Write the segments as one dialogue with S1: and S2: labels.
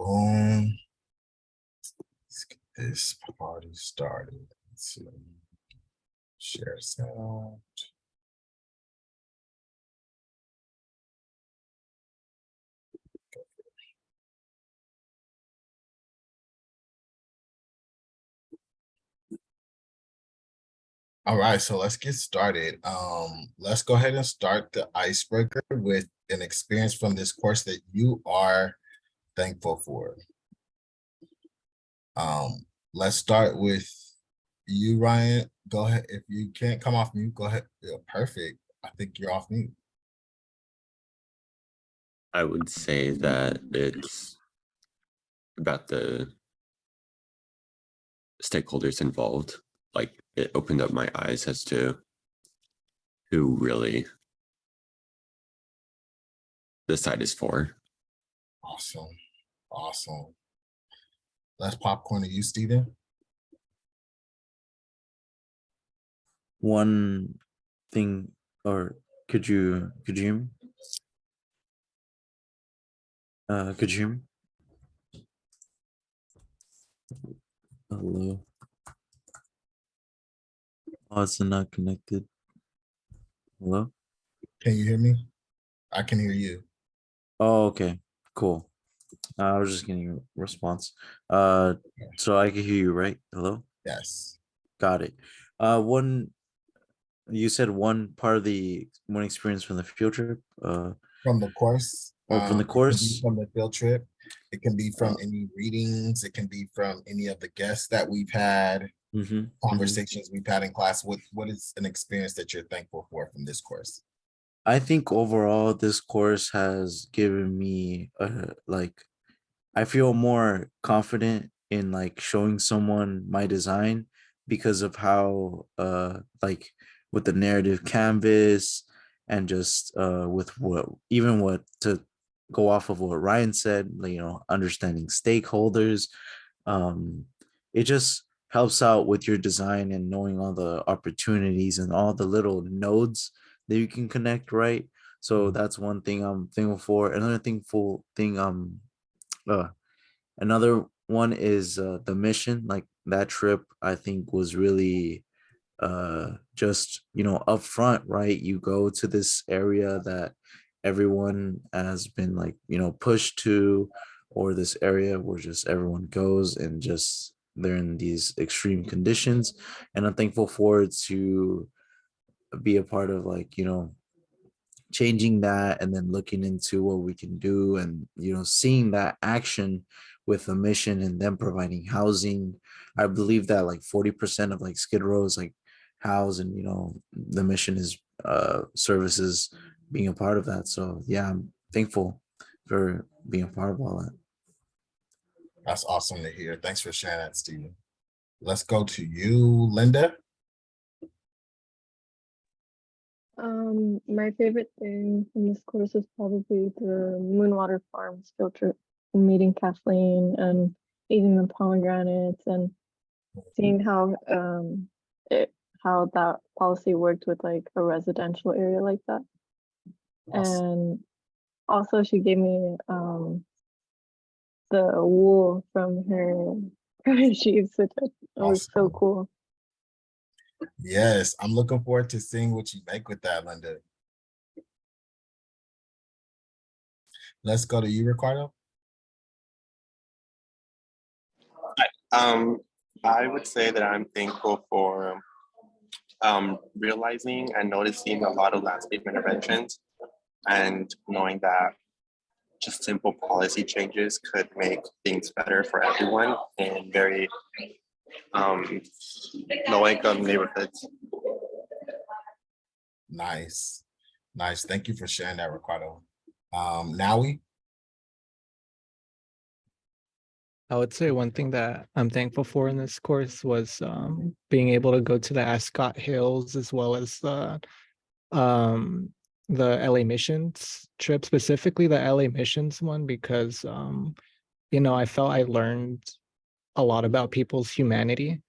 S1: Boom. Let's get this party started. Let's see. Share sound. All right, so let's get started. Let's go ahead and start the icebreaker with an experience from this course that you are thankful for. Let's start with you, Ryan. Go ahead. If you can't come off mute, go ahead. Yeah, perfect. I think you're off mute.
S2: I would say that it's about the stakeholders involved. Like, it opened up my eyes as to who really the site is for.
S1: Awesome. Awesome. Let's popcorn to you, Steven.
S3: One thing, or could you hear me? Could you hear me? Hello. Oh, it's not connected. Hello?
S1: Can you hear me? I can hear you.
S3: Oh, okay. Cool. I was just getting a response. So I can hear you, right? Hello?
S1: Yes.
S3: Got it. You said one part of the one experience from the field trip,
S1: From the course.
S3: or from the
S1: It can be
S3: course.
S1: from the field trip. It can be from any readings. It can be from any of the guests that we've had, conversations we've had in class. What is an experience that you're thankful for from this course?
S3: I think overall this course has given me I feel more confident in like showing someone my design because of how like with the narrative canvas and just with what to go off of what Ryan said, like, understanding stakeholders. um it just helps out with your design and knowing all the opportunities and all the little nodes that you can connect, right? So that's one thing I'm thankful for. Another thing uh another one is the mission. Like, that trip I think was really just upfront, right? You go to this area that everyone has been, like, pushed to, or this area where just everyone goes and just they're in these extreme conditions. And I'm thankful for it to be a part of, like, changing that and then looking into what we can do, and seeing that action with the mission and them providing housing. I believe that like 40% of like Skid Row is like housed, and the mission is services being a part of that. So yeah, I'm thankful for being a part of all that.
S1: That's awesome to hear. Thanks for sharing that, Steven. Let's go to you, Linda.
S4: My favorite thing from this course is probably the Moonwater Farms field trip, meeting Kathleen and eating the pomegranates and seeing how how that policy worked with like a residential area like that.
S1: Awesome.
S4: And also she gave me the wool from her sheaves, which was so
S1: Awesome.
S4: cool.
S1: Yes, I'm looking forward to seeing what you make with that, Linda. Let's go to you, Ricardo.
S5: I would say that I'm thankful for realizing and noticing a lot of landscape interventions, and knowing that just simple policy changes could make things better for everyone in very low-income neighborhoods.
S1: Nice. Nice. Thank you for sharing that, Ricardo. Nawi?
S6: I would say one thing that I'm thankful for in this course was being able to go to the Ascot Hills, as well as the LA missions trip, specifically the LA missions one, because I felt I learned a lot about people's humanity,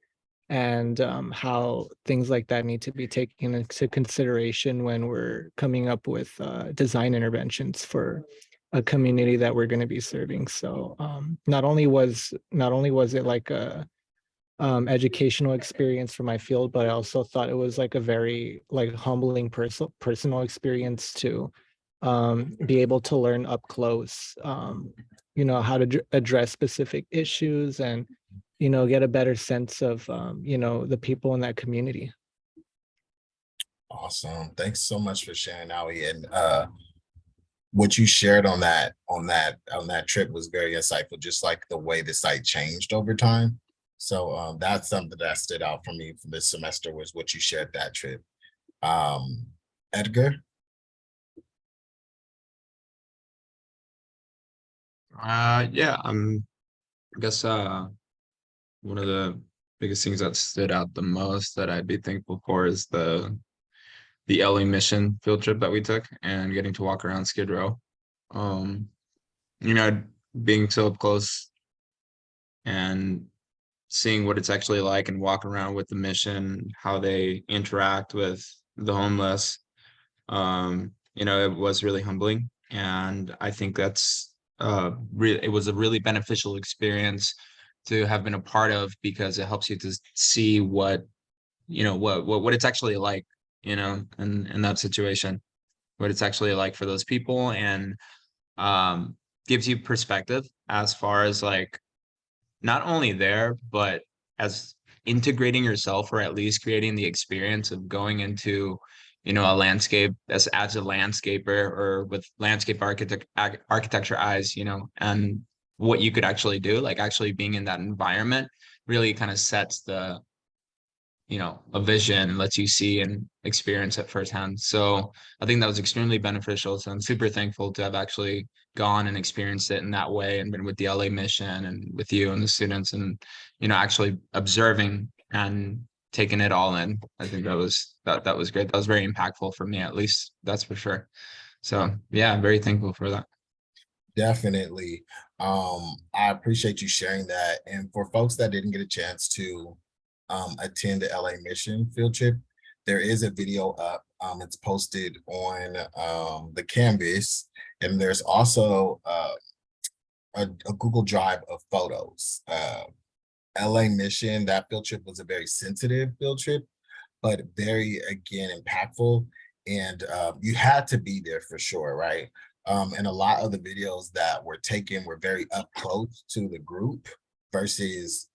S6: and how things like that need to be taken into consideration when we're coming up with design interventions for a community that we're going to be serving. So not only was it like a educational experience for my field, but I also thought it was like a very like humbling personal experience to be able to learn up close, how to address specific issues and, get a better sense of, the people in that community.
S1: Awesome. Thanks so much for sharing, Howie. And what you shared on that trip was very insightful, just like the way the site changed over time. So that's something that stood out for me from this semester was what you shared that trip. Edgar?
S7: Yeah, I guess one of the biggest things that stood out the most that I'd be thankful for is the LA mission field trip that we took and getting to walk around Skid Row. You know, being so up close and seeing what it's actually like and walk around with the mission, how they interact with the homeless. It was really humbling. And I think that's it was a really beneficial experience to have been a part of because it helps you to see what it's actually like, in that situation, what it's actually like for those people, and gives you perspective as far as like not only there, but as integrating yourself or at least creating the experience of going into, a landscape as a landscaper or with landscape architecture eyes, and what you could actually do, like actually being in that environment really kind of sets a vision and lets you see and experience it firsthand. So I think that was extremely beneficial. So I'm super thankful to have actually gone and experienced it in that way and been with the LA mission and with you and the students and, actually observing and taking it all in. I think that was great. That was very impactful for me, at least. That's for sure. So yeah, I'm very thankful for that.
S1: Definitely. I appreciate you sharing that. And for folks that didn't get a chance to attend the LA mission field trip, there is a video up. It's posted on the Canvas, and there's also a Google Drive of photos. LA mission, that field trip was a very sensitive field trip, but very, again, impactful. And you had to be there for sure, right? And a lot of the videos that were taken were very up close to the group versus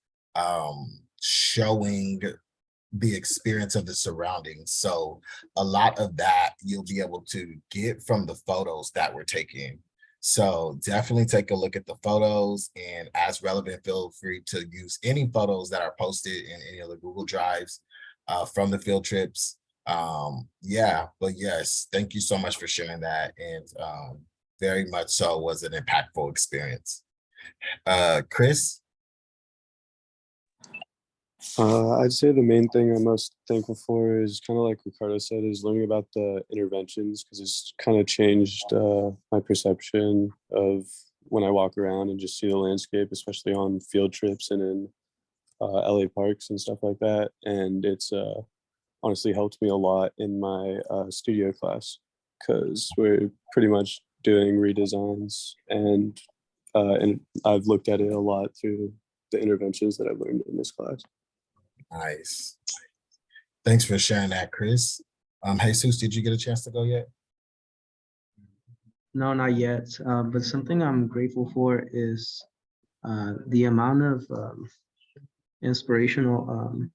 S1: showing the experience of the surroundings. So a lot of that you'll be able to get from the photos that were taken. So definitely take a look at the photos, and as relevant, feel free to use any photos that are posted in any of the Google Drives from the field trips. Yeah, but yes, thank you so much for sharing that. And very much so was an impactful experience. Chris?
S8: I'd say the main thing I'm most thankful for is kind of like Ricardo said, is learning about the interventions, because it's kind of changed my perception of when I walk around and just see the landscape, especially on field trips and in LA parks and stuff like that. And it's honestly helped me a lot in my studio class, because we're pretty much doing redesigns, and I've looked at it a lot through the interventions that I've learned in this class.
S1: Nice. Thanks for sharing that, Chris. Jesus, did you get a chance to go yet?
S9: No, not yet. But something I'm grateful for is the amount of inspirational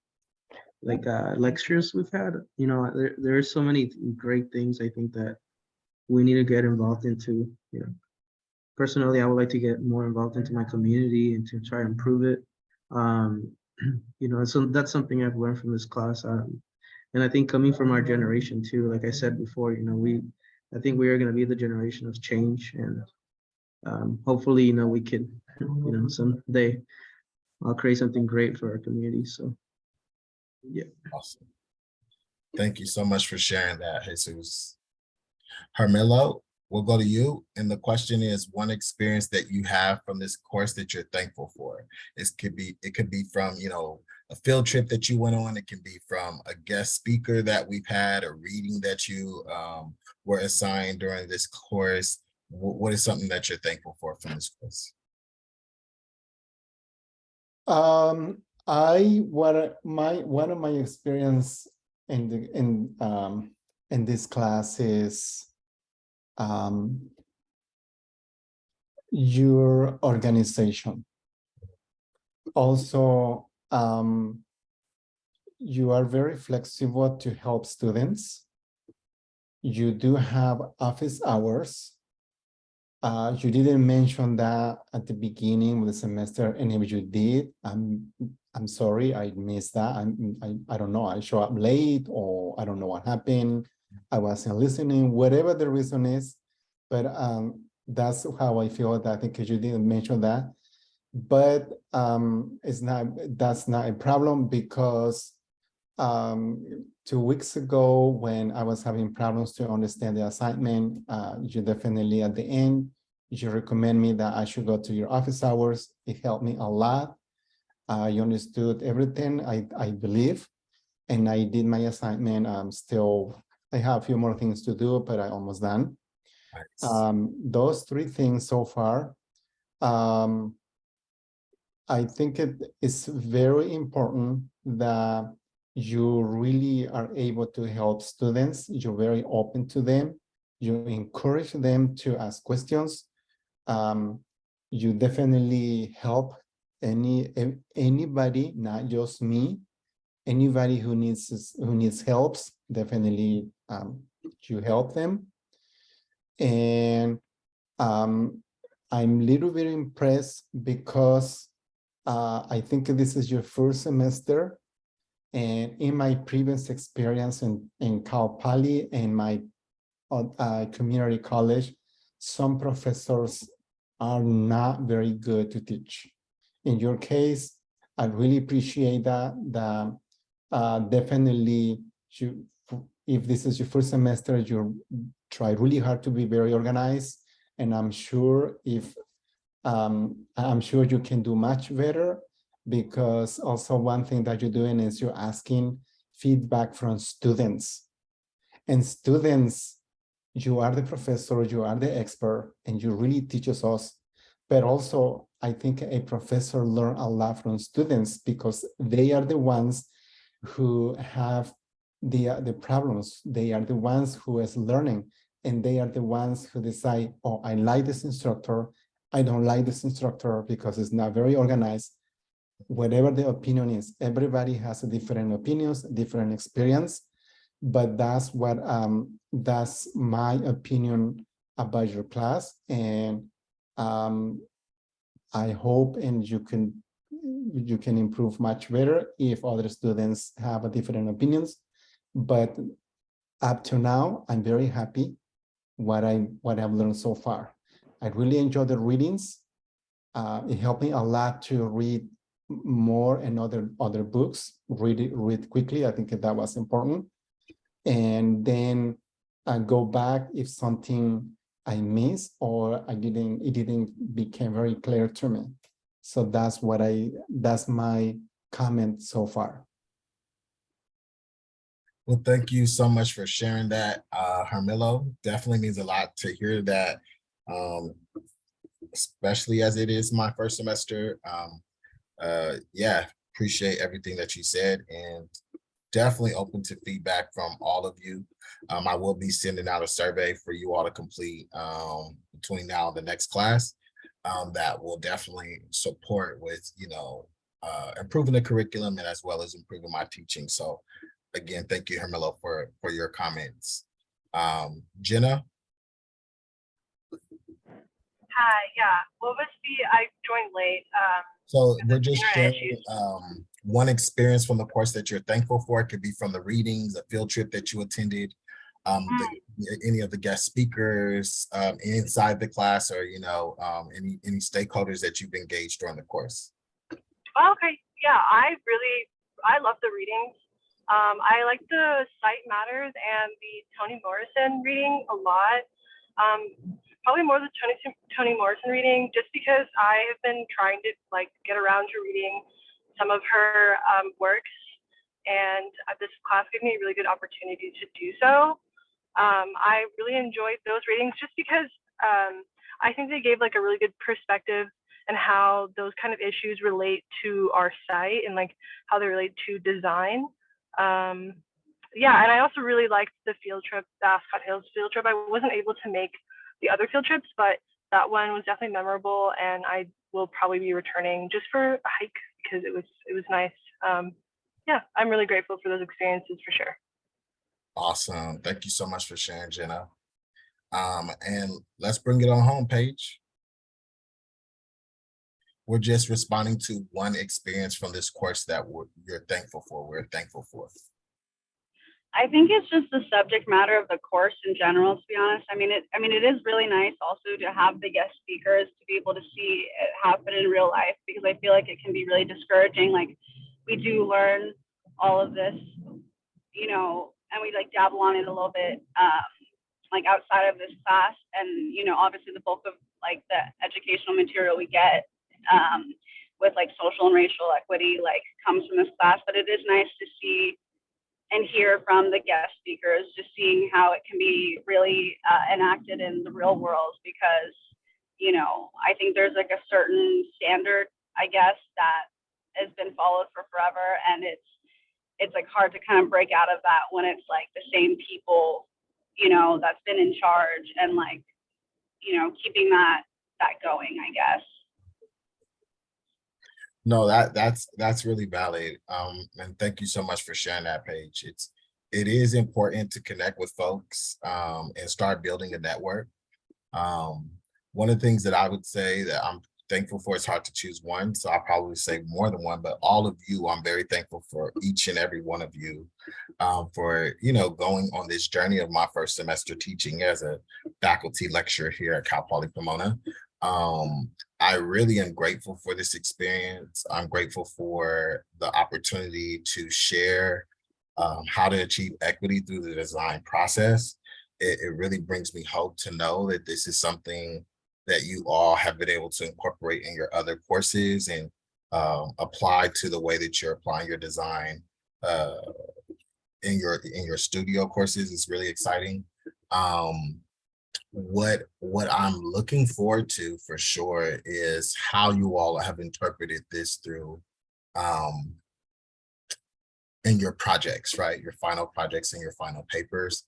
S9: lectures we've had. There are so many great things I think that we need to get involved into. Personally, I would like to get more involved into my community and to try and improve it. So that's something I've learned from this class. And I think coming from our generation too, like I said before, I think we are going to be the generation of change, and hopefully, we could, someday I'll create something great for our community. So, yeah.
S1: Awesome. Thank you so much for sharing that, Jesus. Hermelo, we'll go to you. And the question is, one experience that you have from this course that you're thankful for. It could be from, a field trip that you went on. It can be from a guest speaker that we've had, a reading that you were assigned during this course. what is something that you're thankful for from this course?
S10: One of my experience in this class is your organization. Also, you are very flexible to help students. You do have office hours. You didn't mention that at the beginning of the semester, and if you did, I'm sorry, I missed that. I don't know, I show up late, or I don't know what happened. I wasn't listening, whatever the reason is, but that's how I feel. That I think you didn't mention that, but that's not a problem, because 2 weeks ago, when I was having problems to understand the assignment, you definitely at the end, you recommend me that I should go to your office hours. It helped me a lot. You understood everything, I believe, and I did my assignment. I have a few more things to do, but I'm almost done.
S1: Nice.
S10: Those 3 things so far. I think it is very important that you really are able to help students. You're very open to them. You encourage them to ask questions. You definitely help anybody, not just me. Anybody who needs helps, definitely you help them. And I'm a little bit impressed because I think this is your first semester, and in my previous experience in Cal Poly and my community college, some professors are not very good to teach. In your case, I really appreciate that. Definitely, if this is your first semester, you try really hard to be very organized, and I'm sure you can do much better, because also one thing that you're doing is you're asking feedback from students. And students, you are the professor, you are the expert, and you really teaches us. But also, I think a professor learns a lot from students, because they are the ones who have the problems. They are the ones who is learning, and they are the ones who decide, oh, I like this instructor, I don't like this instructor because it's not very organized. Whatever the opinion is, everybody has a different opinions, different experience, but that's my opinion about your class. And I hope and you can improve much better if other students have a different opinions. But up to now, I'm very happy what I've learned so far. I really enjoy the readings. It helped me a lot to read more and other books, read quickly. I think that was important. And then go back if something I missed or it didn't become very clear to me. So that's my comment so far.
S1: Well, thank you so much for sharing that, Hermilo. Definitely means a lot to hear that, especially as it is my first semester. Yeah, appreciate everything that you said, and definitely open to feedback from all of you. I will be sending out a survey for you all to complete between now and the next class, that will definitely support with, improving the curriculum and as well as improving my teaching. So again, thank you, Hermilo, for your comments. Jenna?
S11: Hi, yeah. What was I joined late.
S1: So we're
S11: the
S1: just
S11: internet
S1: sharing
S11: issues.
S1: one experience from the course that you're thankful for. It could be from the readings, a field trip that you attended, any of the guest speakers inside the class, or any stakeholders that you've engaged during the course.
S11: Okay, yeah, I love the readings. I like the Sight Matters and the Toni Morrison reading a lot. Probably more the Toni Morrison reading, just because I have been trying to get around to reading some of her works, and this class gave me a really good opportunity to do so. I really enjoyed those readings just because I think they gave like a really good perspective and how those kind of issues relate to our site and like how they relate to design. Yeah, and I also really liked the field trip, the Ascot Hills field trip. I wasn't able to make the other field trips, but that one was definitely memorable, and I will probably be returning just for a hike because it was nice. Yeah, I'm really grateful for those experiences for sure.
S1: Awesome. Thank you so much for sharing, Jenna. And let's bring it on home, Paige. We're just responding to one experience from this course that you're thankful for. We're thankful for.
S12: I think it's just the subject matter of the course in general, to be honest. I mean, it is really nice also to have the guest speakers to be able to see it happen in real life, because I feel like it can be really discouraging. Like, we do learn all of this, you know, and we like dabble on it a little bit, like outside of this class. And, you know, obviously the bulk of like the educational material we get with like social and racial equity, like comes from this class. But it is nice to see and hear from the guest speakers, just seeing how it can be really enacted in the real world, because, you know, I think there's like a certain standard, I guess, that has been followed for forever. And it's like hard to kind of break out of that when it's like the same people, you know, that's been in charge, and like, you know, keeping that going, I guess.
S1: No, that's really valid. And thank you so much for sharing that, Paige. It is important to connect with folks and start building a network. One of the things that I would say that I'm thankful for, it's hard to choose one, so I'll probably say more than one, but all of you, I'm very thankful for each and every one of you for, you know, going on this journey of my first semester teaching as a faculty lecturer here at Cal Poly Pomona. I really am grateful for this experience. I'm grateful for the opportunity to share how to achieve equity through the design process. It really brings me hope to know that this is something that you all have been able to incorporate in your other courses and apply to the way that you're applying your design in your studio courses. Is really exciting. What I'm looking forward to for sure is how you all have interpreted this through in your projects, right? Your final projects and your final papers.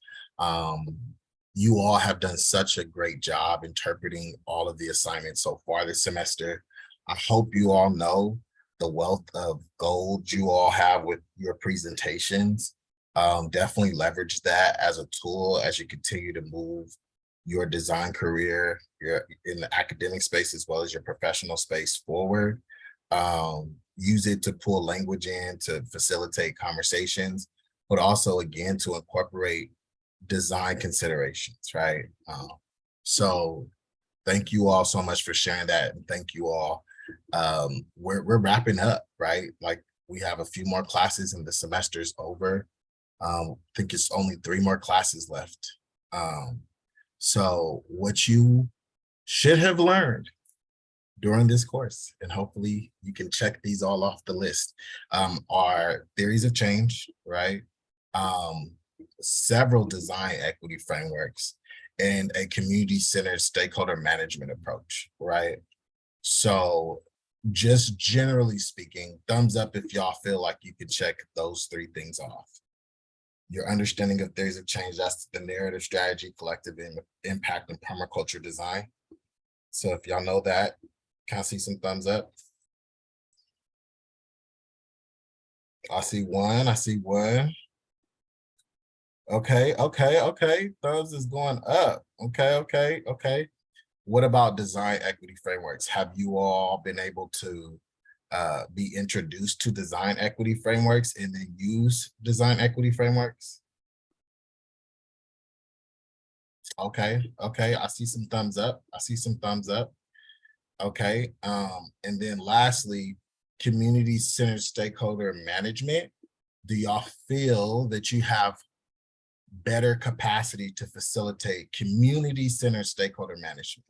S1: You all have done such a great job interpreting all of the assignments so far this semester. I hope you all know the wealth of gold you all have with your presentations. Definitely leverage that as a tool as you continue to move your design career, your in the academic space as well as your professional space forward. Use it to pull language in to facilitate conversations, but also again to incorporate design considerations, right? So thank you all so much for sharing that, and thank you all. We're wrapping up, right? Like, we have a few more classes and the semester's over. I think it's only 3 more classes left. So what you should have learned during this course, and hopefully you can check these all off the list, are theories of change, right? Several design equity frameworks and a community-centered stakeholder management approach, right? So just generally speaking, thumbs up if y'all feel like you can check those 3 things off. Your understanding of theories of change, that's the narrative strategy, collective impact, and permaculture design. So if y'all know that, can I see some thumbs up? I see one. Okay. Thumbs is going up. Okay. What about design equity frameworks? Have you all been able to be introduced to design equity frameworks and then use design equity frameworks? Okay. I see some thumbs up. Okay. And then lastly, community-centered stakeholder management. Do y'all feel that you have better capacity to facilitate community-centered stakeholder management?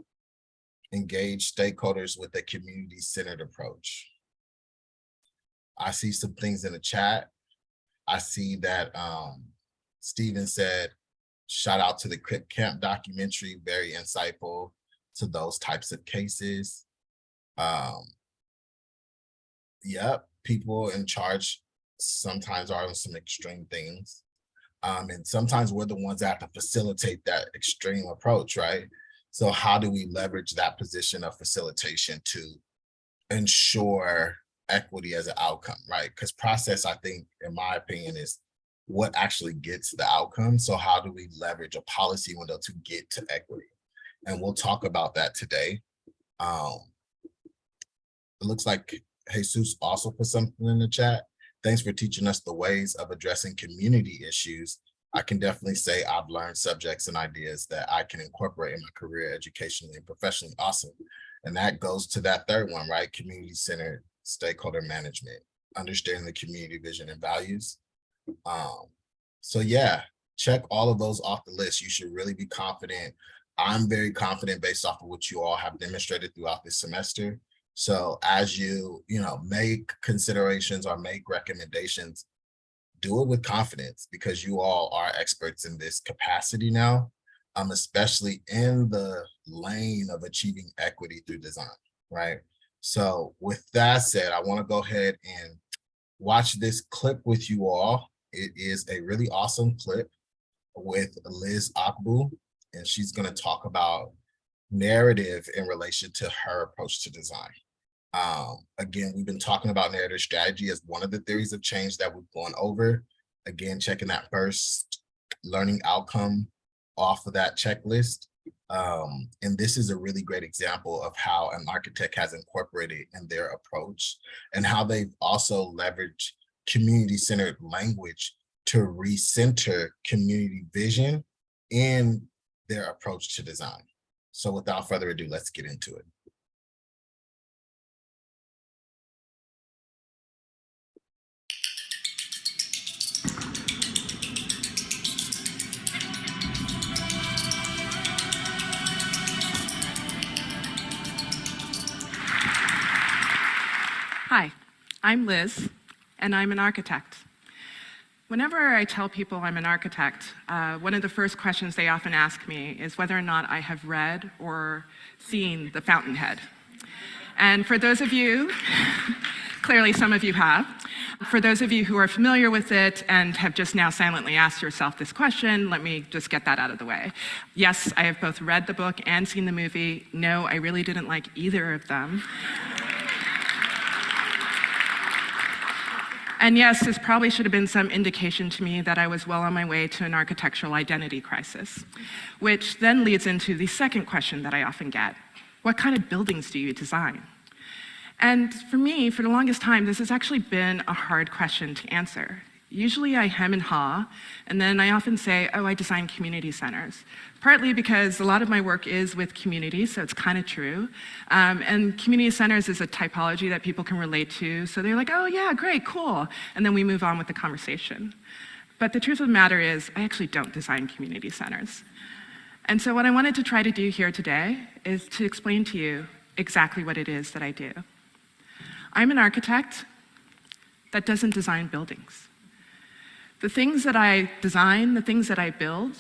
S1: Engage stakeholders with a community-centered approach. I see some things in the chat. I see that Steven said, shout out to the Crip Camp documentary, very insightful. to those types of cases. Yep, people in charge sometimes are on some extreme things. And sometimes we're the ones that have to facilitate that extreme approach, right? So how do we leverage that position of facilitation to ensure equity as an outcome, right? Because process, I think, in my opinion, is what actually gets the outcome. So how do we leverage a policy window to get to equity? And we'll talk about that today. It looks like Jesus also put something in the chat. Thanks for teaching us the ways of addressing community issues. I can definitely say I've learned subjects and ideas that I can incorporate in my career educationally and professionally. Awesome. And that goes to that third one, right? Community-centered stakeholder management, understanding the community vision and values. So yeah, check all of those off the list. You should really be confident. I'm very confident based off of what you all have demonstrated throughout this semester. So as you make considerations or make recommendations, do it with confidence, because you all are experts in this capacity now, especially in the lane of achieving equity through design, right? So with that said, I want to go ahead and watch this clip with you all. It is a really awesome clip with Liz Akbu, and she's going to talk about narrative in relation to her approach to design. Again, we've been talking about narrative strategy as one of the theories of change that we've gone over. Again, checking that first learning outcome off of that checklist. And this is a really great example of how an architect has incorporated in their approach, and how they've also leveraged community-centered language to recenter community vision in their approach to design. So without further ado, let's get into it.
S13: Hi, I'm Liz, and I'm an architect. Whenever I tell people I'm an architect, one of the first questions they often ask me is whether or not I have read or seen The Fountainhead. And for those of you, clearly some of you have, for those of you who are familiar with it and have just now silently asked yourself this question, let me just get that out of the way. Yes, I have both read the book and seen the movie. No, I really didn't like either of them. And yes, this probably should have been some indication to me that I was well on my way to an architectural identity crisis, which then leads into the second question that I often get. What kind of buildings do you design? And for me, for the longest time, this has actually been a hard question to answer. Usually I hem and haw, and then I often say, oh, I design community centers. Partly because a lot of my work is with communities, so it's kind of true. And community centers is a typology that people can relate to, so they're like, oh yeah, great, cool. And then we move on with the conversation. But the truth of the matter is, I actually don't design community centers. And so what I wanted to try to do here today is to explain to you exactly what it is that I do. I'm an architect that doesn't design buildings. The things that I design, the things that I build,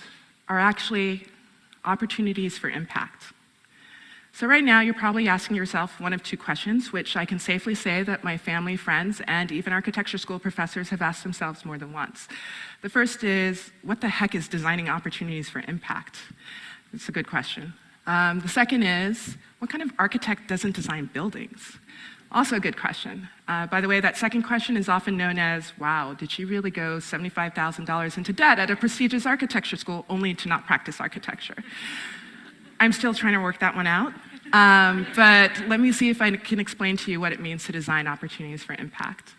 S13: are actually opportunities for impact. So right now, you're probably asking yourself one of two questions, which I can safely say that my family, friends, and even architecture school professors have asked themselves more than once. The first is, what the heck is designing opportunities for impact? It's a good question. The second is, what kind of architect doesn't design buildings? Also a good question. By the way, that second question is often known as, wow, did she really go $75,000 into debt at a prestigious architecture school only to not practice architecture? I'm still trying to work that one out. But let me see if I can explain to you what it means to design opportunities for impact.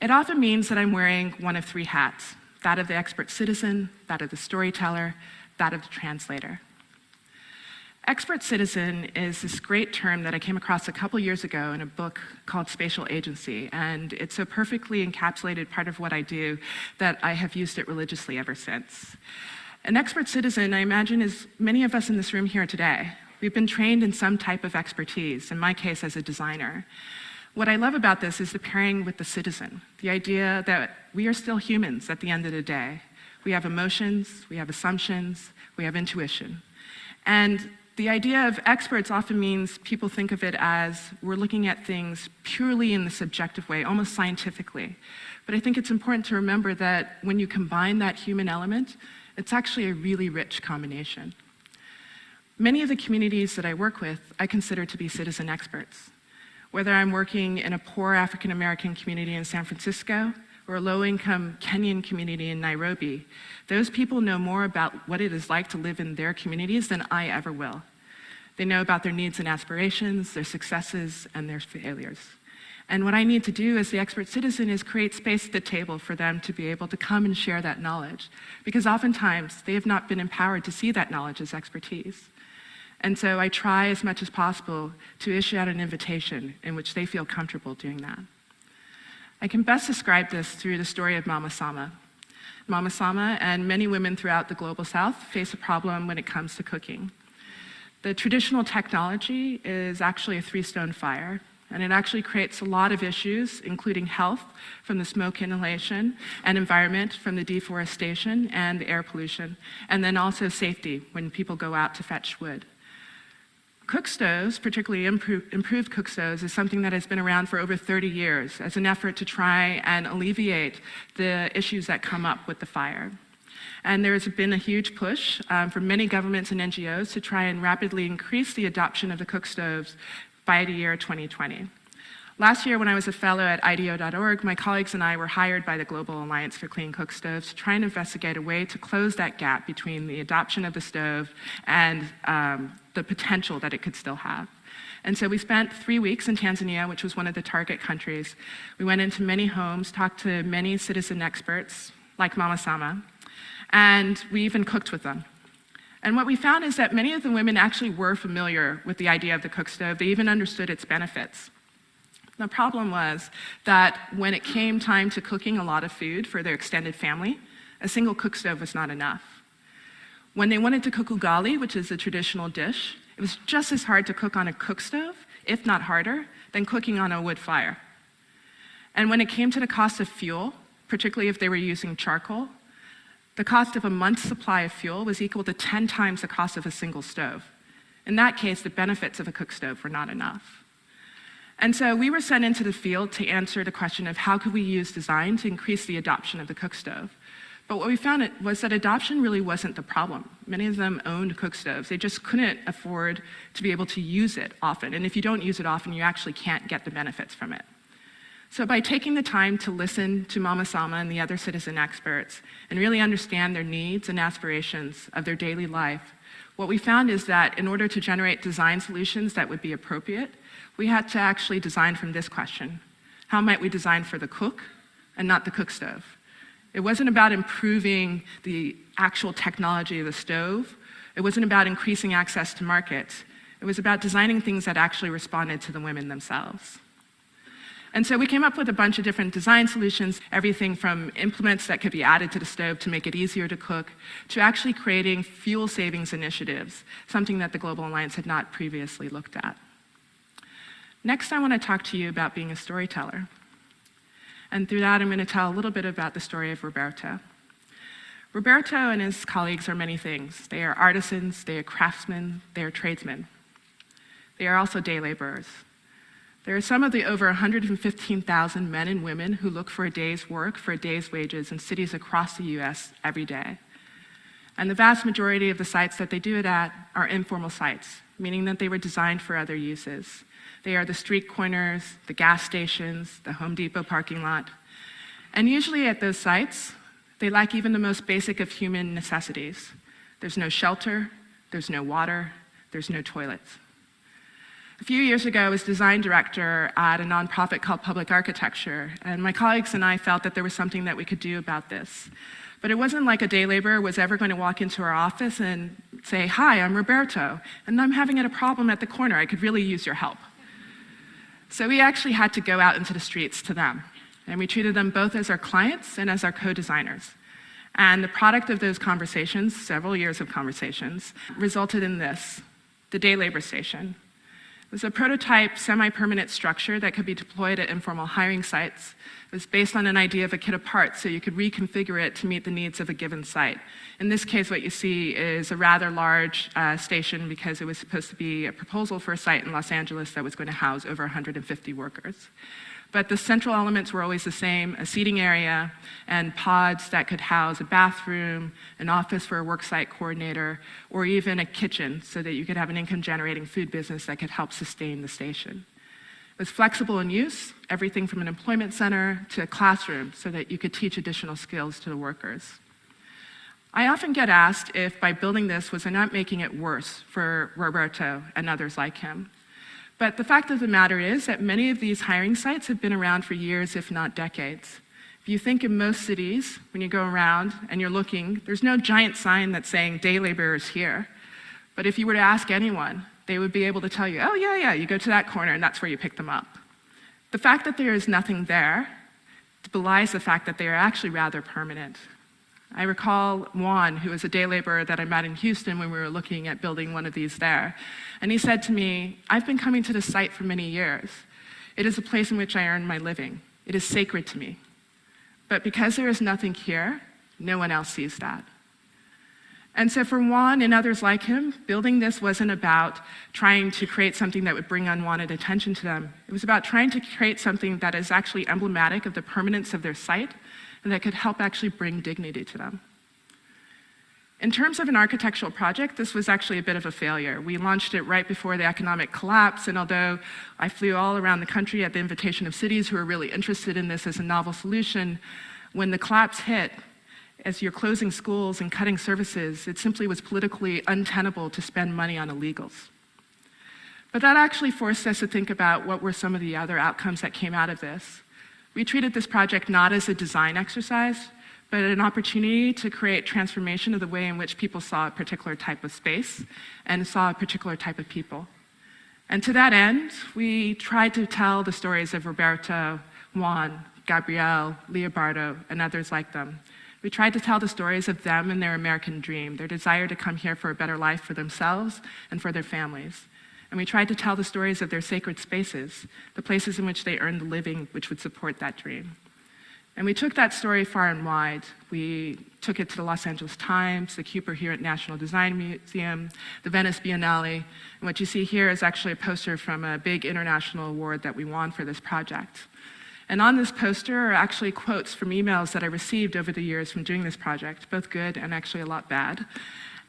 S13: It often means that I'm wearing one of three hats: that of the expert citizen, that of the storyteller, that of the translator. Expert citizen is this great term that I came across a couple years ago in a book called Spatial Agency, and it's a perfectly encapsulated part of what I do that I have used it religiously ever since. An expert citizen, I imagine, is many of us in this room here today. We've been trained in some type of expertise, in my case as a designer. What I love about this is the pairing with the citizen, the idea that we are still humans at the end of the day. We have emotions, we have assumptions, we have intuition. And The idea of experts often means people think of it as we're looking at things purely in the subjective way, almost scientifically. But I think it's important to remember that when you combine that human element, it's actually a really rich combination. Many of the communities that I work with, I consider to be citizen experts. Whether I'm working in a poor African American community in San Francisco or a low-income Kenyan community in Nairobi, those people know more about what it is like to live in their communities than I ever will. They know about their needs and aspirations, their successes, and their failures. And what I need to do as the expert citizen is create space at the table for them to be able to come and share that knowledge, because oftentimes they have not been empowered to see that knowledge as expertise. And so I try as much as possible to issue out an invitation in which they feel comfortable doing that. I can best describe this through the story of Mama Sama. Mama Sama and many women throughout the Global South face a problem when it comes to cooking. The traditional technology is actually a three-stone fire, and it actually creates a lot of issues, including health from the smoke inhalation, and environment from the deforestation and the air pollution, and then also safety when people go out to fetch wood. Cook stoves, particularly improved cook stoves, is something that has been around for over 30 years as an effort to try and alleviate the issues that come up with the fire. And there's been a huge push from many governments and NGOs to try and rapidly increase the adoption of the cook stoves by the year 2020. Last year, when I was a fellow at IDEO.org, my colleagues and I were hired by the Global Alliance for Clean Cook Stoves to try and investigate a way to close that gap between the adoption of the stove and the potential that it could still have. And so we spent 3 weeks in Tanzania, which was one of the target countries. We went into many homes, talked to many citizen experts, like Mama Sama, and we even cooked with them. And what we found is that many of the women actually were familiar with the idea of the cook stove. They even understood its benefits. The problem was that when it came time to cooking a lot of food for their extended family, a single cook stove was not enough. When they wanted to cook ugali, which is a traditional dish, it was just as hard to cook on a cook stove, if not harder, than cooking on a wood fire. And when it came to the cost of fuel, particularly if they were using charcoal, the cost of a month's supply of fuel was equal to 10 times the cost of a single stove. In that case, the benefits of a cook stove were not enough. And so we were sent into the field to answer the question of how could we use design to increase the adoption of the cook stove. But what we found was that adoption really wasn't the problem. Many of them owned cook stoves. They just couldn't afford to be able to use it often. And if you don't use it often, you actually can't get the benefits from it. So by taking the time to listen to Mama Sama and the other citizen experts and really understand their needs and aspirations of their daily life, what we found is that in order to generate design solutions that would be appropriate, we had to actually design from this question: how might we design for the cook and not the cook stove? It wasn't about improving the actual technology of the stove. It wasn't about increasing access to markets. It was about designing things that actually responded to the women themselves. And so we came up with a bunch of different design solutions, everything from implements that could be added to the stove to make it easier to cook, to actually creating fuel savings initiatives, something that the Global Alliance had not previously looked at. Next, I want to talk to you about being a storyteller. And through that, I'm going to tell a little bit about the story of Roberto. Roberto and his colleagues are many things. They are artisans, they are craftsmen, they are tradesmen. They are also day laborers. There are some of the over 115,000 men and women who look for a day's work for a day's wages in cities across the US every day. And the vast majority of the sites that they do it at are informal sites, meaning that they were designed for other uses. They are the street corners, the gas stations, the Home Depot parking lot. And usually at those sites, they lack even the most basic of human necessities. There's no shelter, there's no water, there's no toilets. A few years ago, I was design director at a nonprofit called Public Architecture, and my colleagues and I felt that there was something that we could do about this. But it wasn't like a day laborer was ever going to walk into our office and say, "Hi, I'm Roberto, and I'm having a problem at the corner. I could really use your help." So we actually had to go out into the streets to them, and we treated them both as our clients and as our co-designers. And the product of those conversations, several years of conversations, resulted in this: the day labor station. It was a prototype semi-permanent structure that could be deployed at informal hiring sites. It was based on an idea of a kit of parts, so you could reconfigure it to meet the needs of a given site. In this case, what you see is a rather large station because it was supposed to be a proposal for a site in Los Angeles that was going to house over 150 workers. But the central elements were always the same: a seating area and pods that could house a bathroom, an office for a worksite coordinator, or even a kitchen so that you could have an income-generating food business that could help sustain the station. It was flexible in use, everything from an employment center to a classroom so that you could teach additional skills to the workers. I often get asked if by building this, was I not making it worse for Roberto and others like him? But the fact of the matter is that many of these hiring sites have been around for years, if not decades. If you think in most cities, when you go around and you're looking, there's no giant sign that's saying day laborers here. But if you were to ask anyone, they would be able to tell you, oh yeah, you go to that corner and that's where you pick them up. The fact that there is nothing there belies the fact that they are actually rather permanent. I recall Juan, who was a day laborer that I met in Houston when we were looking at building one of these there. And he said to me, I've been coming to this site for many years. It is a place in which I earn my living. It is sacred to me. But because there is nothing here, no one else sees that. And so for Juan and others like him, building this wasn't about trying to create something that would bring unwanted attention to them. It was about trying to create something that is actually emblematic of the permanence of their site and that could help actually bring dignity to them. In terms of an architectural project, this was actually a bit of a failure. We launched it right before the economic collapse, and although I flew all around the country at the invitation of cities who were really interested in this as a novel solution, when the collapse hit, as you're closing schools and cutting services, it simply was politically untenable to spend money on illegals. But that actually forced us to think about what were some of the other outcomes that came out of this. We treated this project not as a design exercise, but an opportunity to create transformation of the way in which people saw a particular type of space and saw a particular type of people. And to that end, we tried to tell the stories of Roberto, Juan, Gabrielle, Leobardo, and others like them. We tried to tell the stories of them and their American dream, their desire to come here for a better life for themselves and for their families. And we tried to tell the stories of their sacred spaces, the places in which they earned a living which would support that dream. And we took that story far and wide. We took it to the Los Angeles Times, the Cooper here at National Design Museum, the Venice Biennale. And what you see here is actually a poster from a big international award that we won for this project. And on this poster are actually quotes from emails that I received over the years from doing this project, both good and actually a lot bad.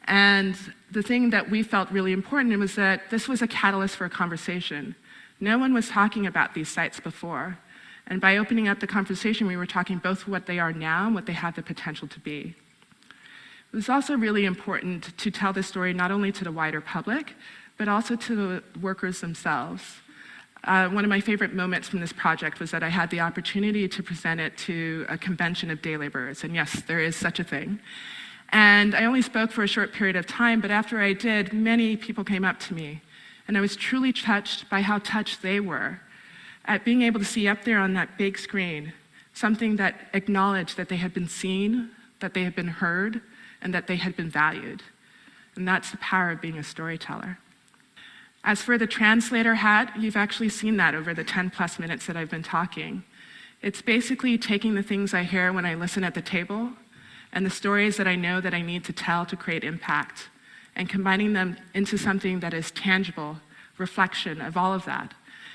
S13: And the thing that we felt really important was that this was a catalyst for a conversation. No one was talking about these sites before. And by opening up the conversation, we were talking both what they are now and what they have the potential to be. It was also really important to tell this story not only to the wider public, but also to the workers themselves. One of my favorite moments from this project was that I had the opportunity to present it to a convention of day laborers, and yes, there is such a thing. And I only spoke for a short period of time, but after I did, many people came up to me, and I was truly touched by how touched they were at being able to see up there on that big screen something that acknowledged that they had been seen, that they had been heard, and that they had been valued. And that's the power of being a storyteller. As for the translator hat, you've actually seen that over the 10+ minutes that I've been talking. It's basically taking the things I hear when I listen at the table and the stories that I know that I need to tell to create impact, and combining them into something that is tangible, reflection of all of that,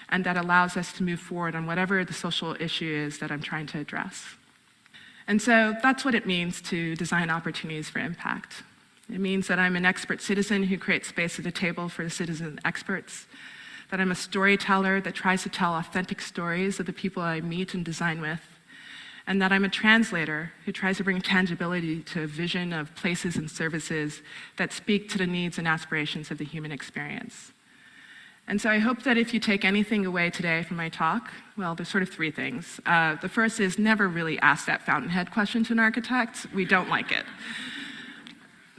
S13: and that allows us to move forward on whatever the social issue is that I'm trying to address. And so that's what it means to design opportunities for impact. It means that I'm an expert citizen who creates space at the table for the citizen experts, that I'm a storyteller that tries to tell authentic stories of the people I meet and design with, and that I'm a translator who tries to bring tangibility to a vision of places and services that speak to the needs and aspirations of the human experience. And so I hope that if you take anything away today from my talk, well, there's sort of three things. The first is never really ask that fountainhead question to an architect. We don't like it.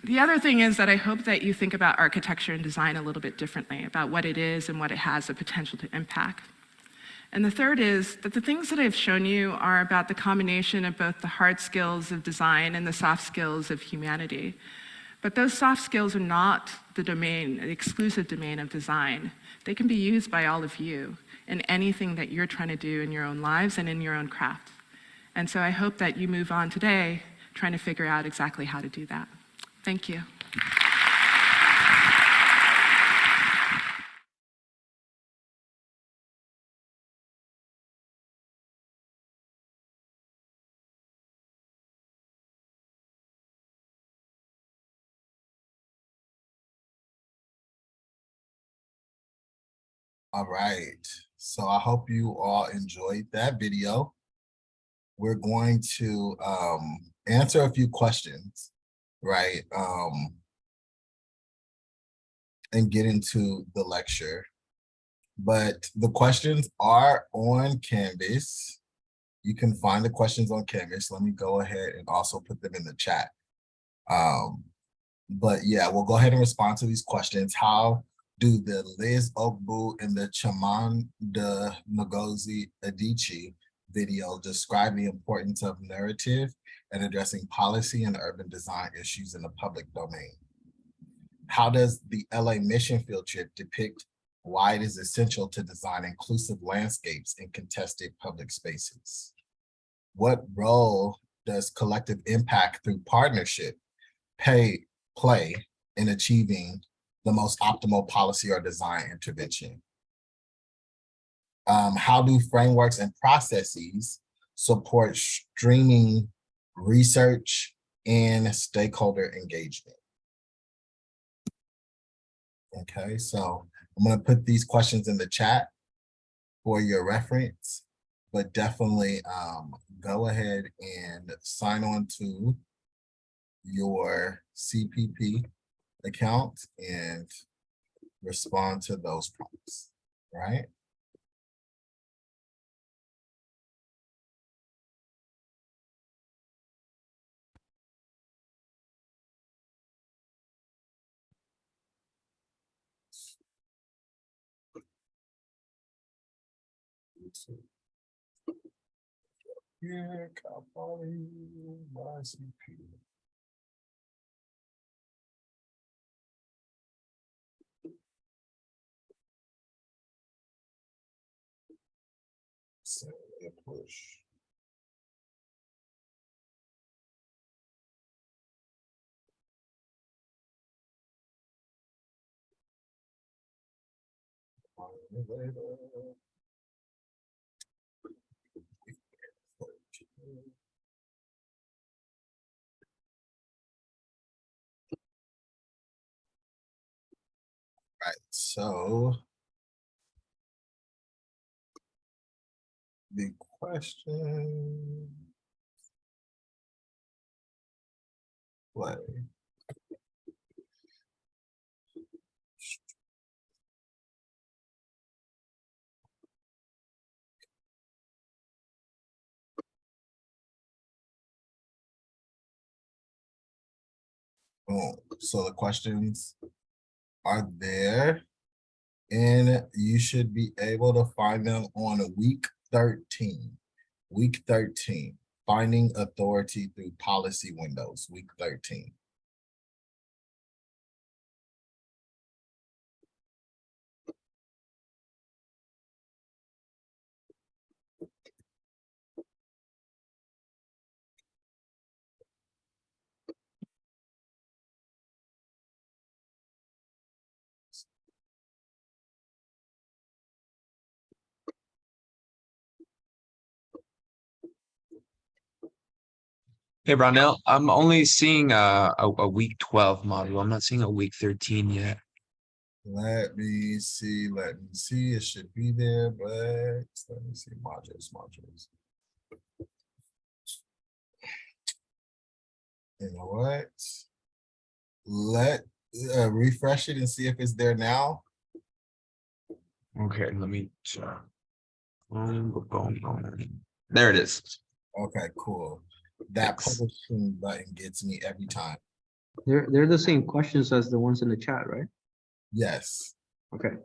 S13: The other thing is that I hope that you think about architecture and design a little bit differently, about what it is and what it has the potential to impact. And the third is that the things that I've shown you are about the combination of both the hard skills of design and the soft skills of humanity. But those soft skills are not the exclusive domain of design. They can be used by all of you in anything that you're trying to do in your own lives and in your own craft. And so I hope that you move on today trying to figure out exactly how to do that. Thank you.
S1: All right, so I hope you all enjoyed that video. We're going to answer a few questions, right? And get into the lecture. But the questions are on Canvas. You can find the questions on Canvas. Let me go ahead and also put them in the chat. But yeah, we'll go ahead and respond to these questions. How do the Liz Ogbu and the Chimamanda Ngozi Adichie video describe the importance of narrative and addressing policy and urban design issues in the public domain? How does the LA Mission field trip depict why it is essential to design inclusive landscapes in contested public spaces? What role does collective impact through partnership play in achieving the most optimal policy or design intervention? How do frameworks and processes support streaming research and stakeholder engagement? Okay, so I'm going to put these questions in the chat for your reference, but definitely go ahead and sign on to your CPP account and respond to those prompts, right? Yeah, copy my CP. So push. Right, so the question play. Boom. So the questions are there and you should be able to find them on week 13. Week 13, finding authority through policy windows, week 13.
S7: Hey, Ronnell, I'm only seeing a week 12 model. I'm not seeing a week 13 yet.
S1: Let me see, it should be there, but let me see, modules. You know what? Refresh it and see if it's there now.
S7: Okay, let me check. There it is.
S1: Okay, cool. That
S7: Thanks.
S1: publishing button gets me every time.
S9: They're the same questions as the ones in the chat, right?
S1: Yes.
S9: Okay.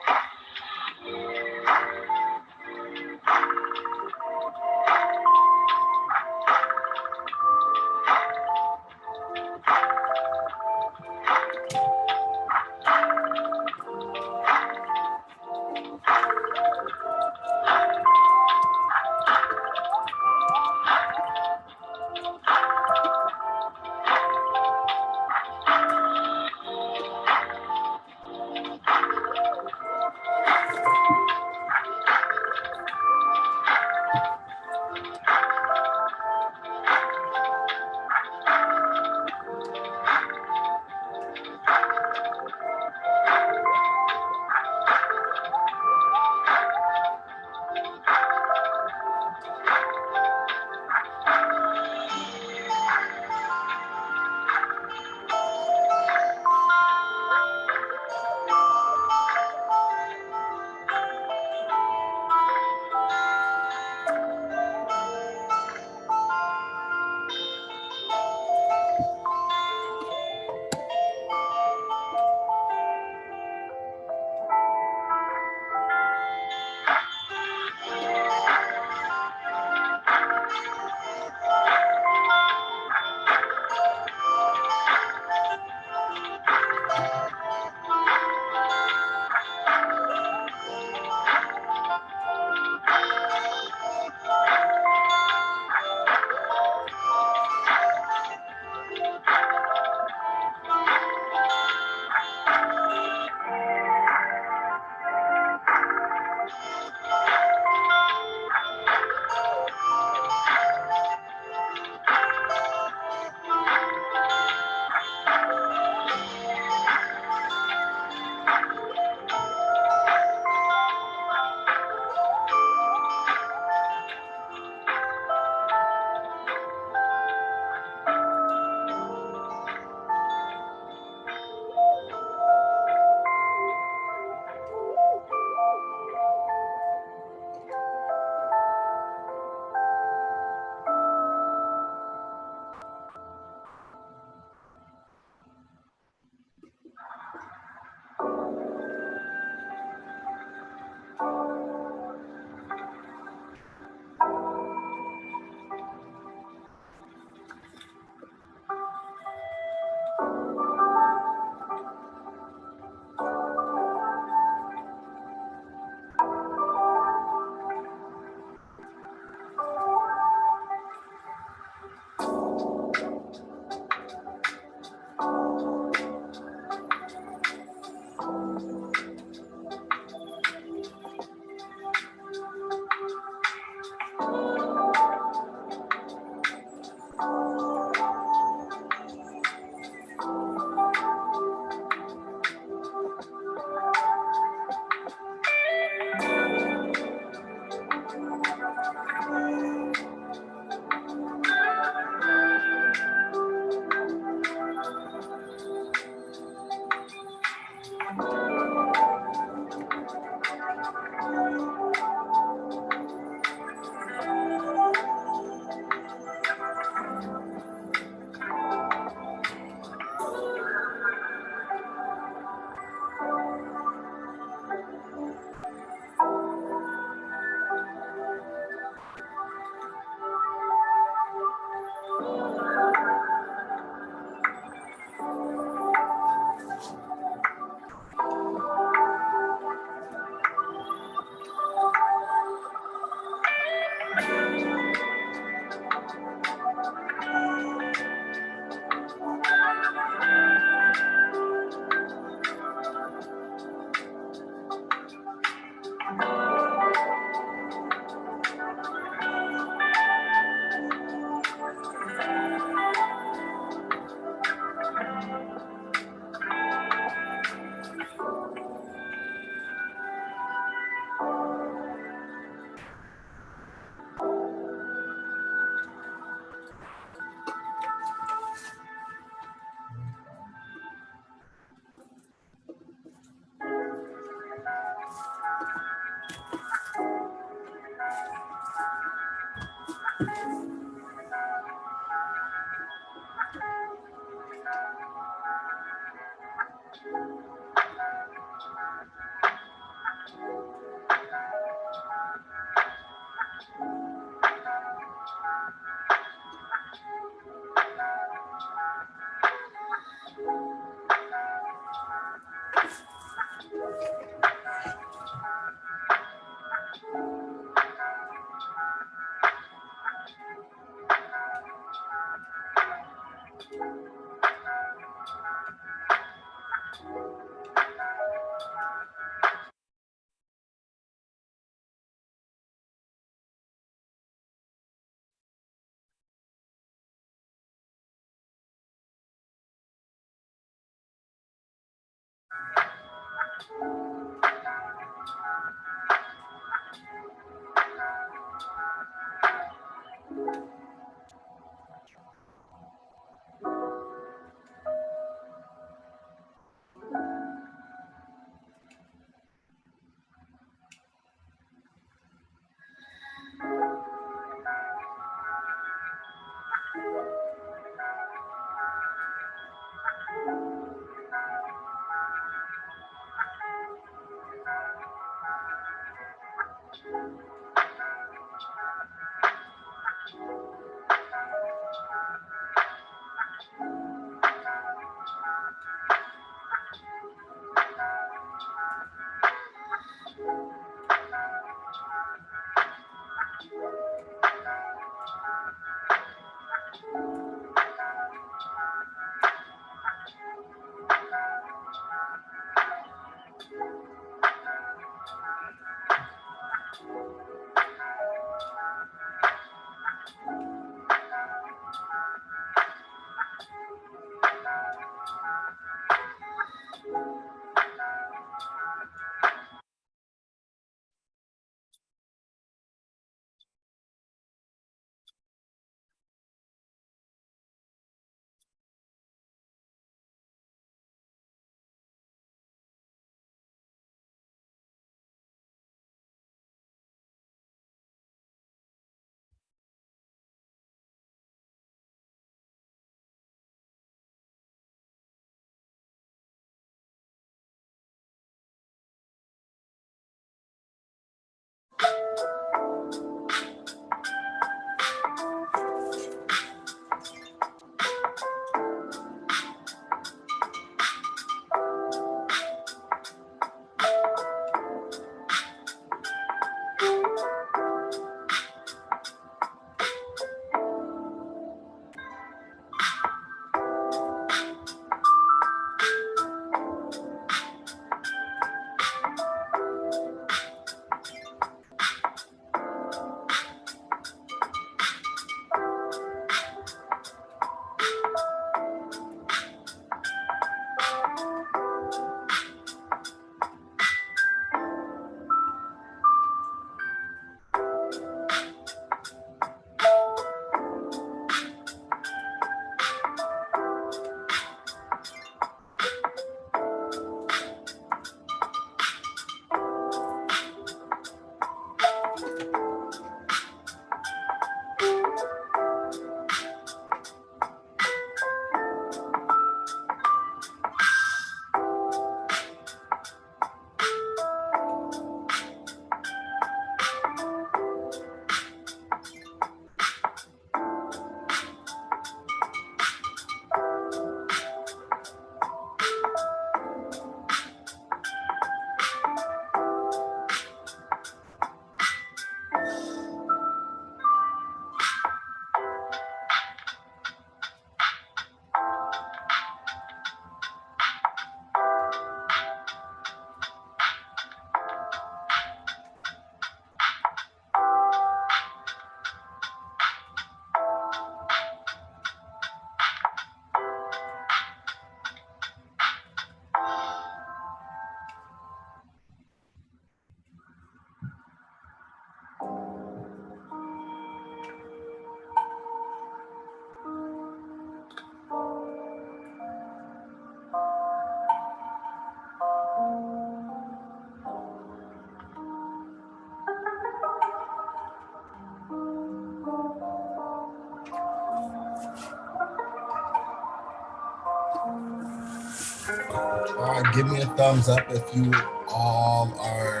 S1: Give me a thumbs up if you all are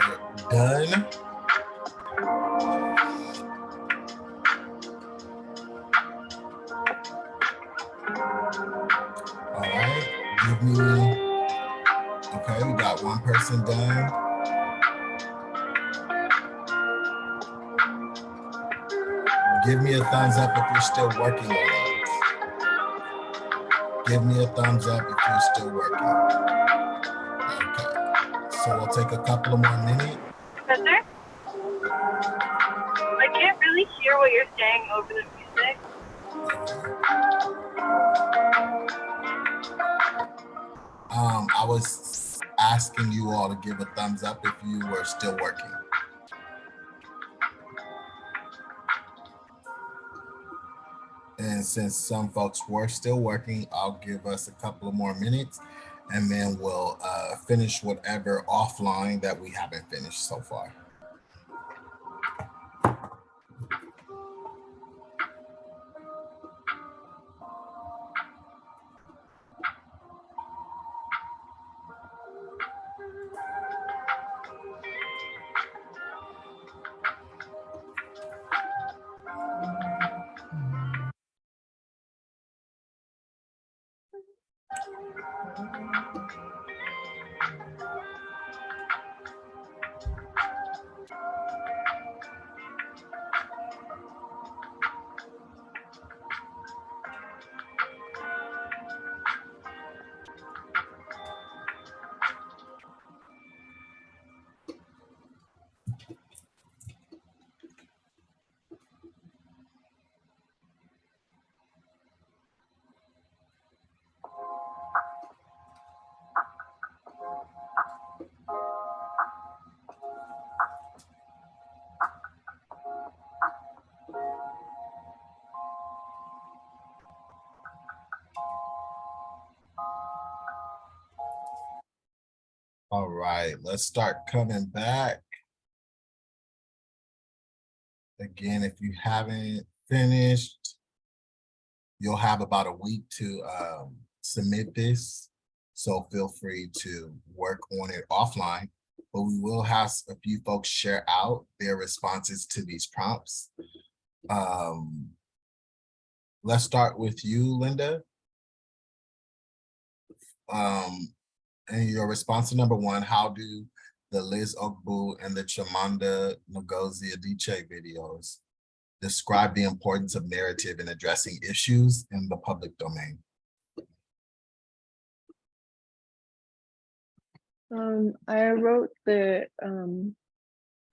S1: done. All right, give me, okay, we got one person done. Give me a thumbs up if you're still working on it. Give me a thumbs up if you're still working. Okay. So we'll take a couple of more minutes.
S11: Spencer? I can't really hear what you're saying over the music.
S1: I was asking you all to give a thumbs up if you were still working. And since some folks were still working, I'll give us a couple of more minutes and then we'll finish whatever offline that we haven't finished so far. All right, let's start coming back. Again, if you haven't finished, you'll have about a week to submit this. So feel free to work on it offline, but we will have a few folks share out their responses to these prompts. Let's start with you, Linda. And your response to number one, how do the Liz Ogbu and the Chimamanda Ngozi Adichie videos describe the importance of narrative in addressing issues in the public domain?
S4: I wrote the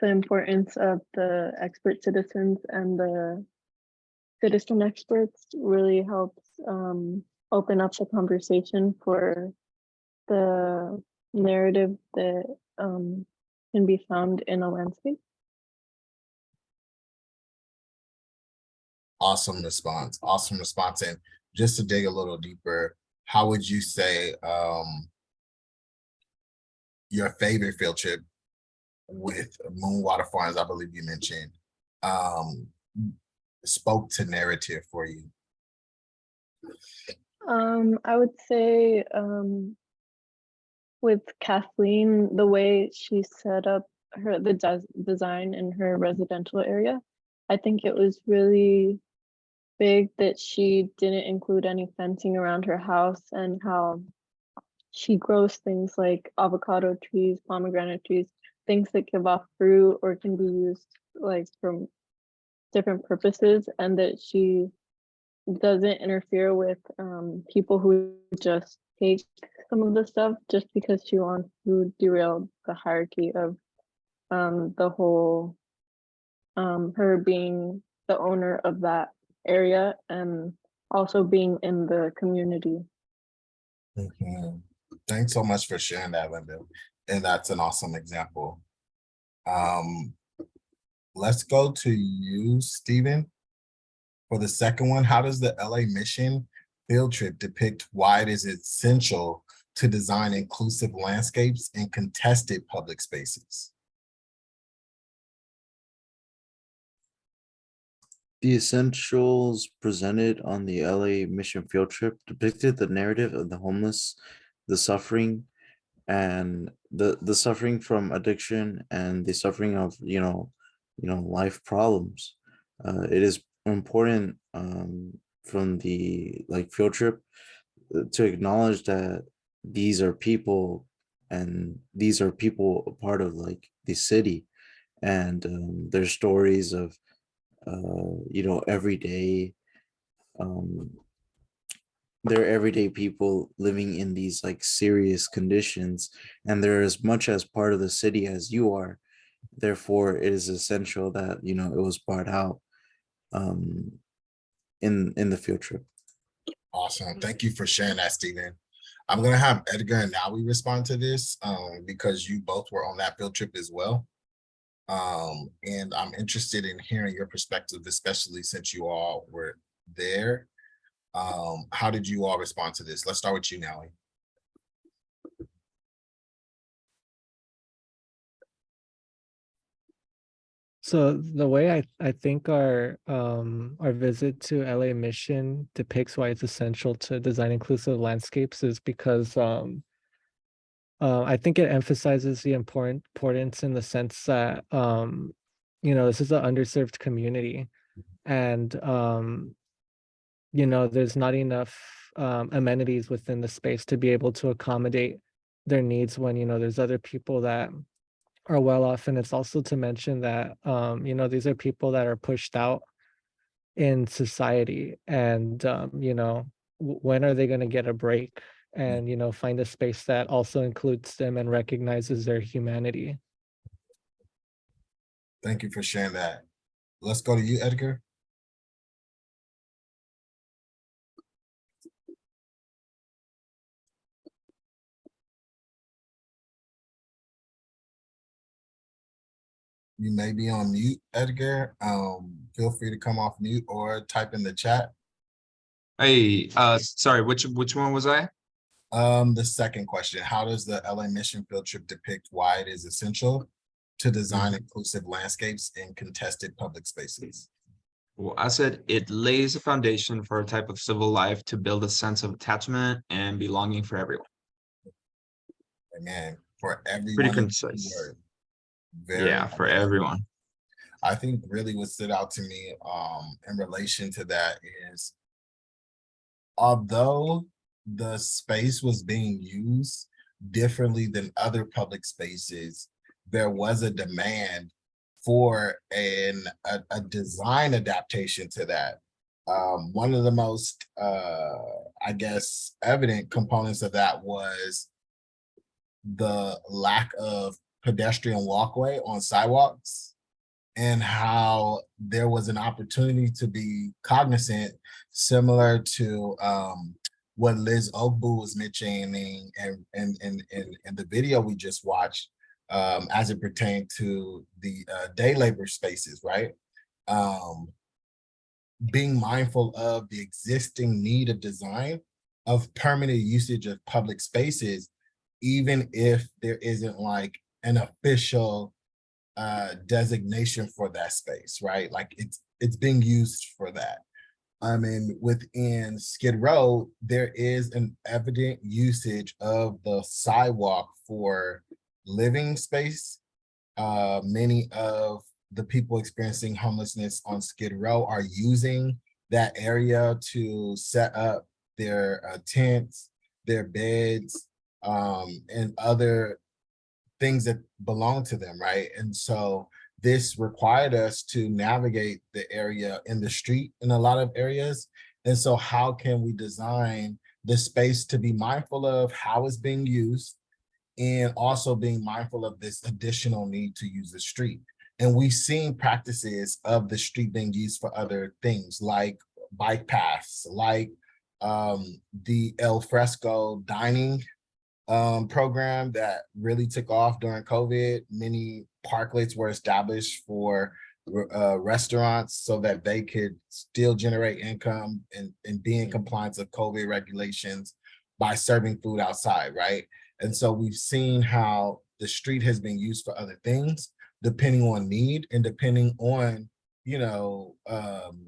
S4: importance of the expert citizens and the citizen experts really helps open up the conversation for the narrative that can be found in a landscape.
S1: Awesome response, awesome response. And just to dig a little deeper, how would you say your favorite field trip with Moonwater Farms, I believe you mentioned, spoke to narrative for you?
S4: I would say with Kathleen, the way she set up the design in her residential area, I think it was really big that she didn't include any fencing around her house, and how she grows things like avocado trees, pomegranate trees, things that give off fruit or can be used like from different purposes, and that she doesn't interfere with people who just take some of the stuff just because she wants to derail the hierarchy of the whole her being the owner of that area and also being in the community.
S1: Thanks so much for sharing that, Linda. And that's an awesome example. Let's go to you, Stephen. For the second one, how does the LA Mission field trip depict why it is essential to design inclusive landscapes in contested public spaces?
S3: The essentials presented on the LA Mission field trip depicted the narrative of the homeless, the suffering, and the suffering from addiction and the suffering of life problems. It is important from the field trip to acknowledge that these are people, and these are people a part of the city, and their stories of everyday they're everyday people living in these like serious conditions, and they're as much as part of the city as you are. Therefore, it is essential that it was brought out um, in the field trip.
S1: Awesome. Thank you for sharing that, Stephen. I'm gonna have Edgar and Nawi respond to this because you both were on that field trip as well. And I'm interested in hearing your perspective, especially since you all were there. How did you all respond to this? Let's start with you, Nawi.
S6: So the way I think our visit to LA Mission depicts why it's essential to design inclusive landscapes is because I think it emphasizes the importance in the sense that this is an underserved community, and there's not enough amenities within the space to be able to accommodate their needs when there's other people that are well off. And it's also to mention that these are people that are pushed out in society, and when are they going to get a break and find a space that also includes them and recognizes their humanity.
S1: Thank you for sharing that. Let's go to you, Edgar. You may be on mute, Edgar. Feel free to come off mute or type in the chat.
S7: Hey, sorry, which one was I?
S1: The second question, how does the LA Mission field trip depict why it is essential to design inclusive landscapes in contested public spaces?
S7: Well, I said it lays a foundation for a type of civil life to build a sense of attachment and belonging for everyone.
S1: Amen. For everyone.
S7: Pretty concise. Yeah, for everyone.
S1: I think really what stood out to me in relation to that is, although the space was being used differently than other public spaces, there was a demand for a design adaptation to that. One of the most, I guess, evident components of that was the lack of pedestrian walkway on sidewalks, and how there was an opportunity to be cognizant, similar to what Liz Ogbu was mentioning in the video we just watched, as it pertained to the day labor spaces, right? Being mindful of the existing need of design of permanent usage of public spaces, even if there isn't like an official designation for that space, right? Like it's being used for that. I mean, within Skid Row, there is an evident usage of the sidewalk for living space. Many of the people experiencing homelessness on Skid Row are using that area to set up their tents, their beds, and other things that belong to them, right? And so this required us to navigate the area in the street in a lot of areas. And so how can we design the space to be mindful of how it's being used, and also being mindful of this additional need to use the street? And we've seen practices of the street being used for other things, like bike paths, like the El Fresco dining program that really took off during COVID. Many parklets were established for restaurants so that they could still generate income and be in compliance of COVID regulations by serving food outside, right? And so we've seen how the street has been used for other things, depending on need and depending on, the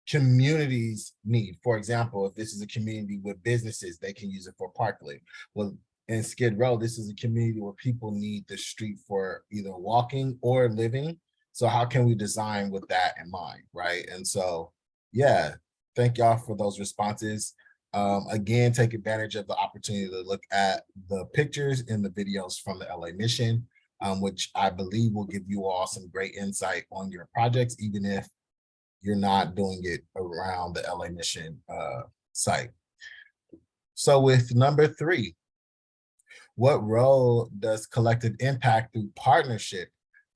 S1: communities need. For example, if this is a community with businesses, they can use it for parklet. Well, in Skid Row, this is a community where people need the street for either walking or living. So how can we design with that in mind, right? And so, yeah, thank y'all for those responses. Again, take advantage of the opportunity to look at the pictures and the videos from the LA Mission, which I believe will give you all some great insight on your projects, even if you're not doing it around the LA Mission site. So with number 3, what role does collective impact through partnership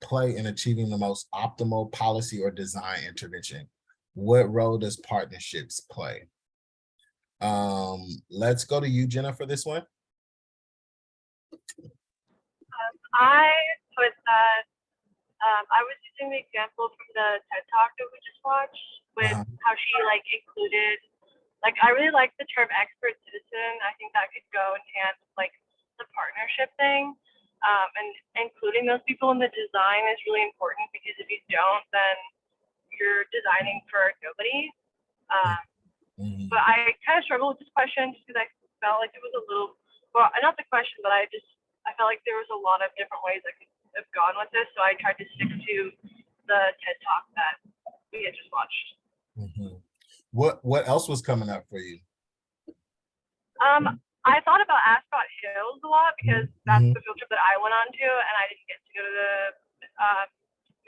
S1: play in achieving the most optimal policy or design intervention? What role does partnerships play? Let's go to you, Jenna, for this one.
S11: I put that I was using the example from the TED Talk that we just watched with how she like included, like I really like the term expert citizen. I think that could go in hand with like the partnership thing. And including those people in the design is really important, because if you don't, then you're designing for nobody. But I kind of struggle with this question just because I felt like it was a little, well, not the question, but I felt like there was a lot of different ways I could have gone with this. So I tried to stick to the TED Talk that we had just watched.
S1: What else was coming up for you?
S11: I thought about Ascot Hills a lot, because that's the field trip that I went on to, and I didn't get to go to the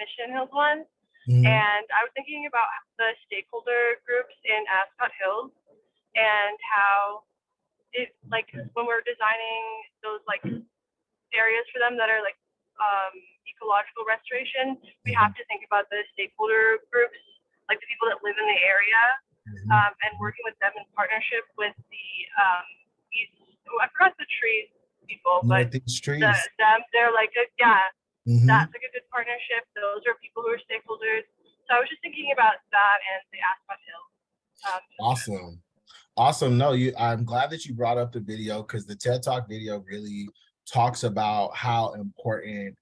S11: Mission Hills one. And I was thinking about the stakeholder groups in Ascot Hills and how it, like, when we're designing those like areas for them that are like ecological restoration, we have to think about the stakeholder groups, like the people that live in the area, and working with them in partnership with the I forgot the trees people, but they're like that's like a good partnership. Those are people who are stakeholders. So I was just thinking about that and the Ascot Hill.
S1: Awesome. No, I'm glad that you brought up the video, because the TED Talk video really talks about how important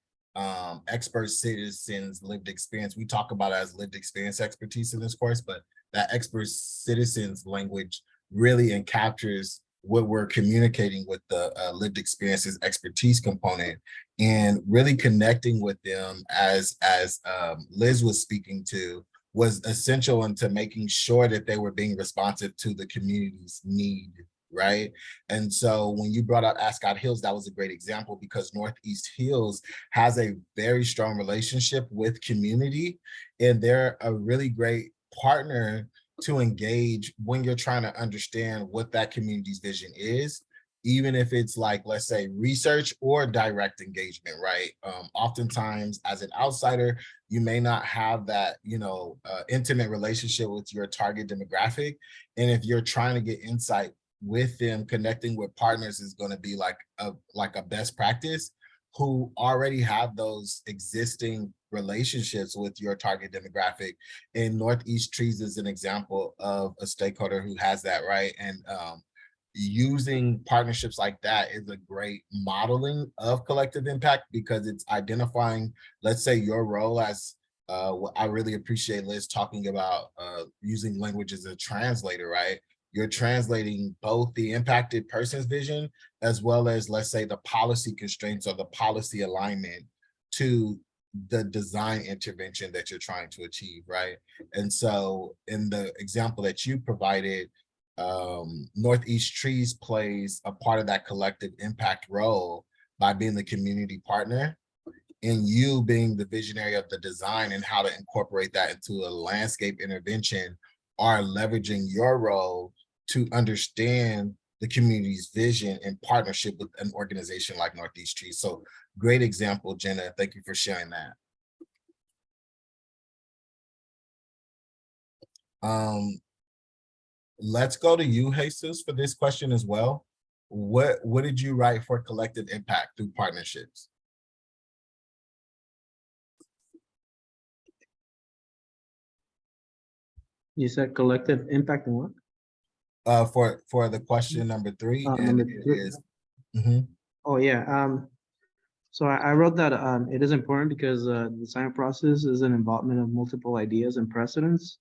S1: expert citizens' lived experience. We talk about it as lived experience expertise in this course, but that expert citizens language really encaptures what we're communicating with the lived experiences expertise component, and really connecting with them as Liz was speaking to was essential into making sure that they were being responsive to the community's need, right? And so when you brought out Ascot Hills, that was a great example, because Northeast Hills has a very strong relationship with community, and they're a really great partner to engage when you're trying to understand what that community's vision is, even if it's like, let's say, research or direct engagement, right? Oftentimes as an outsider, you may not have that, intimate relationship with your target demographic. And if you're trying to get insight with them, connecting with partners is going to be like a best practice, who already have those existing relationships with your target demographic. And Northeast Trees is an example of a stakeholder who has that, right? And using partnerships like that is a great modeling of collective impact, because it's identifying, let's say, your role as I really appreciate Liz talking about using language as a translator, right? You're translating both the impacted person's vision as well as, let's say, the policy constraints or the policy alignment to the design intervention that you're trying to achieve, right? And so in the example that you provided, Northeast Trees plays a part of that collective impact role by being the community partner, and you being the visionary of the design and how to incorporate that into a landscape intervention, are leveraging your role to understand the community's vision in partnership with an organization like Northeast Trees. So great example, Jenna. Thank you for sharing that. Let's go to you, Jesus, for this question as well. What did you write for collective impact through partnerships?
S9: You said collective impact and what?
S1: For the question number 3, and
S9: number
S1: it
S9: 3.
S1: is.
S9: Oh yeah. So I wrote that it is important because the design process is an involvement of multiple ideas and precedents,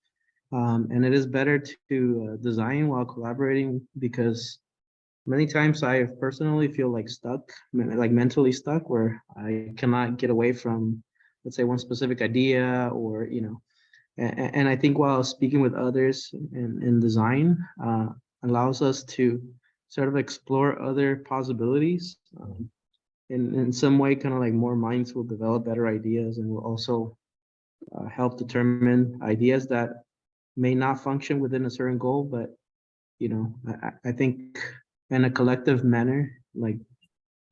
S9: and it is better to design while collaborating, because many times I personally feel like stuck, like mentally stuck, where I cannot get away from, let's say, one specific idea, or and I think while speaking with others in design allows us to sort of explore other possibilities. In some way, kind of like more minds will develop better ideas, and will also help determine ideas that may not function within a certain goal, but you know, I think in a collective manner, like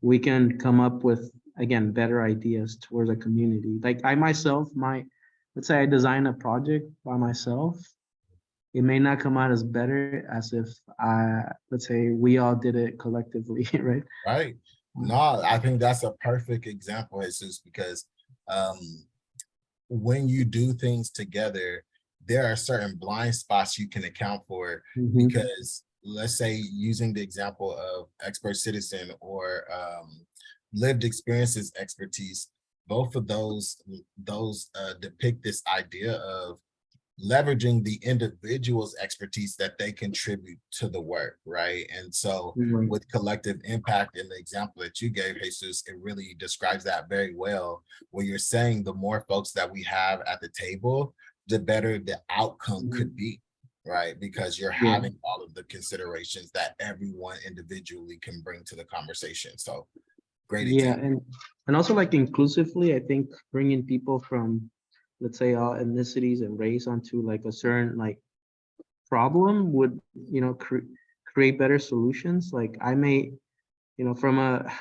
S9: we can come up with, again, better ideas towards a community. Like I myself might, let's say I design a project by myself, it may not come out as better as if let's say we all did it collectively, right?
S1: Right. No, I think that's a perfect example, Jesus, because when you do things together, there are certain blind spots you can account for
S9: Mhm.
S1: because let's say using the example of expert citizen or lived experiences expertise, both of those depict this idea of leveraging the individual's expertise that they contribute to the work, right? And so
S9: Right.
S1: with collective impact in the example that you gave, Jesus, it really describes that very well, where you're saying the more folks that we have at the table, the better the outcome could be, right? Because you're
S9: Yeah.
S1: having all of the considerations that everyone individually can bring to the conversation. So great
S9: Yeah,
S1: example.
S9: and also like inclusively, I think bringing people from, let's say, all ethnicities and race onto like a certain like problem would, you know, create better solutions. Like I may, you know,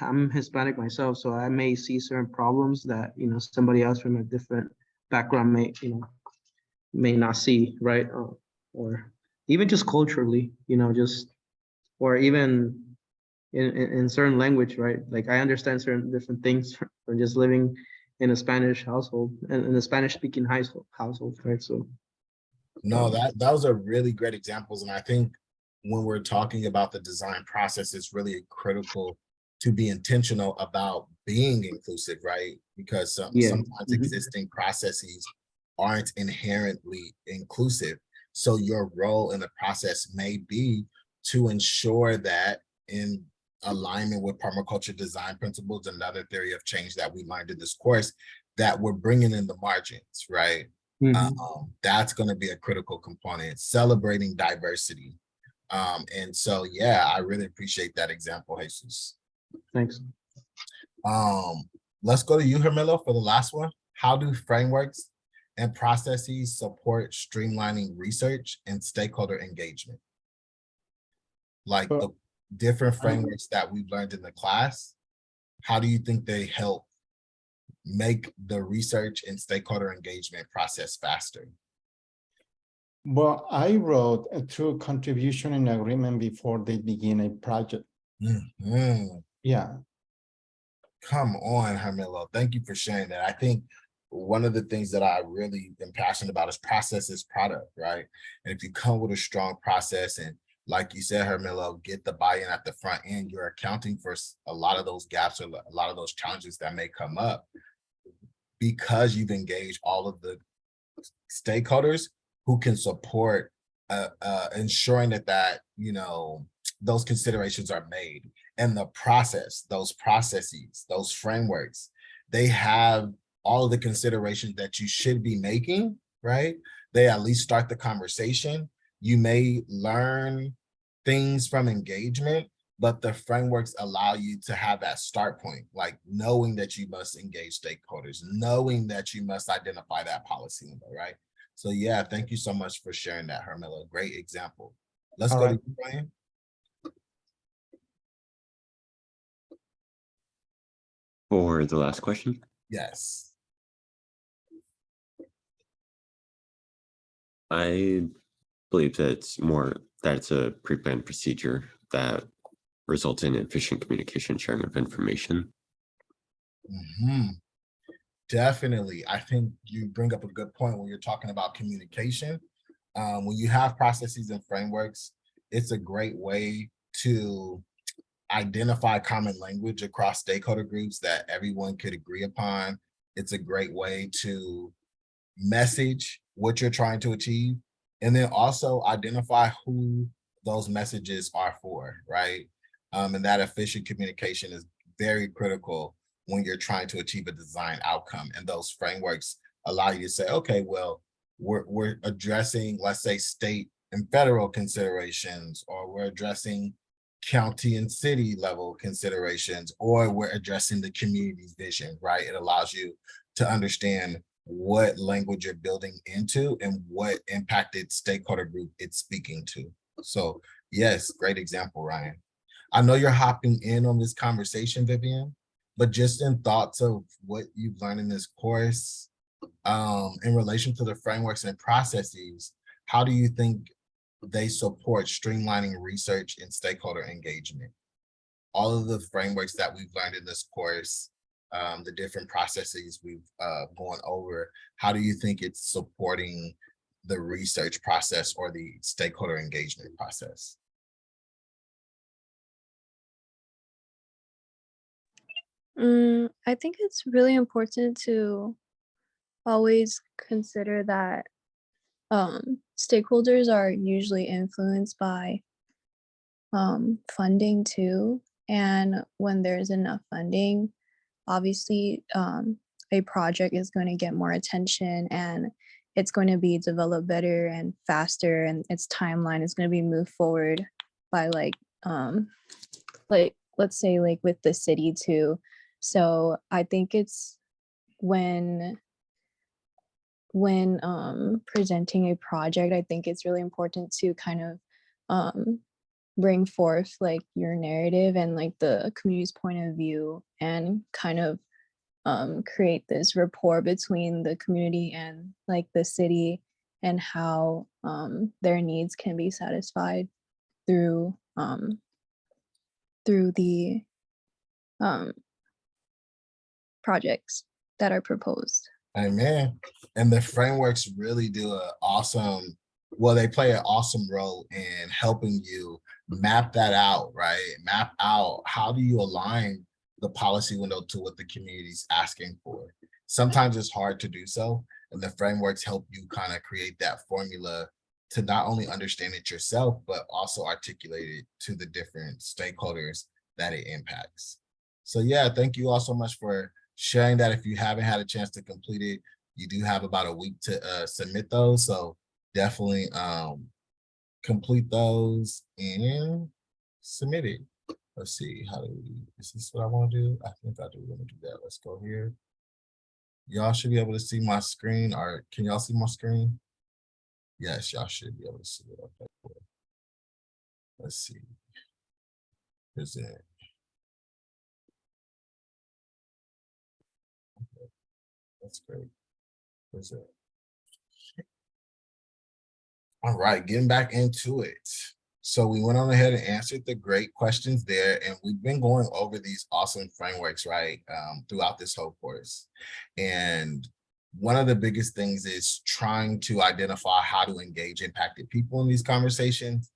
S9: I'm Hispanic myself, so I may see certain problems that, you know, somebody else from a different background may, you know, may not see, right? Or even just culturally, you know, just, or even in certain language, right? Like I understand certain different things from just living in a Spanish household and in a Spanish speaking household, right? So
S1: No, those are really great examples. And I think when we're talking about the design process, it's really critical to be intentional about being inclusive, right? Because
S9: yeah.
S1: sometimes
S9: Mhm.
S1: existing processes aren't inherently inclusive. So your role in the process may be to ensure that in alignment with permaculture design principles, another theory of change that we learned in this course, that we're bringing in the margins, right?
S9: Mhm.
S1: That's going to be a critical component, celebrating diversity. And so, yeah, I really appreciate that example, Jesus.
S9: Thanks.
S1: Let's go to you, Hermilo, for the last one. How do frameworks and processes support streamlining research and stakeholder engagement? Like the
S10: Well,
S1: different frameworks that we've learned in the class, how do you think they help make the research and stakeholder engagement process faster?
S10: Well, I wrote a true contribution and agreement before they begin a project.
S1: Mhm.
S10: Yeah,
S1: Come on, Hermilo. Thank you for sharing that. I think one of the things that I really am passionate about is process is product, right? And if you come with a strong process and like you said, Hermilo, get the buy-in at the front end, you're accounting for a lot of those gaps or a lot of those challenges that may come up because you've engaged all of the stakeholders who can support ensuring that those considerations are made, and the process, those processes, those frameworks, they have all of the considerations that you should be making, right? They at least start the conversation. You may learn things from engagement, but the frameworks allow you to have that start point, like knowing that you must engage stakeholders, knowing that you must identify that policy window, right? So yeah, thank you so much for sharing that, Hermilo. Great example. Let's
S10: all
S1: go
S10: right.
S1: to you, Brian.
S2: For the last question,
S1: Yes.
S2: I believe that it's a pre-planned procedure that results in efficient communication sharing of information.
S1: Definitely. I think you bring up a good point when you're talking about communication. When you have processes and frameworks, it's a great way to identify common language across stakeholder groups that everyone could agree upon. It's a great way to message what you're trying to achieve, and then also identify who those messages are for, right? And that efficient communication is very critical when you're trying to achieve a design outcome. And those frameworks allow you to say, okay, well, we're addressing, let's say, state and federal considerations, or we're addressing county and city level considerations, or we're addressing the community's vision, right? It allows you to understand what language you're building into and what impacted stakeholder group it's speaking to. So yes, great example, Ryan. I know you're hopping in on this conversation, Vivian, but just in thoughts of what you've learned in this course, in relation to the frameworks and processes, how do you think they support streamlining research and stakeholder engagement? All of the frameworks that we've learned in this course, the different processes we've gone over, how do you think it's supporting the research process or the stakeholder engagement process?
S14: I think it's really important to always consider that stakeholders are usually influenced by funding too. And when there's enough funding, obviously a project is going to get more attention and it's going to be developed better and faster, and its timeline is going to be moved forward by like let's say like with the city too. So I think it's when presenting a project, I think it's really important to kind of bring forth like your narrative and like the community's point of view, and kind of create this rapport between the community and like the city, and how their needs can be satisfied through the projects that are proposed.
S1: Amen. And the frameworks really do an awesome, well, they play an awesome role in helping you map that out, right? Map out how do you align the policy window to what the community is asking for. Sometimes it's hard to do so, and the frameworks help you kind of create that formula to not only understand it yourself, but also articulate it to the different stakeholders that it impacts. So yeah, thank you all so much for sharing that. If you haven't had a chance to complete it, you do have about a week to submit those. So definitely complete those and submit it. Let's see, how do we, is this what I want to do? I think I do want to do that. Let's go here. Y'all should be able to see my screen, or can y'all see my screen? Yes, y'all should be able to see it. Okay, cool. Let's see. Present. Okay, that's great. Present. All right, getting back into it. So we went on ahead and answered the great questions there, and we've been going over these awesome frameworks, right, throughout this whole course. And one of the biggest things is trying to identify how to engage impacted people in these conversations.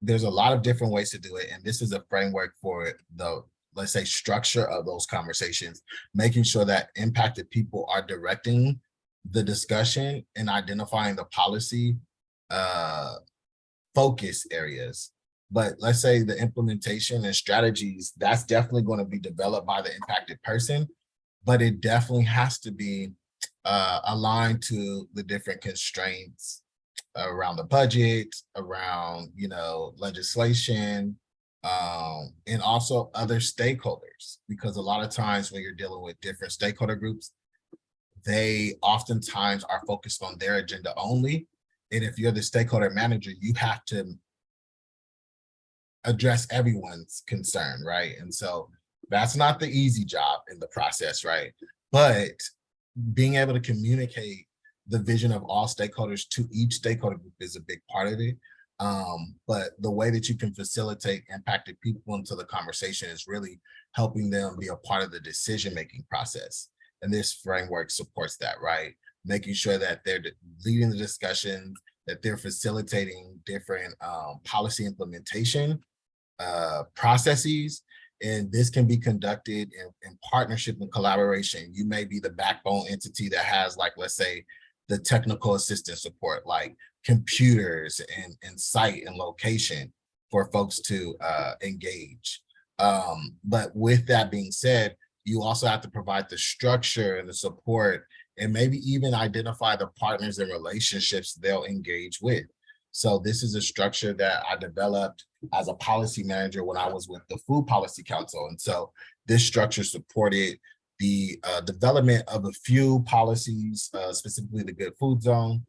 S1: There's a lot of different ways to do it, and this is a framework for the, let's say, structure of those conversations, making sure that impacted people are directing the discussion and identifying the policy focus areas. But let's say the implementation and strategies, that's definitely going to be developed by the impacted person, but it definitely has to be aligned to the different constraints around the budget, around, you know, legislation, and also other stakeholders, because a lot of times when you're dealing with different stakeholder groups, they oftentimes are focused on their agenda only. And if you're the stakeholder manager, you have to address everyone's concern, right? And so that's not the easy job in the process, right? But being able to communicate the vision of all stakeholders to each stakeholder group is a big part of it. But the way that you can facilitate impacted people into the conversation is really helping them be a part of the decision-making process. And this framework supports that, right? Making sure that they're leading the discussion, that they're facilitating different policy implementation processes. And this can be conducted in partnership and collaboration. You may be the backbone entity that has, like, let's say, the technical assistance support, like computers and site and location for folks to engage. But with that being said, you also have to provide the structure and the support, and maybe even identify the partners and relationships they'll engage with. So this is a structure that I developed as a policy manager when I was with the Food Policy Council. And so this structure supported the development of a few policies, specifically the Good Food Zone,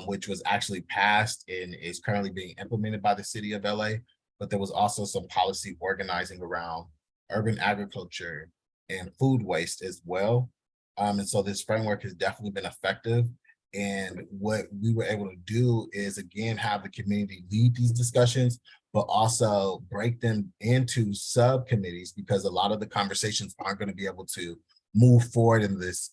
S1: which was actually passed and is currently being implemented by the city of LA. But there was also some policy organizing around urban agriculture and food waste as well. And so this framework has definitely been effective. And what we were able to do is, again, have the community lead these discussions, but also break them into subcommittees, because a lot of the conversations aren't going to be able to move forward in this,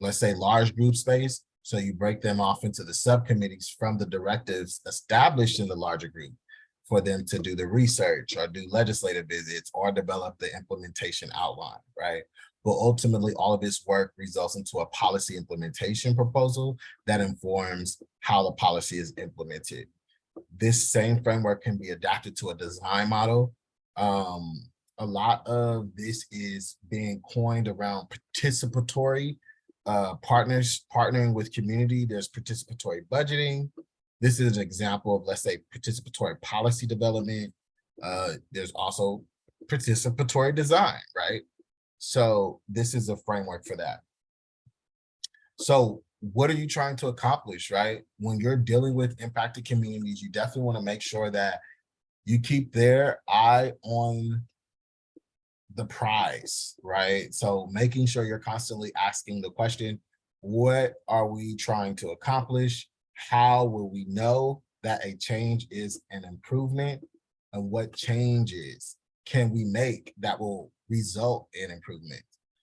S1: let's say, large group space. So you break them off into the subcommittees from the directives established in the larger group for them to do the research or do legislative visits or develop the implementation outline, right? But ultimately, all of this work results into a policy implementation proposal that informs how the policy is implemented. This same framework can be adapted to a design model. A lot of this is being coined around participatory partnering with community. There's participatory budgeting. This is an example of, let's say, participatory policy development. There's also participatory design, right? So this is a framework for that. So what are you trying to accomplish, right? When you're dealing with impacted communities, you definitely want to make sure that you keep their eye on the prize, right? So making sure you're constantly asking the question, what are we trying to accomplish? How will we know that a change is an improvement? And what changes can we make that will result in improvement?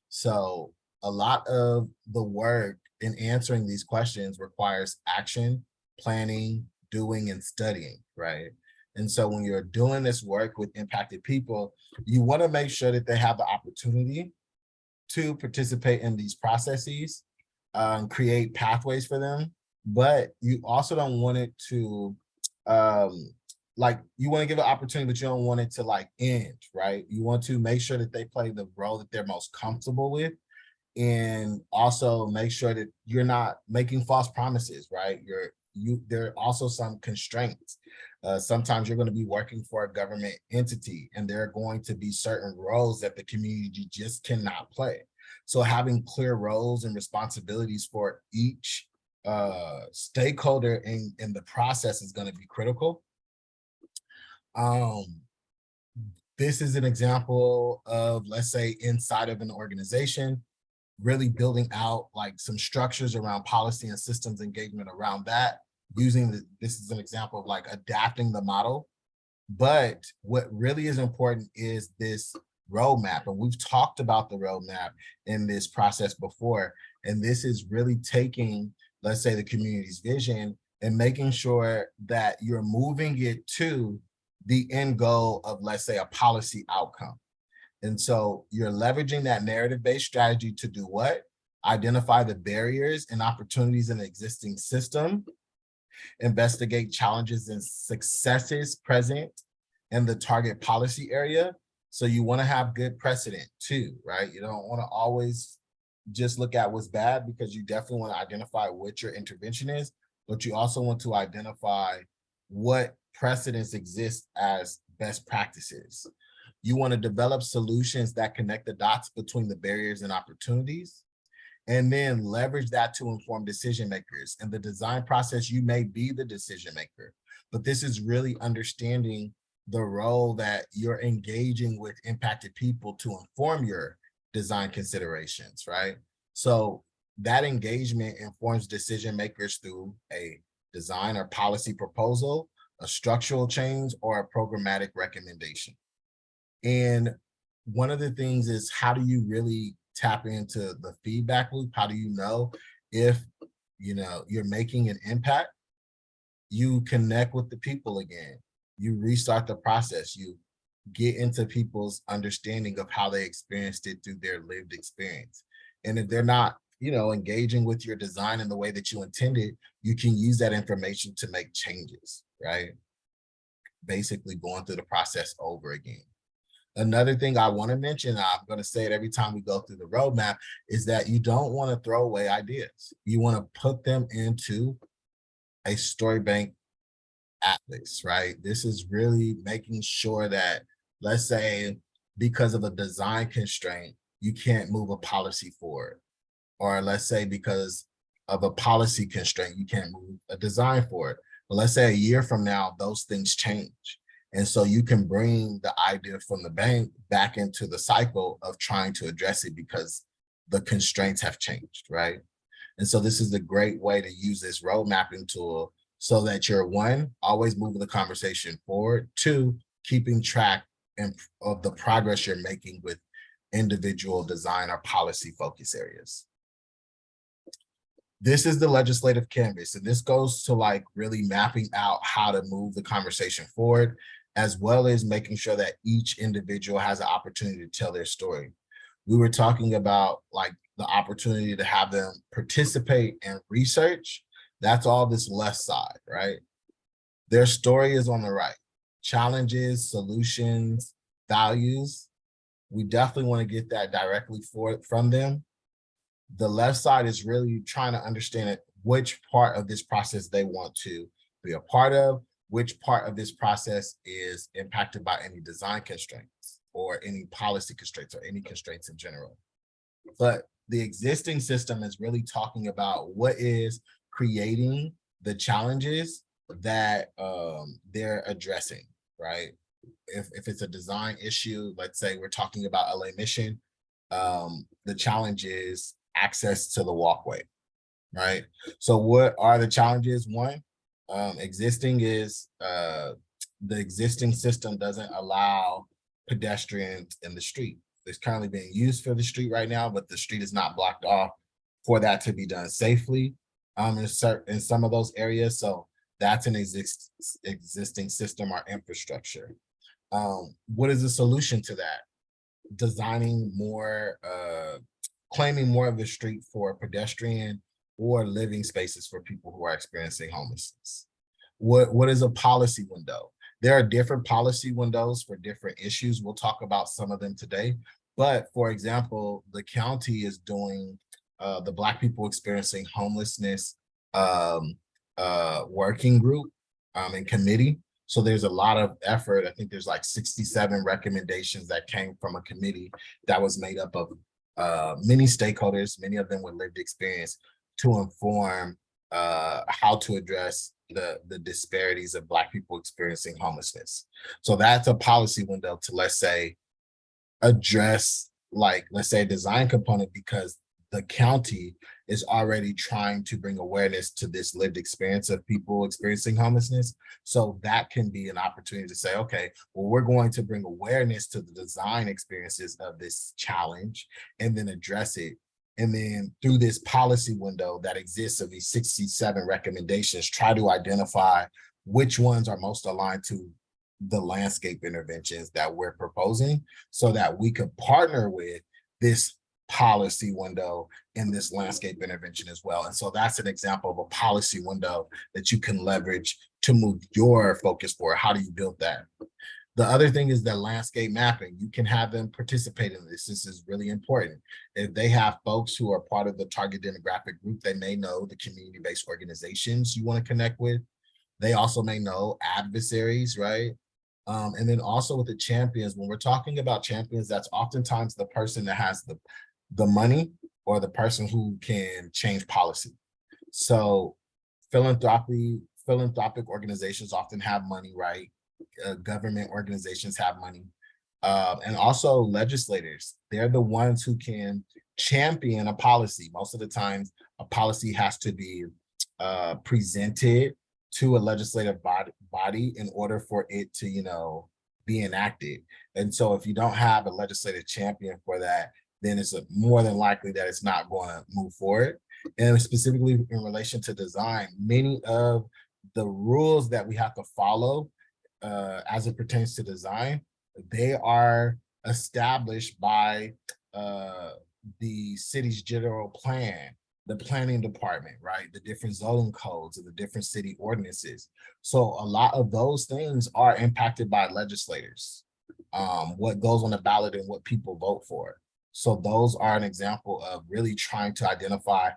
S1: So a lot of the work in answering these questions requires action, planning, doing, and studying, right? And so when you're doing this work with impacted people, you want to make sure that they have the opportunity to participate in these processes, create pathways for them, but you also don't want it to, you want to give an opportunity, but you don't want it to end, right? You want to make sure that they play the role that they're most comfortable with, and also make sure that you're not making false promises, right? There are also some constraints. Sometimes you're going to be working for a government entity, and there are going to be certain roles that the community just cannot play. So having clear roles and responsibilities for each stakeholder in the process is going to be critical. This is an example of, let's say, inside of an organization, really building out some structures around policy and systems engagement around that. This is an example of adapting the model. But what really is important is this roadmap. And we've talked about the roadmap in this process before. And this is really taking, let's say, the community's vision and making sure that you're moving it to the end goal of, let's say, a policy outcome. And so you're leveraging that narrative-based strategy to do what? Identify the barriers and opportunities in the existing system, investigate challenges and successes present in the target policy area. So you want to have good precedent too, right? You don't want to always just look at what's bad, because you definitely want to identify what your intervention is, but you also want to identify what precedents exist as best practices. You want to develop solutions that connect the dots between the barriers and opportunities, and then leverage that to inform decision makers. In the design process, you may be the decision maker, but this is really understanding the role that you're engaging with impacted people to inform your design considerations, right? So that engagement informs decision makers through a design or policy proposal, a structural change, or a programmatic recommendation. And one of the things is, how do you really tap into the feedback loop? How do you know if you're making an impact? You connect with the people again. You restart the process. You get into people's understanding of how they experienced it through their lived experience. And if they're not, engaging with your design in the way that you intended, you can use that information to make changes, right? Basically going through the process over again. Another thing I want to mention, I'm going to say it every time we go through the roadmap, is that you don't want to throw away ideas. You want to put them into a story bank atlas, right? This is really making sure that, let's say, because of a design constraint, you can't move a policy forward. Or let's say because of a policy constraint, you can't move a design forward. But let's say a year from now, those things change. And so you can bring the idea from the bank back into the cycle of trying to address it because the constraints have changed, right? And so this is a great way to use this road mapping tool so that you're, one, always moving the conversation forward, two, keeping track of the progress you're making with individual design or policy focus areas. This is the legislative canvas, and this goes to like really mapping out how to move the conversation forward, as well as making sure that each individual has an opportunity to tell their story. We were talking about like the opportunity to have them participate and research. That's all this left side, right? Their story is on the right. Challenges, solutions, values. We definitely want to get that directly from them. The left side is really trying to understand which part of this process they want to be a part of, which part of this process is impacted by any design constraints or any policy constraints or any constraints in general. But the existing system is really talking about what is creating the challenges that they're addressing, right? If it's a design issue, let's say we're talking about LA Mission, the challenge is access to the walkway, right? So what are the challenges? One, existing is the existing system doesn't allow pedestrians in the street. It's currently being used for the street right now, but the street is not blocked off for that to be done safely in some of those areas. So that's an existing system or infrastructure. What is the solution to that? Designing more, claiming more of the street for pedestrian or living spaces for people who are experiencing homelessness. What is a policy window? There are different policy windows for different issues. We'll talk about some of them today. But for example, the county is doing the Black people experiencing homelessness working group and committee. So there's a lot of effort. I think there's like 67 recommendations that came from a committee that was made up of many stakeholders, many of them with lived experience, to inform how to address the disparities of Black people experiencing homelessness. So that's a policy window to, let's say, address, like, let's say a design component, because the county is already trying to bring awareness to this lived experience of people experiencing homelessness. So that can be an opportunity to say, okay, well, we're going to bring awareness to the design experiences of this challenge and then address it. And then through this policy window that exists of these 67 recommendations, try to identify which ones are most aligned to the landscape interventions that we're proposing so that we could partner with this policy window in this landscape intervention as well. And so that's an example of a policy window that you can leverage to move your focus forward. How do you build that? The other thing is that landscape mapping. You can have them participate in this. This is really important. If they have folks who are part of the target demographic group, they may know the community-based organizations you want to connect with. They also may know adversaries, right? And then also with the champions, when we're talking about champions, that's oftentimes the person that has the money or the person who can change policy. So philanthropic organizations often have money, right? Government organizations have money. And also legislators, they're the ones who can champion a policy. Most of the times a policy has to be presented to a legislative body in order for it to, you know, be enacted. And so if you don't have a legislative champion for that, then it's more than likely that it's not going to move forward. And specifically in relation to design, many of the rules that we have to follow as it pertains to design, they are established by the city's general plan, the planning department, right? The different zoning codes and the different city ordinances. So a lot of those things are impacted by legislators, what goes on the ballot and what people vote for. So those are an example of really trying to identify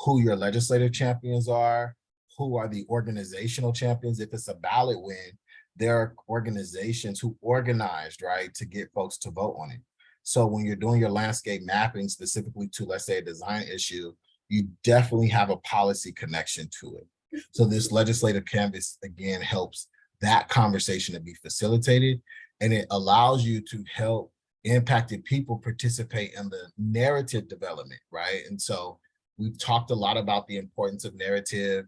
S1: who your legislative champions are, who are the organizational champions. If it's a ballot win, there are organizations who organized, right, to get folks to vote on it. So when you're doing your landscape mapping specifically to, let's say, a design issue, you definitely have a policy connection to it. So this legislative canvas, again, helps that conversation to be facilitated, and it allows you to help impacted people participate in the narrative development, right? And so we've talked a lot about the importance of narrative.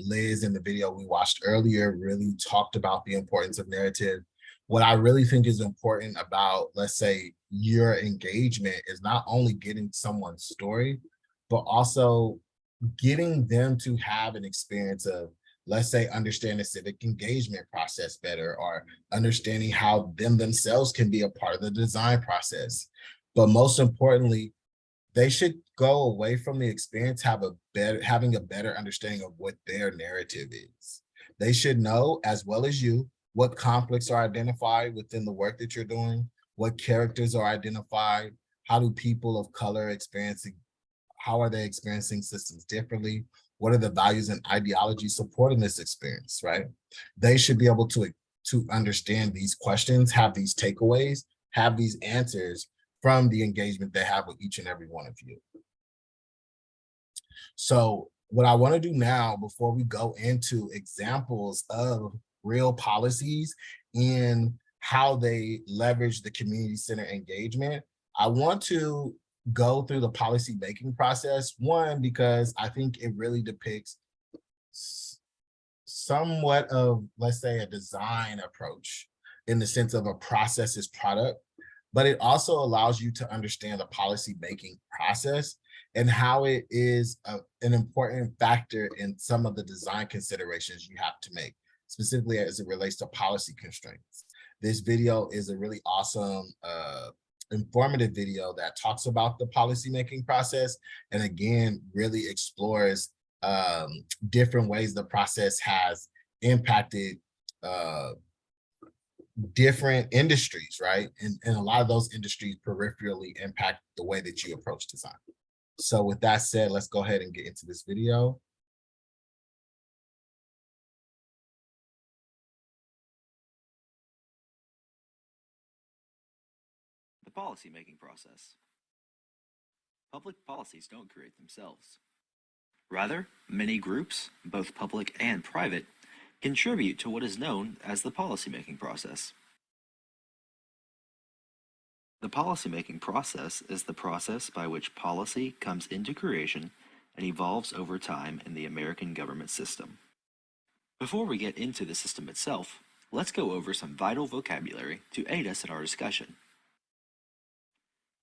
S1: Liz, in the video we watched earlier, really talked about the importance of narrative. What I really think is important about, let's say, your engagement is not only getting someone's story, but also getting them to have an experience of, let's say, understand the civic engagement process better, or understanding how them themselves can be a part of the design process. But most importantly, they should go away from the experience having a better understanding of what their narrative is. They should know, as well as you, what conflicts are identified within the work that you're doing, what characters are identified, how do people of color how are they experiencing systems differently? What are the values and ideologies supporting this experience, right? They should be able to understand these questions, have these takeaways, have these answers from the engagement they have with each and every one of you. So what I want to do now, before we go into examples of real policies and how they leverage the community center engagement, I want to go through the policy making process. One, because I think it really depicts somewhat of, let's say, a design approach in the sense of a process is product, but it also allows you to understand the policy making process and how it is an important factor in some of the design considerations you have to make, specifically as it relates to policy constraints. This video is a really awesome, informative video that talks about the policymaking process, and again, really explores different ways the process has impacted different industries, right? And a lot of those industries peripherally impact the way that you approach design. So with that said, let's go ahead and get into this video.
S15: The policymaking process. Public policies don't create themselves. Rather, many groups, both public and private, contribute to what is known as the policymaking process. The policymaking process is the process by which policy comes into creation and evolves over time in the American government system. Before we get into the system itself, let's go over some vital vocabulary to aid us in our discussion.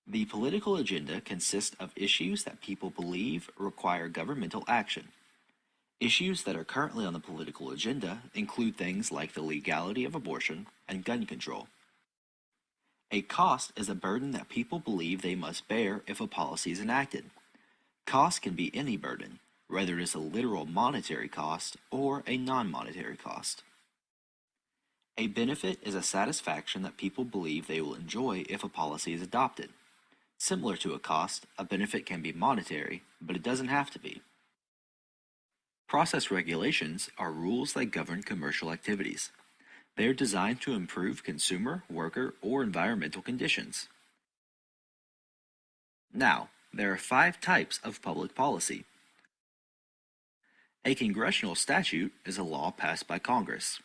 S15: The political agenda consists of issues that people believe require governmental action. Issues that are currently on the political agenda include things like the legality of abortion and gun control. A cost is a burden that people believe they must bear if a policy is enacted. Cost can be any burden, whether it is a literal monetary cost or a non-monetary cost. A benefit is a satisfaction that people believe they will enjoy if a policy is adopted. Similar to a cost, a benefit can be monetary, but it doesn't have to be. Process regulations are rules that govern commercial activities. They are designed to improve consumer, worker, or environmental conditions. Now, there are 5 types of public policy. A congressional statute is a law passed by Congress.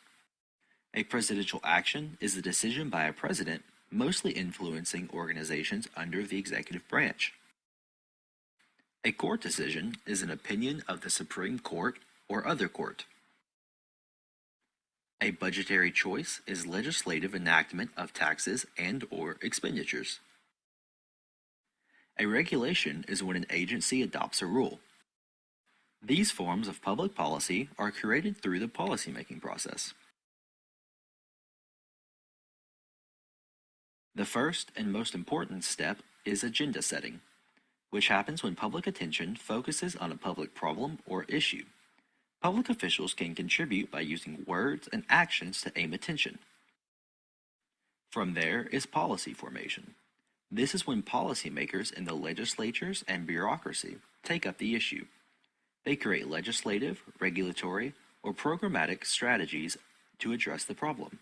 S15: A presidential action is a decision by a president, mostly influencing organizations under the executive branch. A court decision is an opinion of the Supreme Court or other court. A budgetary choice is legislative enactment of taxes and/or expenditures. A regulation is when an agency adopts a rule. These forms of public policy are created through the policymaking process. The first and most important step is agenda setting, which happens when public attention focuses on a public problem or issue. Public officials can contribute by using words and actions to aim attention. From there is policy formation. This is when policymakers in the legislatures and bureaucracy take up the issue. They create legislative, regulatory, or programmatic strategies to address the problem.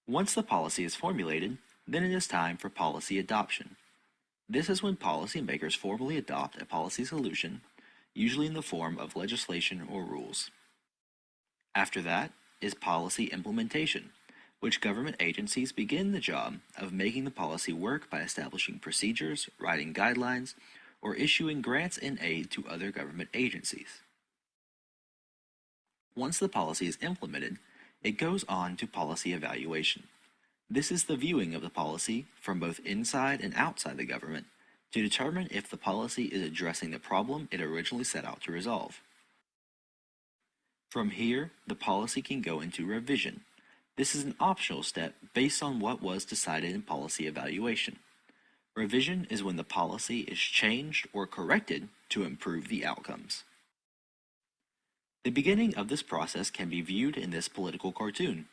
S15: Once the policy is formulated, Then it is time for policy adoption. This is when policymakers formally adopt a policy solution, usually in the form of legislation or rules. After that is policy implementation, which government agencies begin the job of making the policy work by establishing procedures, writing guidelines, or issuing grants and aid to other government agencies. Once the policy is implemented, it goes on to policy evaluation. This is the viewing of the policy from both inside and outside the government to determine if the policy is addressing the problem it originally set out to resolve. From here, the policy can go into revision. This is an optional step based on what was decided in policy evaluation. Revision is when the policy is changed or corrected to improve the outcomes. The beginning of this process can be viewed in this political cartoon.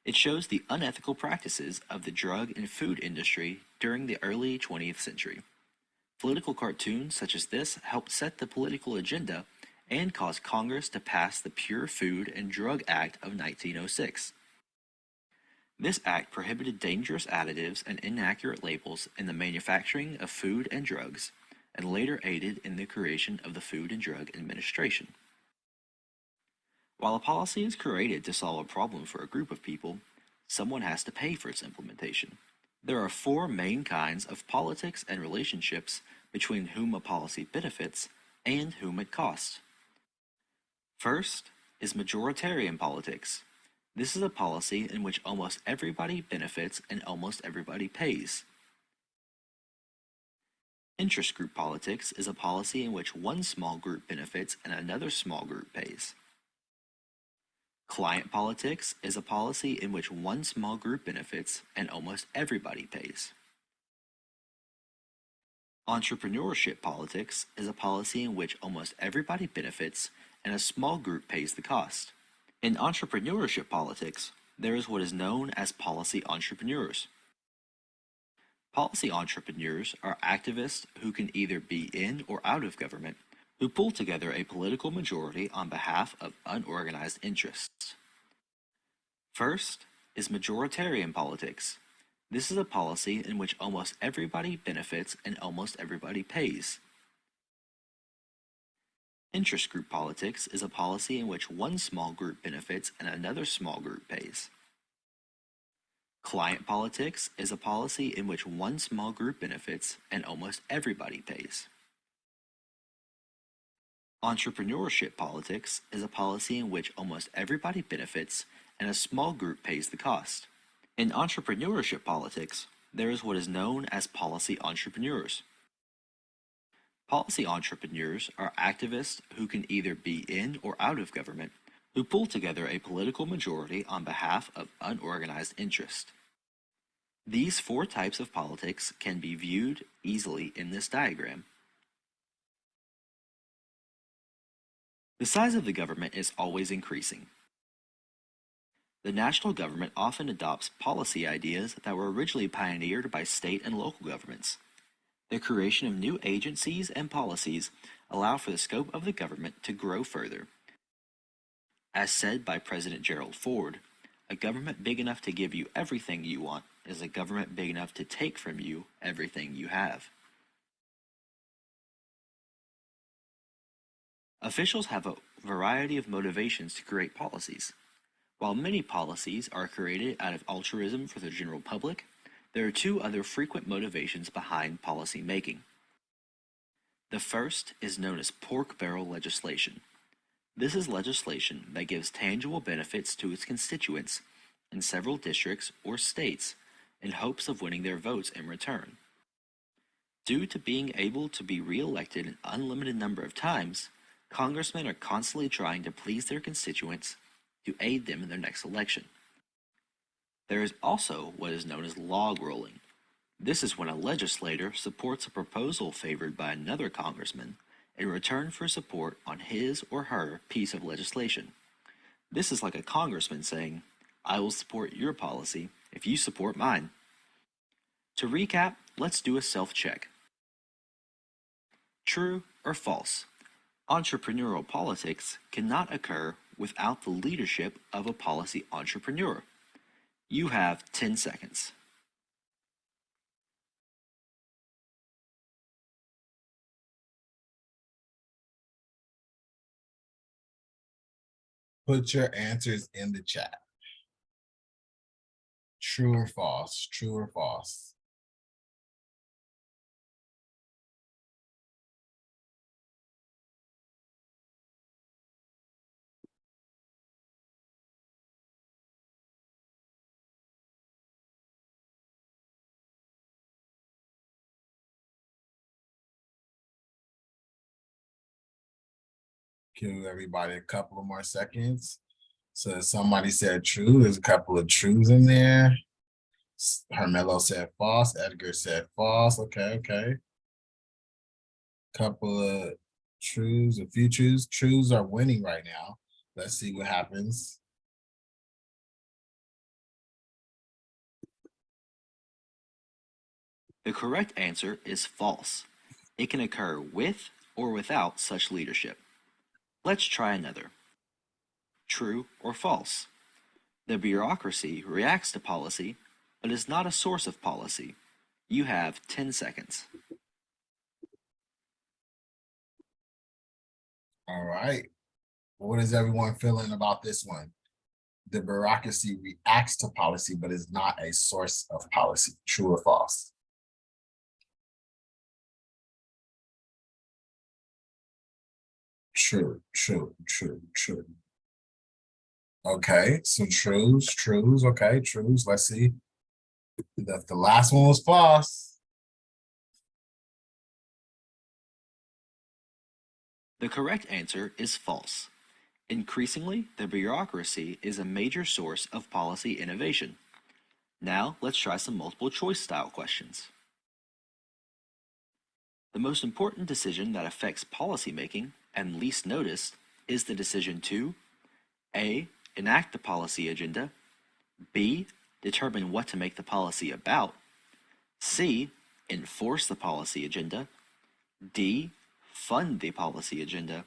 S15: It shows the unethical practices of the drug and food industry during the early 20th century. Political cartoons such as this helped set the political agenda and caused Congress to pass the Pure Food and Drug Act of 1906. This act prohibited dangerous additives and inaccurate labels in the manufacturing of food and drugs, and later aided in the creation of the Food and Drug Administration. While a policy is created to solve a problem for a group of people, someone has to pay for its implementation. There are four main kinds of politics and relationships between whom a policy benefits and whom it costs. First is majoritarian politics. This is a policy in which almost everybody benefits and almost everybody pays. Interest group politics is a policy in which one small group benefits and another small group pays. Client politics is a policy in which one small group benefits and almost everybody pays. Entrepreneurship politics is a policy in which almost everybody benefits and a small group pays the cost. In entrepreneurship politics, there is what is known as policy entrepreneurs. Policy entrepreneurs are activists who can either be in or out of government, who pull together a political majority on behalf of unorganized interests. First is majoritarian politics. This is a policy in which almost everybody benefits and almost everybody pays. Interest group politics is a policy in which one small group benefits and another small group pays. Client politics is a policy in which one small group benefits and almost everybody pays. Entrepreneurship politics is a policy in which almost everybody benefits and a small group pays the cost. In entrepreneurship politics, there is what is known as policy entrepreneurs. Policy entrepreneurs are activists who can either be in or out of government, who pull together a political majority on behalf of unorganized interest. These four types of politics can be viewed easily in this diagram. The size of the government is always increasing. The national government often adopts policy ideas that were originally pioneered by state and local governments. The creation of new agencies and policies allow for the scope of the government to grow further. As said by President Gerald Ford, a government big enough to give you everything you want is a government big enough to take from you everything you have. Officials have a variety of motivations to create policies. While many policies are created out of altruism for the general public, there are two other frequent motivations behind policy making. The first is known as pork barrel legislation. This is legislation that gives tangible benefits to its constituents in several districts or states in hopes of winning their votes in return. Due to being able to be re-elected an unlimited number of times, congressmen are constantly trying to please their constituents to aid them in their next election. There is also what is known as log rolling. This is when a legislator supports a proposal favored by another congressman in return for support on his or her piece of legislation. This is like a congressman saying, "I will support your policy if you support mine." To recap, let's do a self-check. True or false? Entrepreneurial politics cannot occur without the leadership of a policy entrepreneur. You have 10 seconds.
S1: Put your answers in the chat. True or false? True or false? Give everybody a couple of more seconds. So somebody said true. There's a couple of trues in there. Hermelo said false. Edgar said false. Okay, okay. Couple of trues, a few trues. Trues are winning right now. Let's see what happens.
S15: The correct answer is false. It can occur with or without such leadership. Let's try another. True or false? The bureaucracy reacts to policy, but is not a source of policy. You have 10 seconds.
S1: All right. What is everyone feeling about this one? The bureaucracy reacts to policy, but is not a source of policy. True or false? True, true, true, true. Okay, so trues, okay, trues. Let's see. The last one was false.
S15: The correct answer is false. Increasingly, the bureaucracy is a major source of policy innovation. Now, let's try some multiple choice style questions. The most important decision that affects policymaking and least noticed is the decision to A. Enact the policy agenda, B. Determine what to make the policy about, C. Enforce the policy agenda, D. Fund the policy agenda,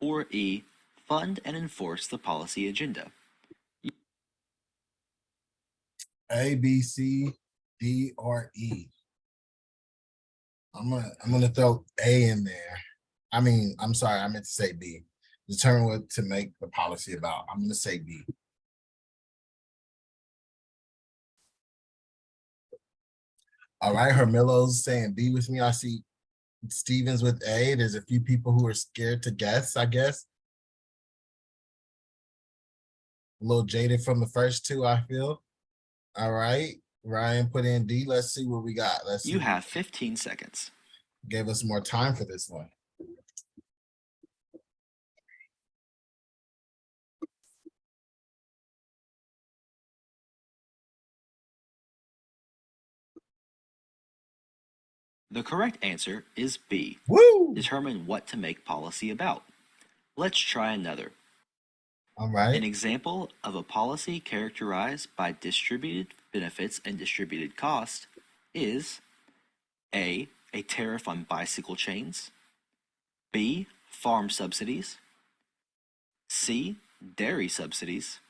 S15: or E. Fund and enforce the policy agenda.
S1: A, B, C, D, or E. I'm gonna throw A in there. I mean, I'm sorry, I meant to say B. Determine what to make the policy about. I'm gonna say B. All right, Hermilo's saying B with me. I see Stevens with A. There's a few people who are scared to guess, I guess. A little jaded from the first two, I feel. All right, Ryan put in D. Let's see what we got. Let's see.
S15: You have 15 seconds.
S1: Gave us more time for this one.
S15: The correct answer is B.
S1: Woo!
S15: Determine what to make policy about. Let's try another.
S1: All right.
S15: An example of a policy characterized by distributed benefits and distributed cost is A. A tariff on bicycle chains, B. Farm subsidies, C. Dairy subsidies,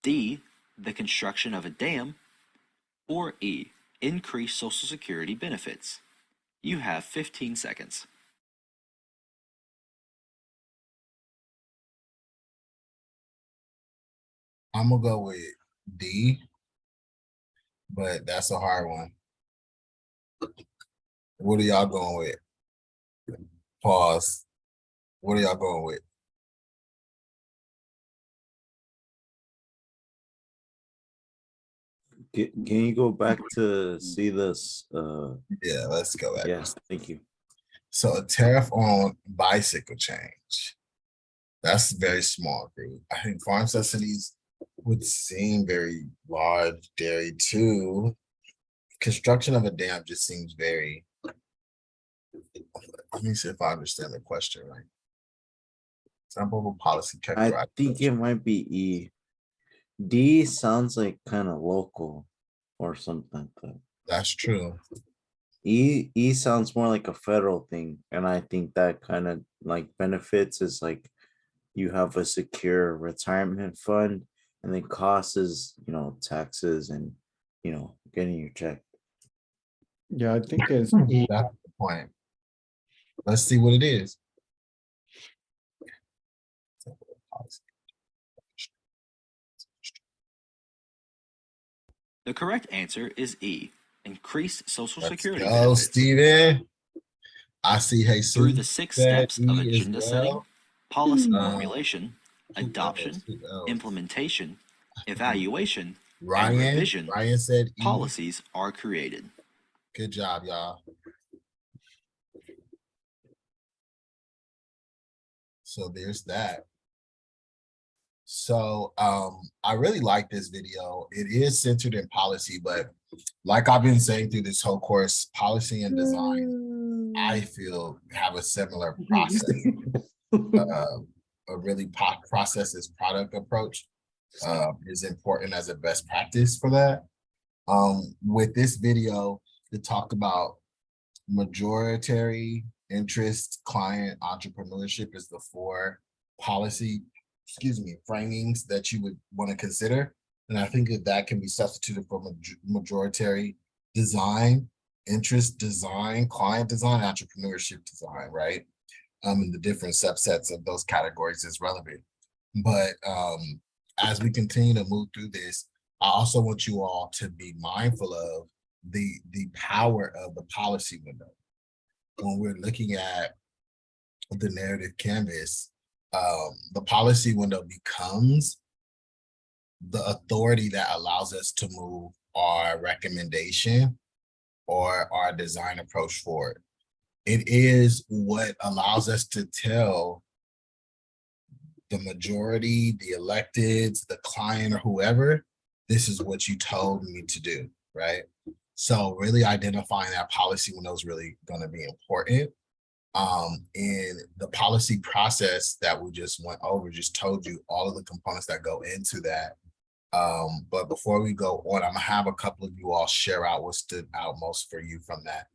S15: D. The construction of a dam, or E. Increased Social Security benefits. You have 15 seconds.
S1: I'm gonna go with D, but that's a hard one. What are y'all going with? Pause. What are y'all going with?
S3: Can you go back to see this?
S1: Yeah, let's go back.
S3: Yes, thank you.
S1: So a tariff on bicycle change. That's very small group. I think farm subsidies would seem very large. Dairy too. Construction of a dam just seems very. Let me see if I understand the question right. Example of a policy
S3: I
S1: characterized.
S3: think it might be E. D sounds like kind of local or something like that.
S1: That's true.
S3: E sounds more like a federal thing, and I think that kind of like benefits is like you have a secure retirement fund, and then costs is taxes and getting your check.
S10: Yeah, I think it's
S1: That's the point. Let's see what it is.
S15: The correct answer is E, increased Social
S1: Let's
S15: Security
S1: go,
S15: benefits.
S1: Steven. I see Jesus
S15: Through the 6
S1: said
S15: steps of
S1: E as
S15: agenda setting,
S1: well.
S15: policy
S1: Um,
S15: formulation,
S1: who else?
S15: adoption,
S1: Who else?
S15: implementation, evaluation, and
S1: Ryan.
S15: revision,
S1: Ryan said E.
S15: policies are created.
S1: Good job, y'all. So there's that. So I really like this video. It is centered in policy, but like I've been saying through this whole course, policy and design, I feel have a similar process. A really process is product approach is important as a best practice for that. With this video, it talked about majority interest, client, entrepreneurship is the 4 policy, framings that you would want to consider. And I think that can be substituted for majority design, interest design, client design, entrepreneurship design, right? And the different subsets of those categories is relevant. But as we continue to move through this, I also want you all to be mindful of the power of the policy window. When we're looking at the narrative canvas, the policy window becomes the authority that allows us to move our recommendation or our design approach forward. It is what allows us to tell the majority, the electeds, the client, or whoever, this is what you told me to do, right? So really identifying that policy window is really going to be important. And the policy process that we just went over just told you all of the components that go into that. But before we go on, I'm gonna have a couple of you all share out what stood out most for you from that.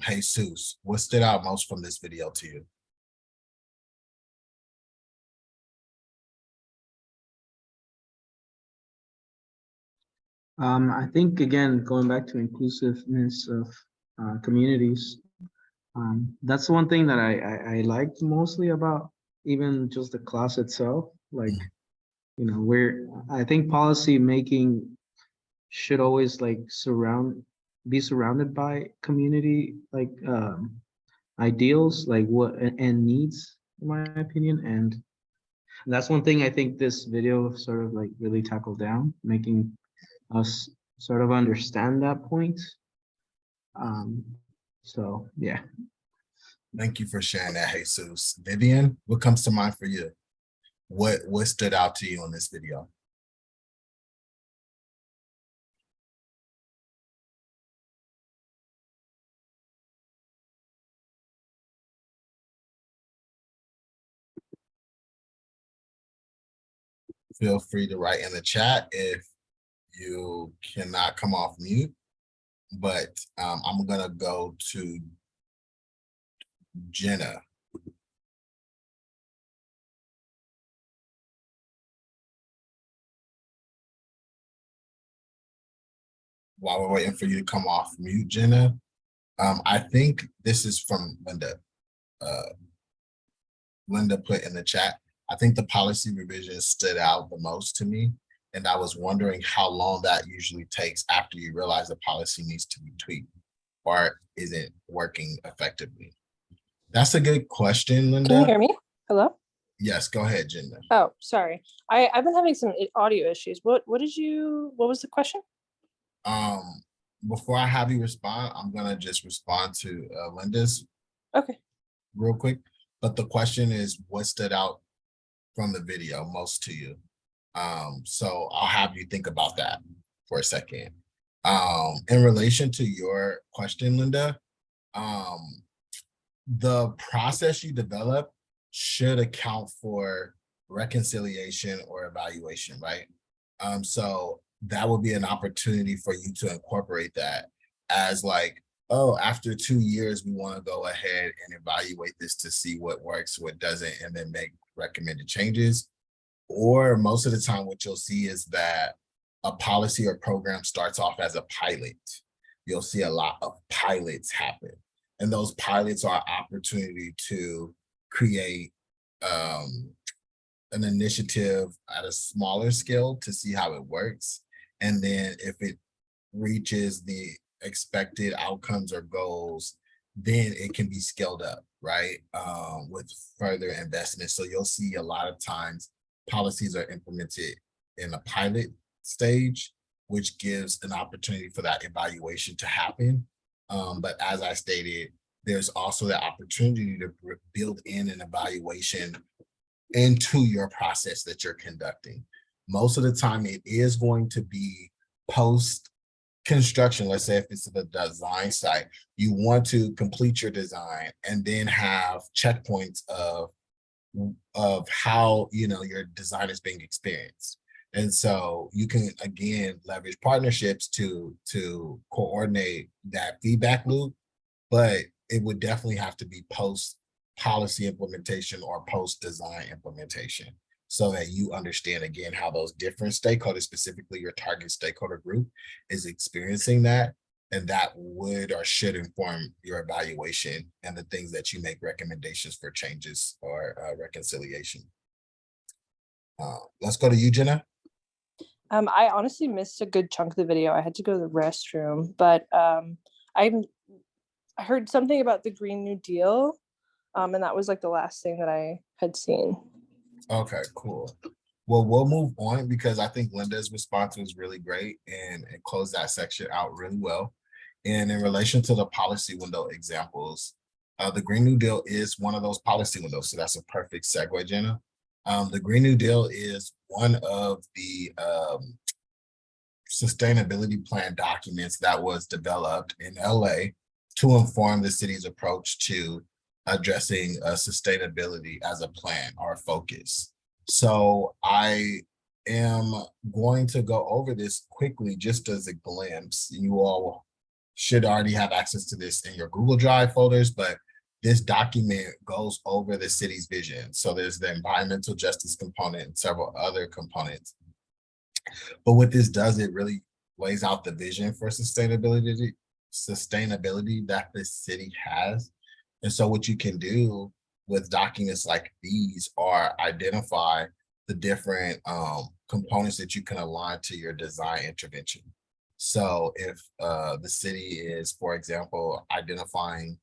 S1: Jesus, what stood out most from this video to you?
S9: I think, again, going back to inclusiveness of communities, that's one thing that I liked mostly about even just the class itself. Like, you know, I think policy making should always like be surrounded by community like ideals, like what and needs, in my opinion. And that's one thing I think this video sort of like really tackled down, making us sort of understand that point. So yeah.
S1: Thank you for sharing that, Jesus. Vivian, what comes to mind for you? What stood out to you on this video? Feel free to write in the chat if you cannot come off mute, but I'm gonna go to Jenna. While we're waiting for you to come off mute, Jenna, I think this is from Linda. Linda put in the chat, I think the policy revision stood out the most to me. And I was wondering how long that usually takes after you realize the policy needs to be tweaked or isn't working effectively. That's a good question, Linda.
S16: Can you hear me? Hello?
S1: Yes, go ahead, Jenna.
S16: Oh, sorry. I've been having some audio issues. What was the question?
S1: Before I have you respond, I'm gonna just respond to Linda's
S16: Okay.
S1: real quick. But the question is, what stood out from the video most to you? So I'll have you think about that for a second. In relation to your question, Linda, the process you develop should account for reconciliation or evaluation, right? So that would be an opportunity for you to incorporate that as like, oh, after 2 years, we want to go ahead and evaluate this to see what works, what doesn't, and then make recommended changes. Or most of the time, what you'll see is that a policy or program starts off as a pilot. You'll see a lot of pilots happen. And those pilots are an opportunity to create an initiative at a smaller scale to see how it works. And then if it reaches the expected outcomes or goals, then it can be scaled up, right? With further investment. So you'll see a lot of times policies are implemented in a pilot stage, which gives an opportunity for that evaluation to happen. But as I stated, there's also the opportunity to build in an evaluation into your process that you're conducting. Most of the time it is going to be post construction. Let's say if it's the design site, you want to complete your design and then have checkpoints of how your design is being experienced. And so you can again leverage partnerships to coordinate that feedback loop, but it would definitely have to be post policy implementation or post design implementation, so that you understand again how those different stakeholders, specifically your target stakeholder group, is experiencing that, and that would or should inform your evaluation and the things that you make recommendations for changes or reconciliation. Let's go to you, Jenna.
S16: I honestly missed a good chunk of the video. I had to go to the restroom, but I heard something about the Green New Deal, and that was like the last thing that I had seen.
S1: Okay, cool. Well, we'll move on because I think Linda's response was really great and it closed that section out really well. And in relation to the policy window examples, the Green New Deal is one of those policy windows. So that's a perfect segue, Jenna. The Green New Deal is one of the sustainability plan documents that was developed in LA to inform the city's approach to addressing sustainability as a plan or focus. So I am going to go over this quickly just as a glimpse. You all should already have access to this in your Google Drive folders, but this document goes over the city's vision. So there's the environmental justice component and several other components. But what this does, it really lays out the vision for sustainability that the city has. And so what you can do with documents like these are identify the different components that you can align to your design intervention. So if the city is, for example, identifying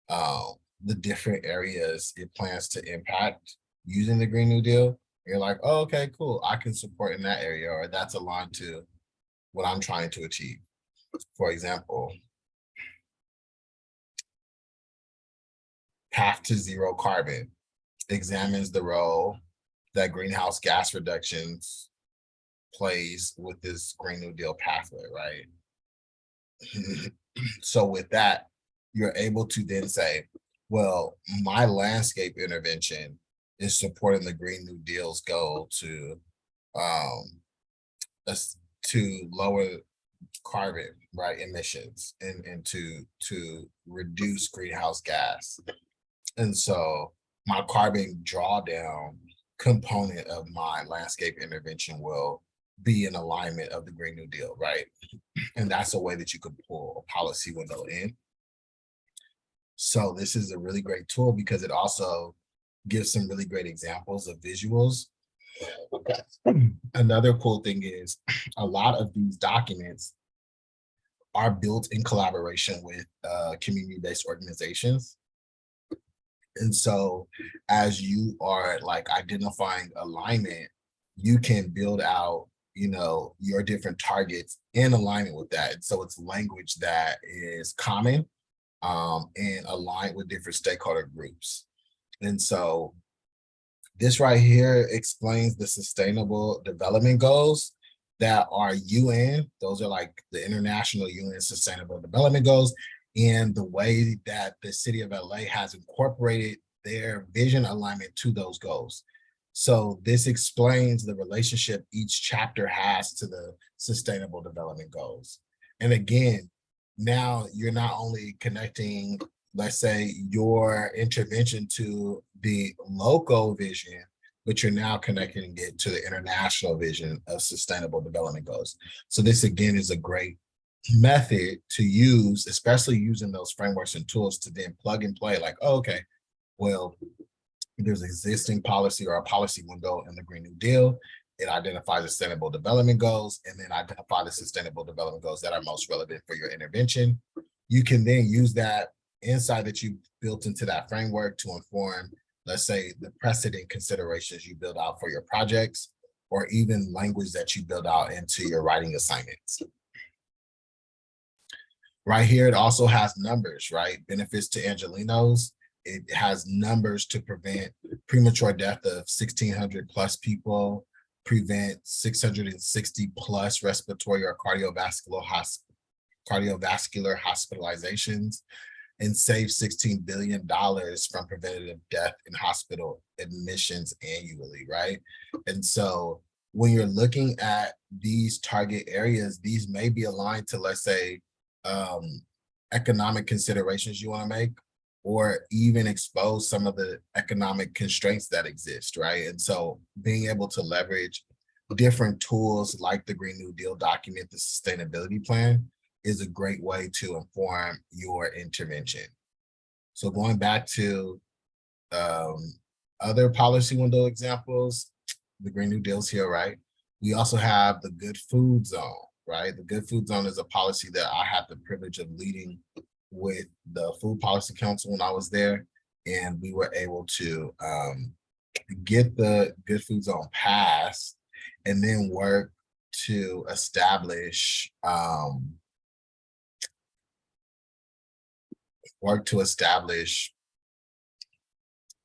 S1: the different areas it plans to impact using the Green New Deal, you're like, oh, okay, cool. I can support in that area, or that's aligned to what I'm trying to achieve. For example, Path to Zero Carbon examines the role that greenhouse gas reductions plays with this Green New Deal pathway, right? So with that, you're able to then say, well, my landscape intervention is supporting the Green New Deal's goal to lower carbon, right, emissions and to reduce greenhouse gas. And so my carbon drawdown component of my landscape intervention will be in alignment of the Green New Deal, right? And that's a way that you could pull a policy window in. So this is a really great tool because it also gives some really great examples of visuals. Okay. Another cool thing is a lot of these documents are built in collaboration with community-based organizations. And so as you are like identifying alignment, you can build out, your different targets in alignment with that. And so it's language that is common and aligned with different stakeholder groups. And so this right here explains the sustainable development goals that are UN. Those are like the international UN sustainable development goals, and the way that the city of LA has incorporated their vision alignment to those goals. So this explains the relationship each chapter has to the sustainable development goals. And again, now you're not only connecting, let's say, your intervention to the local vision, but you're now connecting it to the international vision of sustainable development goals. So this again is a great method to use, especially using those frameworks and tools to then plug and play like, oh, okay, well, there's existing policy or a policy window in the Green New Deal. it identifies the sustainable development goals and then identify the sustainable development goals that are most relevant for your intervention. You can then use that insight that you built into that framework to inform, let's say, the precedent considerations you build out for your projects, or even language that you build out into your writing assignments. Right here, it also has numbers, right? Benefits to Angelenos. It has numbers to prevent premature death of 1,600 plus people, prevent 660 plus respiratory or cardiovascular hospitalizations, and save $16 billion from preventative death in hospital admissions annually, right? And so when you're looking at these target areas, these may be aligned to, let's say, economic considerations you want to make, or even expose some of the economic constraints that exist, right? And so being able to leverage different tools like the Green New Deal document, the sustainability plan, is a great way to inform your intervention. So going back to other policy window examples, the Green New Deal's here, right? We also have the Good Food Zone, right? The Good Food Zone is a policy that I had the privilege of leading with the Food Policy Council when I was there, and we were able to get the Good Food Zone passed and then work to establish a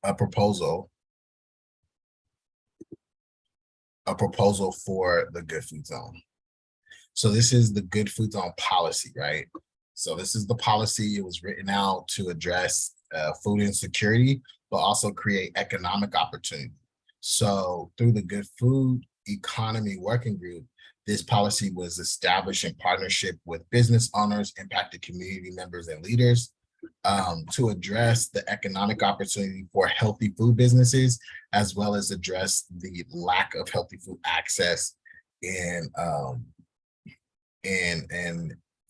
S1: proposal for the Good Food Zone. So this is the Good Food Zone policy, right? So this is the policy. It was written out to address food insecurity, but also create economic opportunity. So through the Good Food Economy Working Group, this policy was established in partnership with business owners, impacted community members, and leaders to address the economic opportunity for healthy food businesses, as well as address the lack of healthy food access in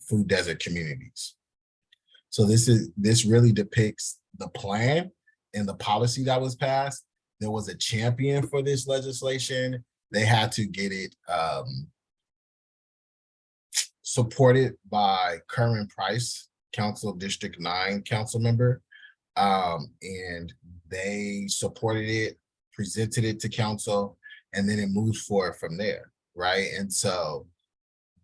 S1: food desert communities. So this really depicts the plan and the policy that was passed. There was a champion for this legislation. They had to get it supported by Kerwin Price, Council District 9 council member, and they supported it, presented it to council, and then it moved forward from there, right? And so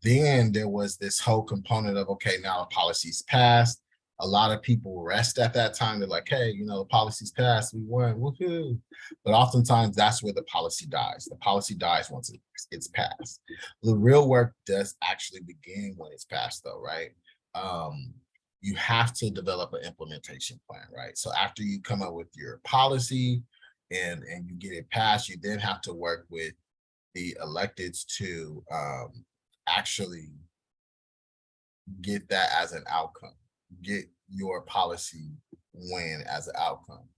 S1: then there was this whole component of, okay, now the policy's passed. A lot of people rest at that time. They're like, hey, you know, the policy's passed, we won, woohoo. But oftentimes that's where the policy dies. The policy dies once it's passed. The real work does actually begin when it's passed though, right? You have to develop an implementation plan, right? So after you come up with your policy and you get it passed, you then have to work with the electeds to actually get that as an outcome, get your policy win as an outcome.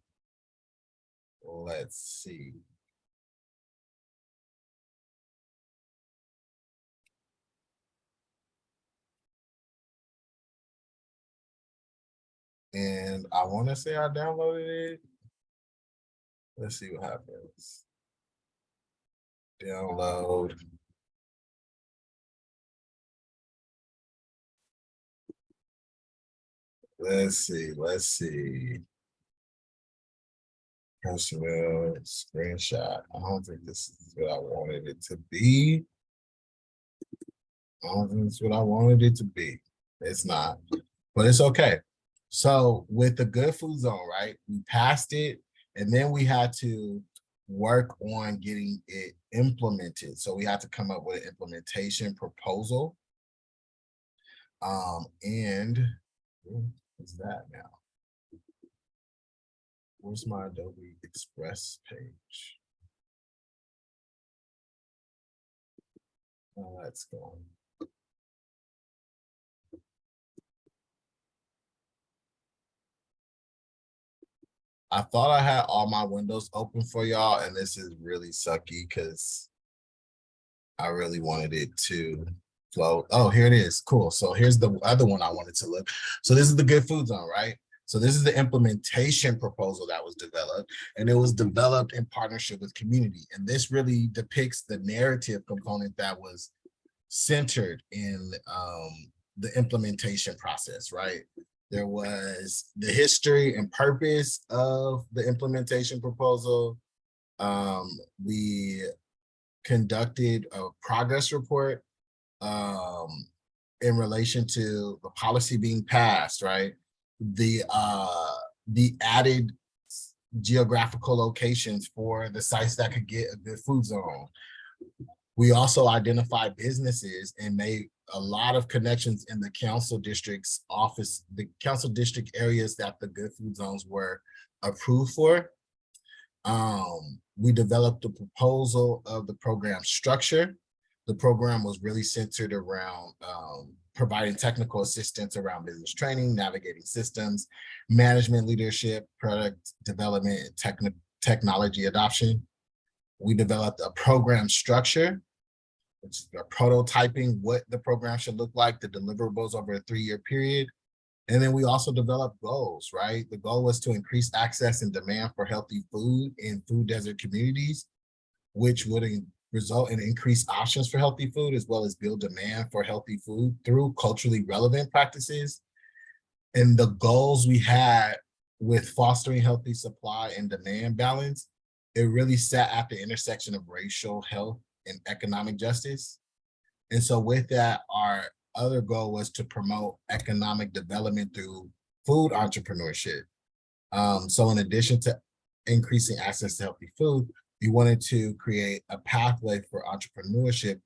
S1: Let's see. And I want to say I downloaded it. Let's see what happens. Download. Let's see. Personal screenshot. I don't think this is what I wanted it to be. I don't think it's what I wanted it to be. It's not, but it's okay. So with the Good Food Zone, right? We passed it, and then we had to work on getting it implemented. So we had to come up with an implementation proposal. And what's that now? Where's my Adobe Express page? Oh, that's gone. I thought I had all my windows open for y'all, and this is really sucky because I really wanted it to flow. Oh, here it is. Cool. So here's the other one I wanted to look. So this is the Good Food Zone, right? So this is the implementation proposal that was developed, and it was developed in partnership with community. And this really depicts the narrative component that was centered in the implementation process, right? There was the history and purpose of the implementation proposal. We conducted a progress report in relation to the policy being passed, right? The added geographical locations for the sites that could get a good food zone. We also identified businesses and made a lot of connections in the council district's office, the council district areas that the good food zones were approved for. We developed a proposal of the program structure. The program was really centered around providing technical assistance around business training, navigating systems, management leadership, product development, and technology adoption. We developed a program structure, which is prototyping what the program should look like, the deliverables over a 3-year period. And then we also developed goals, right? The goal was to increase access and demand for healthy food in food desert communities, which would result in increased options for healthy food, as well as build demand for healthy food through culturally relevant practices. And the goals we had with fostering healthy supply and demand balance, it really sat at the intersection of racial, health, and economic justice. And so with that, our other goal was to promote economic development through food entrepreneurship. So in addition to increasing access to healthy food, we wanted to create a pathway for entrepreneurship,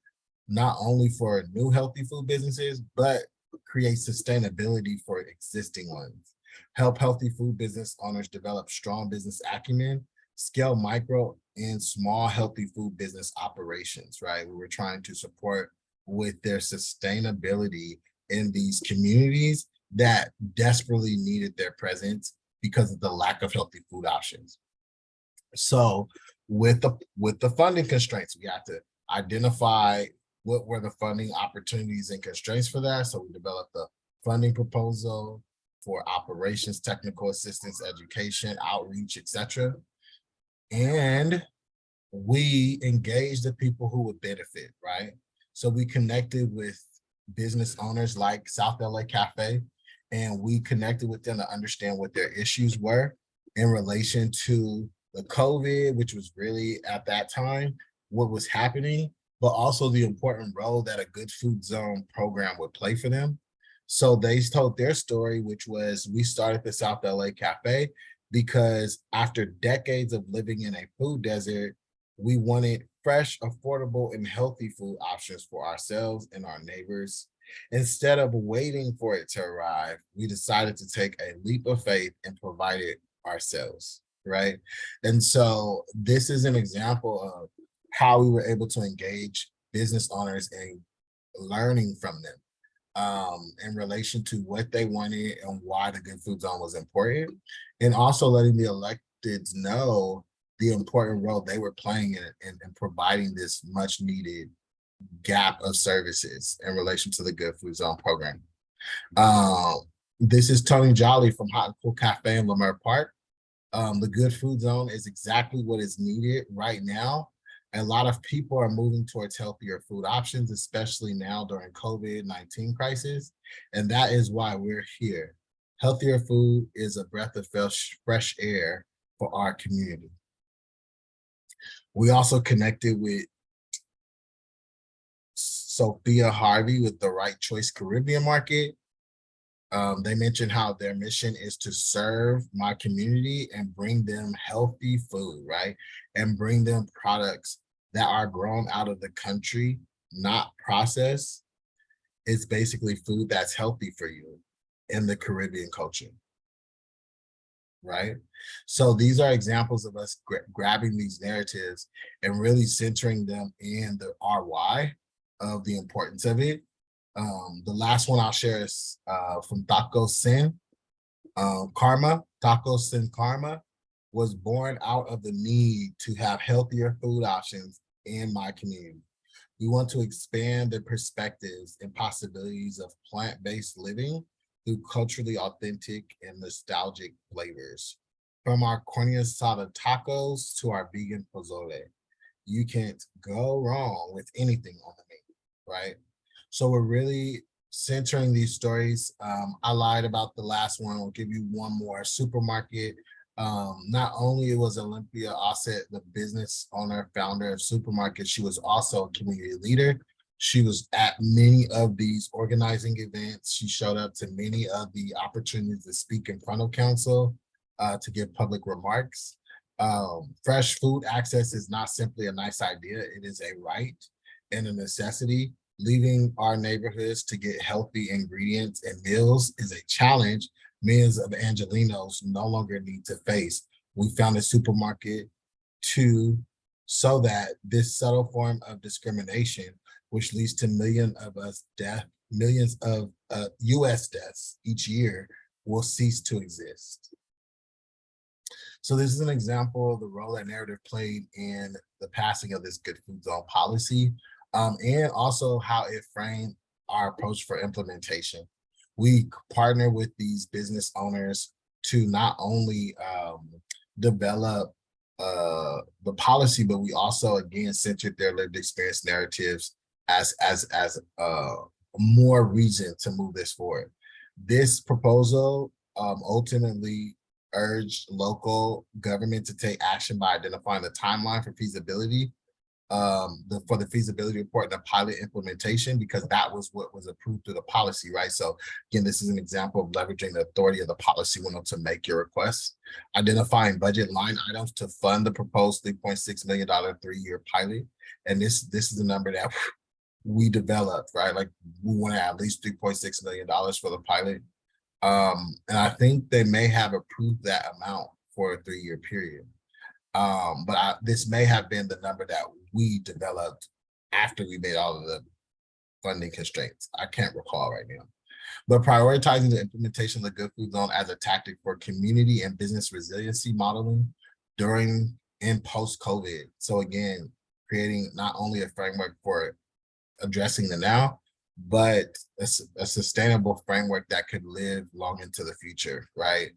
S1: not only for new healthy food businesses, but create sustainability for existing ones. Help healthy food business owners develop strong business acumen, scale micro and small healthy food business operations, right? We were trying to support with their sustainability in these communities that desperately needed their presence because of the lack of healthy food options. So with the funding constraints, we have to identify what were the funding opportunities and constraints for that. So we developed the funding proposal for operations, technical assistance, education, outreach, etc. And we engaged the people who would benefit, right? So we connected with business owners like South LA Cafe, and we connected with them to understand what their issues were in relation to the COVID, which was really at that time, what was happening, but also the important role that a good food zone program would play for them. So they told their story, which was we started the South LA Cafe because after decades of living in a food desert, we wanted fresh, affordable, and healthy food options for ourselves and our neighbors. Instead of waiting for it to arrive, we decided to take a leap of faith and provide it ourselves, right? And so this is an example of how we were able to engage business owners and learning from them in relation to what they wanted and why the good food zone was important, and also letting the electeds know the important role they were playing in providing this much needed gap of services in relation to the Good Food Zone program. This is Tony Jolly from Hot and Cool Cafe in Lamar Park. The Good Food Zone is exactly what is needed right now. A lot of people are moving towards healthier food options, especially now during COVID-19 crisis. And that is why we're here. Healthier food is a breath of fresh air for our community. We also connected with Sophia Harvey with the Right Choice Caribbean Market. They mentioned how their mission is to serve my community and bring them healthy food, right? And bring them products that are grown out of the country, not processed. It's basically food that's healthy for you in the Caribbean culture, right? So these are examples of us grabbing these narratives and really centering them in the RY of the importance of it. The last one I'll share is from Taco Sin Karma. Taco Sin Karma was born out of the need to have healthier food options in my community. We want to expand the perspectives and possibilities of plant-based living through culturally authentic and nostalgic flavors. From our carne asada tacos to our vegan pozole, you can't go wrong with anything on the menu, right? So we're really centering these stories. I lied about the last one. I'll give you one more. Supermarket. Not only was Olympia Osset the business owner, founder of Supermarket, she was also a community leader. She was at many of these organizing events. She showed up to many of the opportunities to speak in front of council, to give public remarks. Fresh food access is not simply a nice idea, it is a right and a necessity. Leaving our neighborhoods to get healthy ingredients and meals is a challenge millions of Angelenos no longer need to face. We found a Supermarket so that this subtle form of discrimination, which leads to millions of US deaths each year, will cease to exist. So this is an example of the role that narrative played in the passing of this Good Food Zone policy, and also how it framed our approach for implementation. We partner with these business owners to not only develop the policy, but we also again centered their lived experience narratives as more reason to move this forward. This proposal ultimately urged local government to take action by identifying the timeline for feasibility, for the feasibility report and the pilot implementation, because that was what was approved through the policy, right? So again, this is an example of leveraging the authority of the policy window to make your requests. Identifying budget line items to fund the proposed $3.6 million 3-year pilot. And this is the number that we developed, right? Like we want to have at least $3.6 million for the pilot. And I think they may have approved that amount for a 3-year period. But this may have been the number that we developed after we made all of the funding constraints. I can't recall right now. But prioritizing the implementation of the Good Food Zone as a tactic for community and business resiliency modeling during and post-COVID. So again, creating not only a framework for addressing the now, but a sustainable framework that could live long into the future, right?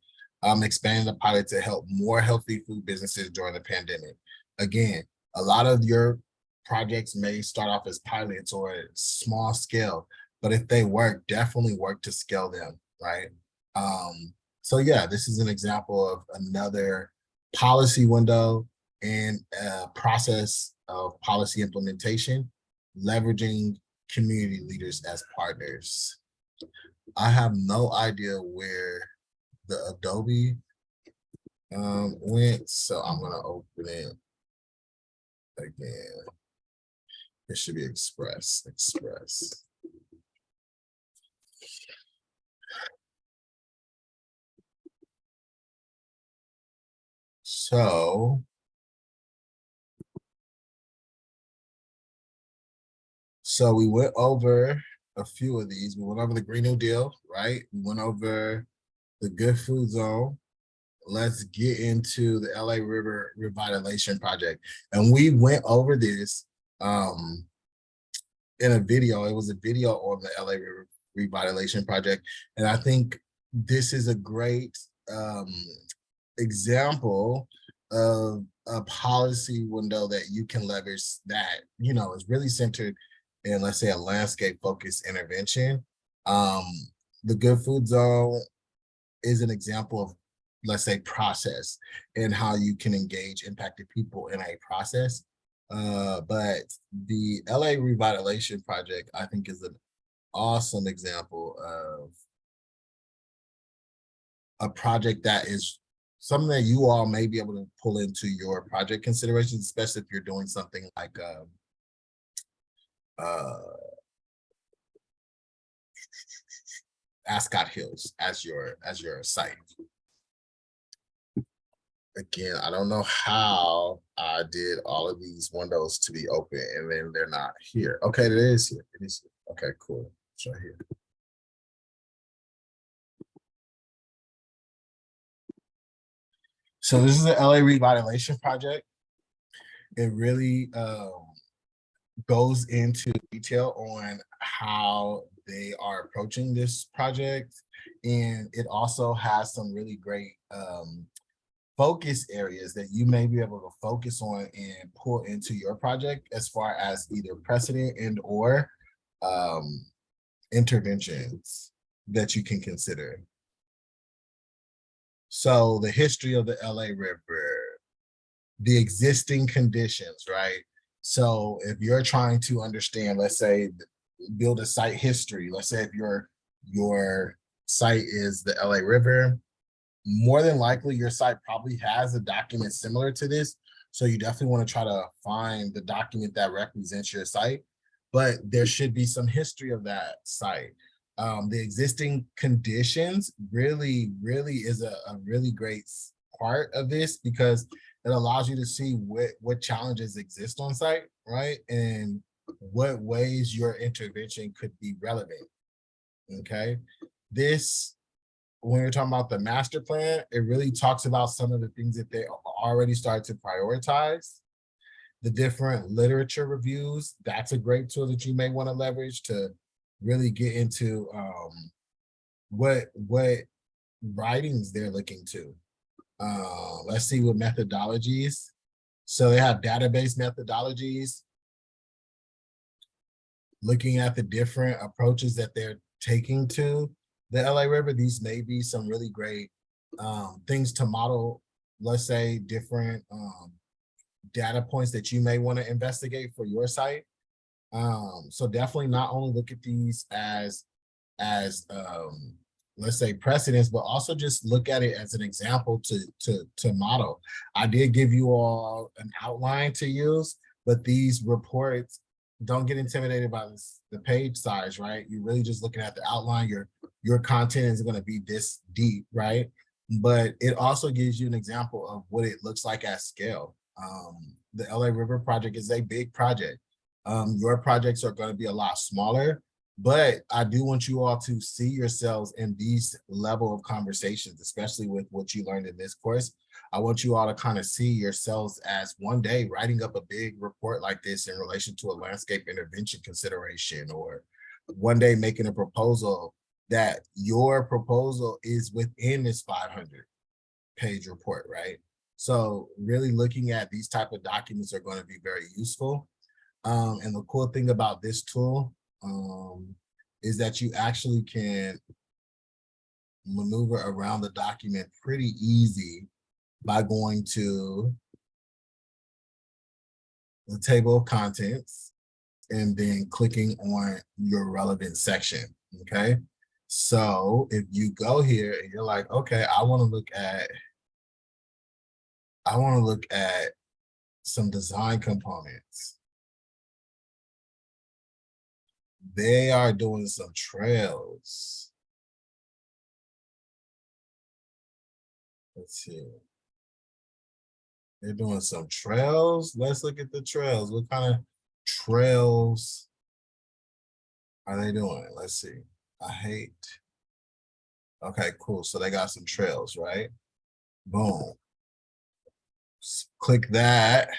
S1: Expanding the pilot to help more healthy food businesses during the pandemic. Again, a lot of your projects may start off as pilots or small scale, but if they work, definitely work to scale them, right? So yeah, this is an example of another policy window and process of policy implementation, leveraging community leaders as partners. I have no idea where the Adobe went, so I'm gonna open it again. It should be Express. So we went over a few of these. We went over the Green New Deal, right? We went over the Good Food Zone. Let's get into the LA River Revitalization Project. And we went over this in a video. It was a video on the LA River Revitalization Project. And I think this is a great example of a policy window that you can leverage that, you know, is really centered in, let's say, a landscape focused intervention. The Good Food Zone is an example of, let's say, process and how you can engage impacted people in a process. But the LA Revitalization Project, I think, is an awesome example of a project that is something that you all may be able to pull into your project considerations, especially if you're doing something like Ascot Hills as your site. Again, I don't know how I did all of these windows to be open and then they're not here. Okay, it is here. It is here. Okay, cool. It's right here. So this is the LA Revitalization Project. It really goes into detail on how they are approaching this project. And it also has some really great focus areas that you may be able to focus on and pull into your project as far as either precedent and or interventions that you can consider. So the history of the LA River, the existing conditions, right? So if you're trying to understand, let's say, build a site history, let's say if your site is the LA River, more than likely your site probably has a document similar to this. So you definitely want to try to find the document that represents your site, but there should be some history of that site. The existing conditions really is a really great part of this, because it allows you to see what challenges exist on site, right? And what ways your intervention could be relevant, okay? This, when you're talking about the master plan, it really talks about some of the things that they already started to prioritize. The different literature reviews, that's a great tool that you may want to leverage to really get into what writings they're looking to. Let's see what methodologies. So they have database methodologies, looking at the different approaches that they're taking to the LA River. These may be some really great things to model, let's say, different data points that you may want to investigate for your site. So definitely not only look at these as let's say precedents, but also just look at it as an example to model. I did give you all an outline to use, but these reports, don't get intimidated by the page size, right? You're really just looking at the outline. Your content is going to be this deep, right? But it also gives you an example of what it looks like at scale. The LA River project is a big project. Your projects are going to be a lot smaller, but I do want you all to see yourselves in these level of conversations, especially with what you learned in this course. I want you all to kind of see yourselves as one day writing up a big report like this in relation to a landscape intervention consideration, or one day making a proposal that your proposal is within this 500-page report, right? So really looking at these type of documents are going to be very useful. And the cool thing about this tool is that you actually can maneuver around the document pretty easy by going to the table of contents and then clicking on your relevant section, okay? So if you go here and you're like, okay, I want to look at some design components. They are doing some trails. Let's see. They're doing some trails. Let's look at the trails. What kind of trails are they doing? Let's see. Okay, cool. So they got some trails, right? Boom. Click that.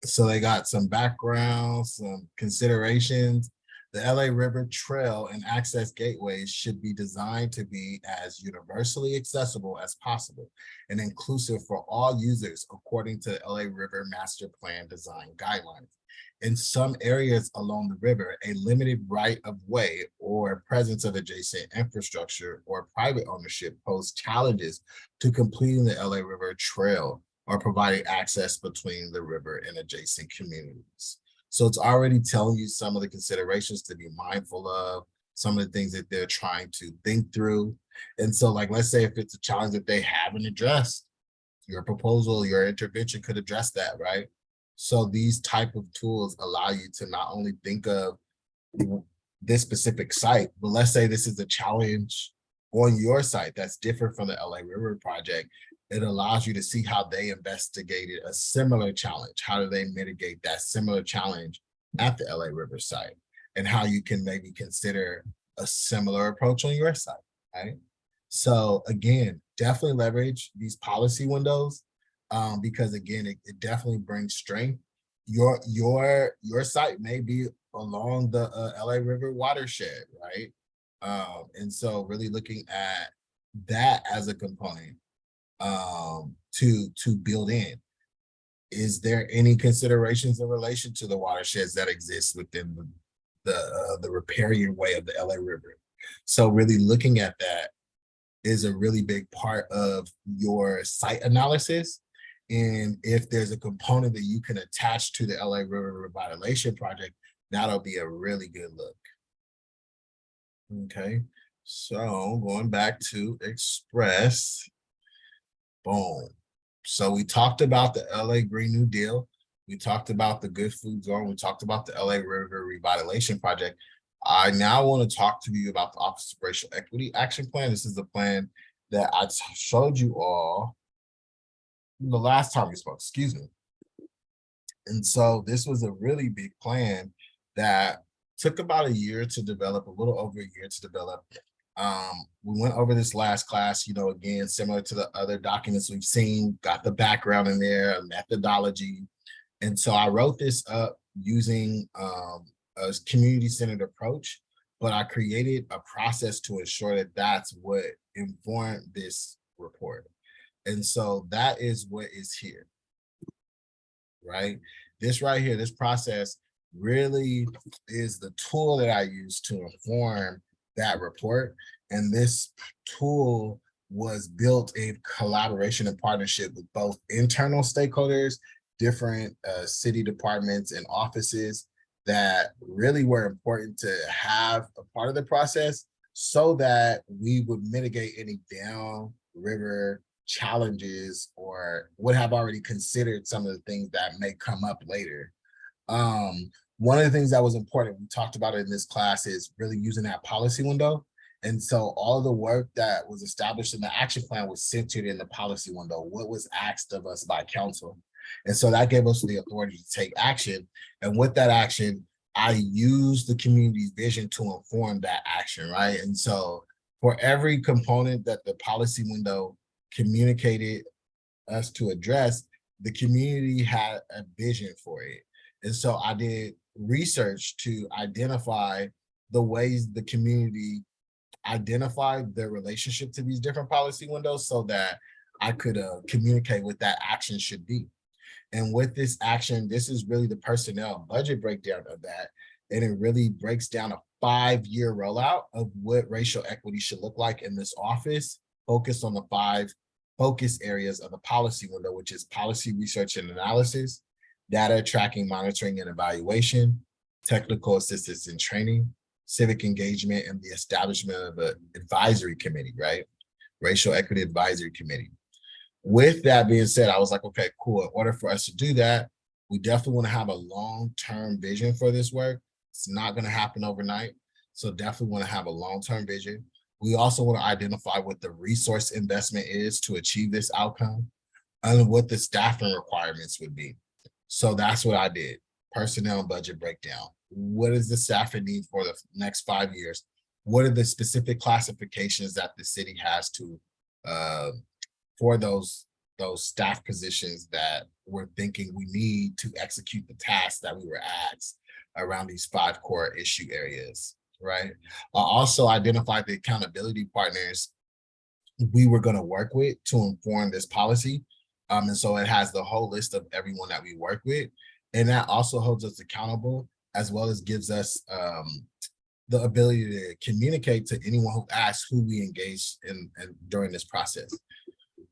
S1: So they got some background, some considerations. The LA River Trail and access gateways should be designed to be as universally accessible as possible and inclusive for all users according to LA River Master Plan Design Guidelines. In some areas along the river, a limited right of way or presence of adjacent infrastructure or private ownership pose challenges to completing the LA River Trail or providing access between the river and adjacent communities. So it's already telling you some of the considerations to be mindful of, some of the things that they're trying to think through. And so, like, let's say if it's a challenge that they haven't addressed, your proposal, your intervention could address that, right? So these type of tools allow you to not only think of this specific site, but let's say this is a challenge on your site that's different from the LA River project. It allows you to see how they investigated a similar challenge. How do they mitigate that similar challenge at the LA River site? And how you can maybe consider a similar approach on your site, right? So again, definitely leverage these policy windows because again, it definitely brings strength. your site may be along the LA River watershed, right? And so really looking at that as a component to build in. Is there any considerations in relation to the watersheds that exist within the riparian way of the LA River? So really looking at that is a really big part of your site analysis. And if there's a component that you can attach to the LA River Revitalization Project, that'll be a really good look. Okay, so going back to Express, boom. So we talked about the LA Green New Deal. We talked about the Good Food Zone. We talked about the LA River Revitalization Project. I now want to talk to you about the Office of Racial Equity Action Plan. This is the plan that I showed you all the last time we spoke, excuse me. And so this was a really big plan that took about a year to develop, a little over a year to develop. We went over this last class, you know, again, similar to the other documents we've seen, got the background in there, a methodology. And so I wrote this up using a community-centered approach, but I created a process to ensure that that's what informed this report. And so that is what is here, right? This right here, this process really is the tool that I use to inform that report. And this tool was built in collaboration and partnership with both internal stakeholders, different city departments and offices that really were important to have a part of the process so that we would mitigate any downriver challenges or would have already considered some of the things that may come up later. One of the things that was important, we talked about it in this class, is really using that policy window. And so all the work that was established in the action plan was centered in the policy window, what was asked of us by council. And so that gave us the authority to take action. And with that action, I used the community's vision to inform that action, right? And so for every component that the policy window communicated us to address, the community had a vision for it. And so I did research to identify the ways the community identified their relationship to these different policy windows so that I could communicate what that action should be. And with this action, this is really the personnel budget breakdown of that. And it really breaks down a 5-year rollout of what racial equity should look like in this office, focused on the 5 focus areas of the policy window, which is policy research and analysis, data tracking, monitoring, and evaluation, technical assistance and training, civic engagement, and the establishment of an advisory committee, right? Racial Equity Advisory Committee. With that being said, I was like, okay, cool. In order for us to do that, we definitely want to have a long-term vision for this work. It's not going to happen overnight. So definitely want to have a long-term vision. We also want to identify what the resource investment is to achieve this outcome and what the staffing requirements would be. So that's what I did. Personnel and budget breakdown. What is the staffing need for the next 5 years? What are the specific classifications that the city has to for those staff positions that we're thinking we need to execute the tasks that we were asked around these 5 core issue areas, right? I also identified the accountability partners we were going to work with to inform this policy. And so it has the whole list of everyone that we work with. And that also holds us accountable, as well as gives us the ability to communicate to anyone who asks who we engage in during this process.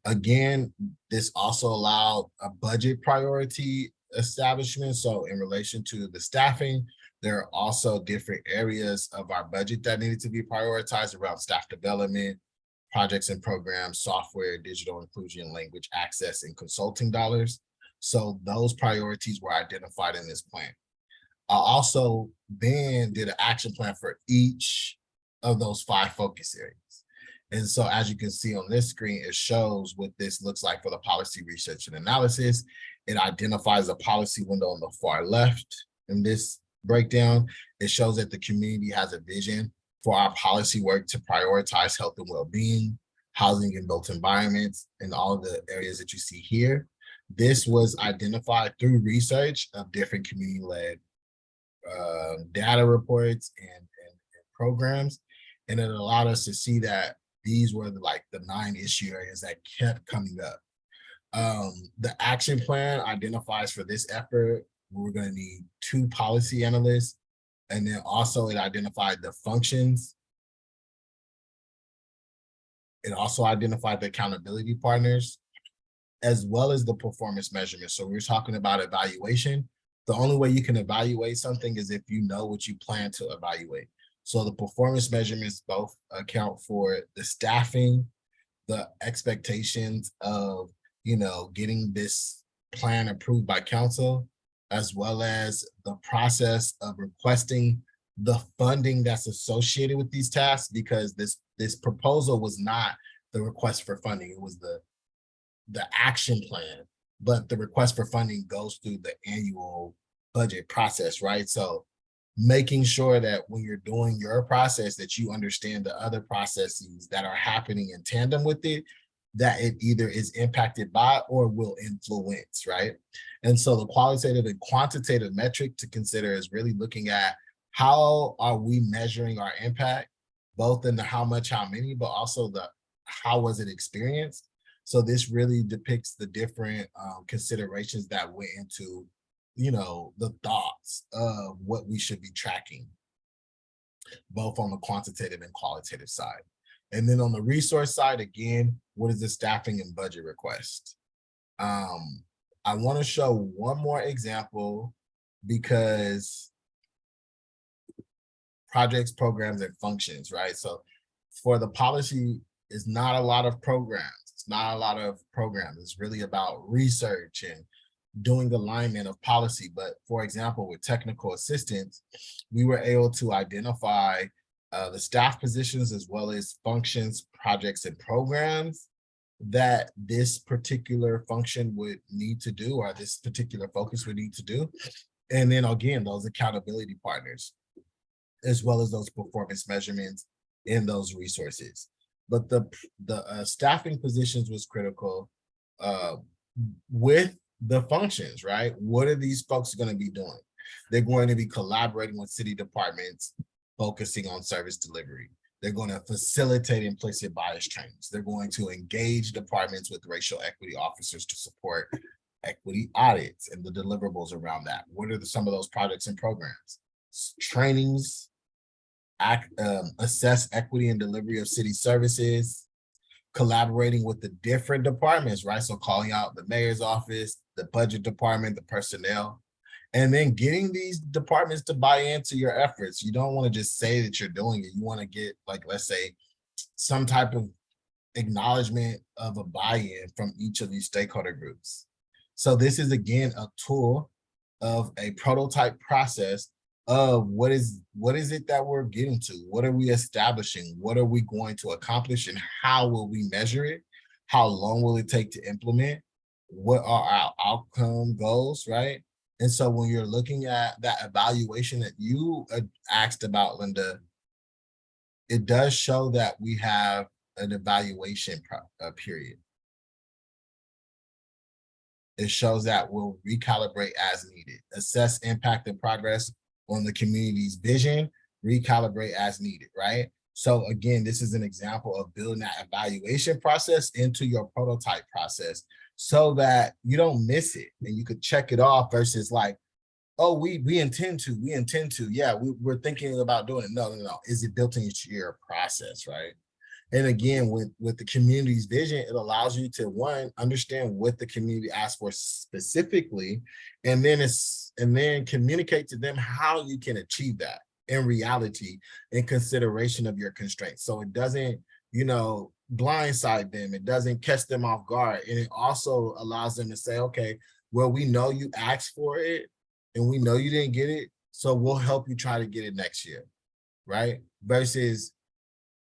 S1: Again, this also allowed a budget priority establishment. So in relation to the staffing, there are also different areas of our budget that needed to be prioritized around staff development, projects and programs, software, digital inclusion, language access, and consulting dollars. So those priorities were identified in this plan. I also then did an action plan for each of those 5 focus areas. And so as you can see on this screen, it shows what this looks like for the policy research and analysis. It identifies a policy window on the far left in this breakdown. It shows that the community has a vision for our policy work to prioritize health and well-being, housing and built environments, and all of the areas that you see here. This was identified through research of different community-led data reports and programs, and it allowed us to see that these were the 9 issue areas that kept coming up. The action plan identifies for this effort, we're going to need 2 policy analysts, and then also it identified the functions. It also identified the accountability partners, as well as the performance measurement. So we're talking about evaluation. The only way you can evaluate something is if you know what you plan to evaluate. So the performance measurements both account for the staffing, the expectations of, getting this plan approved by council, as well as the process of requesting the funding that's associated with these tasks, because this proposal was not the request for funding, it was the action plan, but the request for funding goes through the annual budget process, right? So making sure that when you're doing your process that you understand the other processes that are happening in tandem with it, that it either is impacted by or will influence, right? And so the qualitative and quantitative metric to consider is really looking at how are we measuring our impact, both in the how much, how many, but also the how was it experienced. So this really depicts the different considerations that went into, the thoughts of what we should be tracking, both on the quantitative and qualitative side. And then on the resource side, again, what is the staffing and budget request? I want to show one more example because projects, programs, and functions, right? So for the policy, it's not a lot of programs. It's not a lot of programs. It's really about research and doing alignment of policy. But for example, with technical assistance, we were able to identify the staff positions as well as functions, projects, and programs that this particular function would need to do, or this particular focus would need to do. And then again, those accountability partners, as well as those performance measurements in those resources. But the staffing positions was critical with the functions, right? What are these folks going to be doing? They're going to be collaborating with city departments, focusing on service delivery. They're going to facilitate implicit bias trainings. They're going to engage departments with racial equity officers to support equity audits and the deliverables around that. What are some of those projects and programs? Trainings, assess equity and delivery of city services, collaborating with the different departments, right? So calling out the mayor's office, the budget department, the personnel, and then getting these departments to buy into your efforts. You don't want to just say that you're doing it. You want to get, like, let's say, some type of acknowledgement of a buy-in from each of these stakeholder groups. So this is, again, a tool of a prototype process of what is it that we're getting to? What are we establishing? What are we going to accomplish, and how will we measure it? How long will it take to implement? What are our outcome goals, right? And so when you're looking at that evaluation that you asked about, Linda, it does show that we have an evaluation period. It shows that we'll recalibrate as needed, assess impact and progress on the community's vision, recalibrate as needed, right? So again, this is an example of building that evaluation process into your prototype process so that you don't miss it and you could check it off versus like, oh, we intend to, yeah, we're thinking about doing it. No. Is it built into your process, right? And again, with the community's vision, it allows you to, one, understand what the community asks for specifically, and then communicate to them how you can achieve that in reality in consideration of your constraints. So it doesn't, blindside them. It doesn't catch them off guard. And it also allows them to say, okay, well, we know you asked for it and we know you didn't get it, so we'll help you try to get it next year, right? Versus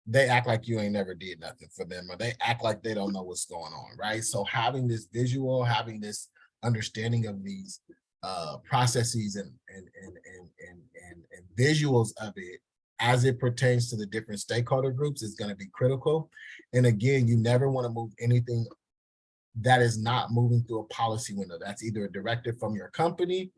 S1: they act like you ain't never did nothing for them, or they act like they don't know what's going on, right? So having this visual, having this understanding of these processes and visuals of it as it pertains to the different stakeholder groups is going to be critical. And again, you never want to move anything that is not moving through a policy window. That's either a directive from your company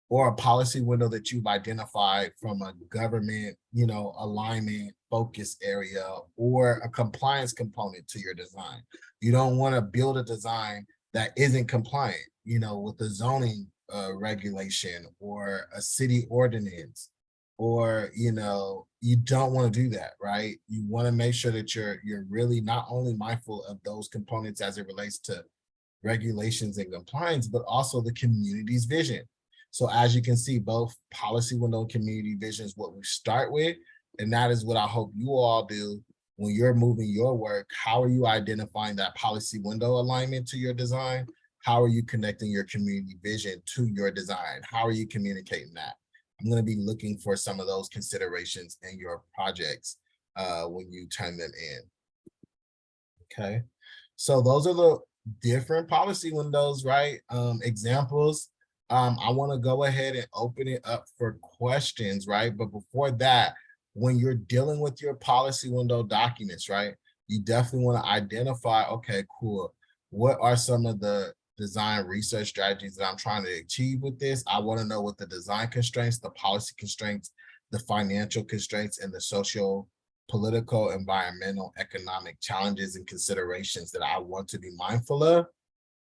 S1: or a policy window that you've identified from a government, alignment focus area or a compliance component to your design. You don't want to build a design that isn't compliant, with the zoning regulation or a city ordinance, or you don't want to do that, right? You want to make sure that you're really not only mindful of those components as it relates to regulations and compliance, but also the community's vision. So as you can see, both policy window and community vision is what we start with. And that is what I hope you all do when you're moving your work. How are you identifying that policy window alignment to your design? How are you connecting your community vision to your design? How are you communicating that? I'm going to be looking for some of those considerations in your projects when you turn them in. Okay, so those are the different policy windows, right? Examples. I want to go ahead and open it up for questions, right? But before that, when you're dealing with your policy window documents, right, you definitely want to identify, okay, cool. What are some of the design research strategies that I'm trying to achieve with this? I want to know what the design constraints, the policy constraints, the financial constraints, and the social, political, environmental, economic challenges and considerations that I want to be mindful of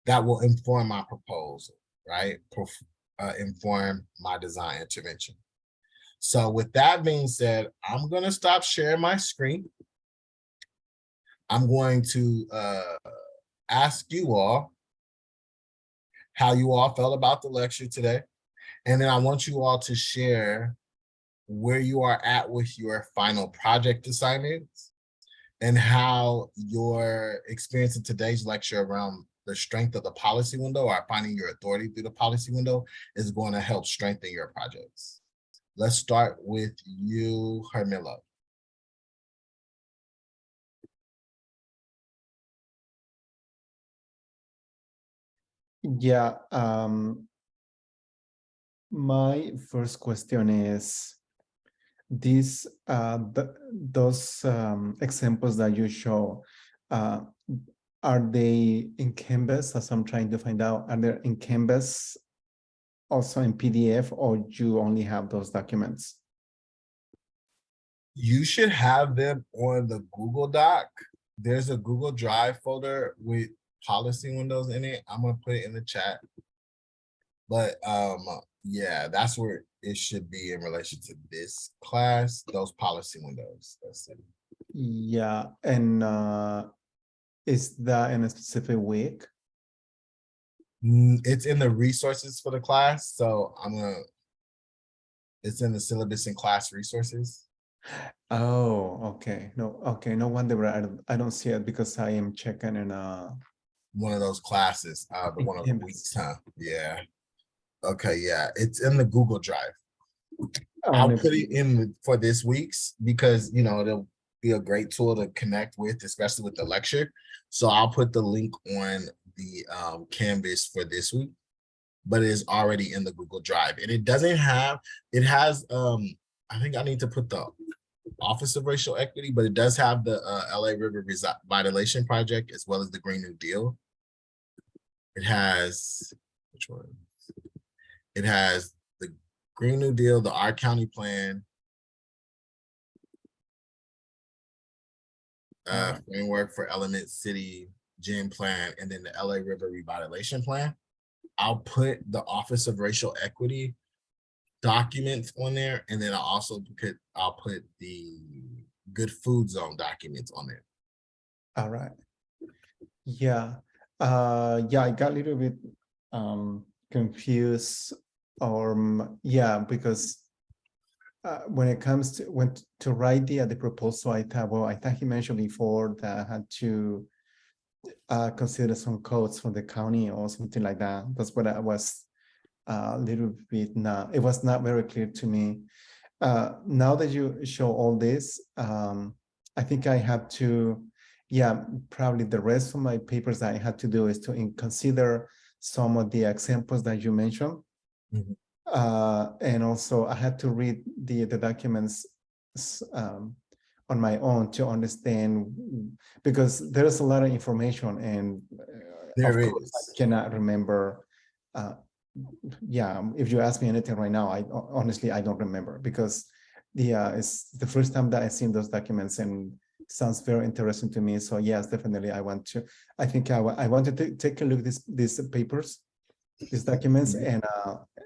S1: that will inform my proposal, right? Inform my design intervention. So with that being said, I'm going to stop sharing my screen. I'm going to ask you all how you all felt about the lecture today. And then I want you all to share where you are at with your final project assignments and how your experience in today's lecture around the strength of the policy window or finding your authority through the policy window is going to help strengthen your projects. Let's start with you, Hermilo.
S10: Yeah, my first question is, those examples that you show, are they in Canvas, as I'm trying to find out? Are they in Canvas, also in PDF, or you only have those documents?
S1: You should have them on the Google Doc. There's a Google Drive folder with policy windows in it. I'm gonna put it in the chat. But yeah, that's where it should be in relation to this class, those policy windows. That's it.
S10: Yeah, and is that in a specific week?
S1: It's in the resources for the class. So it's in the syllabus and class resources.
S10: Oh, okay. No wonder I don't see it because I am checking in
S1: one of those classes, the one of the
S10: Canvas.
S1: weeks, huh? Yeah. Okay, yeah, it's in the Google Drive. I'll
S10: And
S1: put it in for this week's because it'll be a great tool to connect with, especially with the lecture. So I'll put the link on the Canvas for this week, but it is already in the Google Drive. And it doesn't have, it has, I think I need to put the Office of Racial Equity, but it does have the LA River Revitalization Project as well as the Green New Deal. It has, which one? It has the Green New Deal, the R County Plan, framework for Element City Gen Plan, and then the LA River Revitalization Plan. I'll put the Office of Racial Equity documents on there, and then I'll put the Good Food Zone documents on there.
S10: all right. Yeah. Yeah, I got a little bit confused, yeah, because when it comes to write the proposal, I thought he mentioned before that I had to consider some codes for the county or something like that. That's what I was a little bit it was not very clear to me. Now that you show all this, I think I have to, yeah, probably the rest of my papers that I had to do is to consider some of the examples that you mentioned.
S1: Mm-hmm.
S10: And also I had to read the documents on my own to understand, because there's a lot of information and
S1: There
S10: of course,
S1: is.
S10: I cannot remember. Yeah, if you ask me anything right now, honestly, I don't remember because it's the first time that I've seen those documents and sounds very interesting to me. So yes, definitely, I want to. I think I want to take a look at these papers, these documents,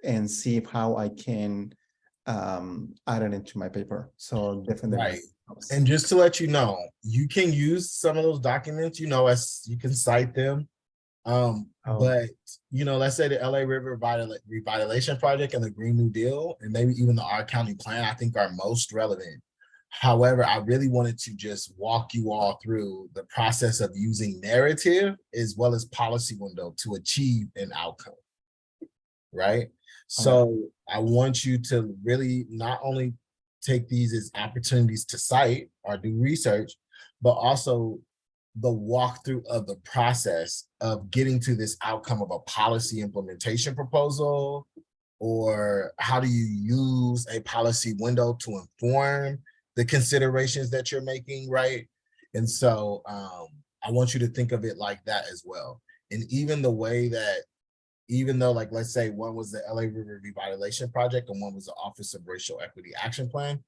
S10: and see how I can add it into my paper. So definitely.
S1: Right. And just to let you know, you can use some of those documents, as you can cite them. But let's say the LA River Revitalization Project and the Green New Deal, and maybe even the R County Plan, I think are most relevant. However, I really wanted to just walk you all through the process of using narrative as well as policy window to achieve an outcome. Right. So I want you to really not only take these as opportunities to cite or do research, but also the walkthrough of the process of getting to this outcome of a policy implementation proposal, or how do you use a policy window to inform the considerations that you're making, right? And so I want you to think of it like that as well. And even the way that, even though, like, let's say one was the LA River Revitalization Project and one was the Office of Racial Equity Action Plan,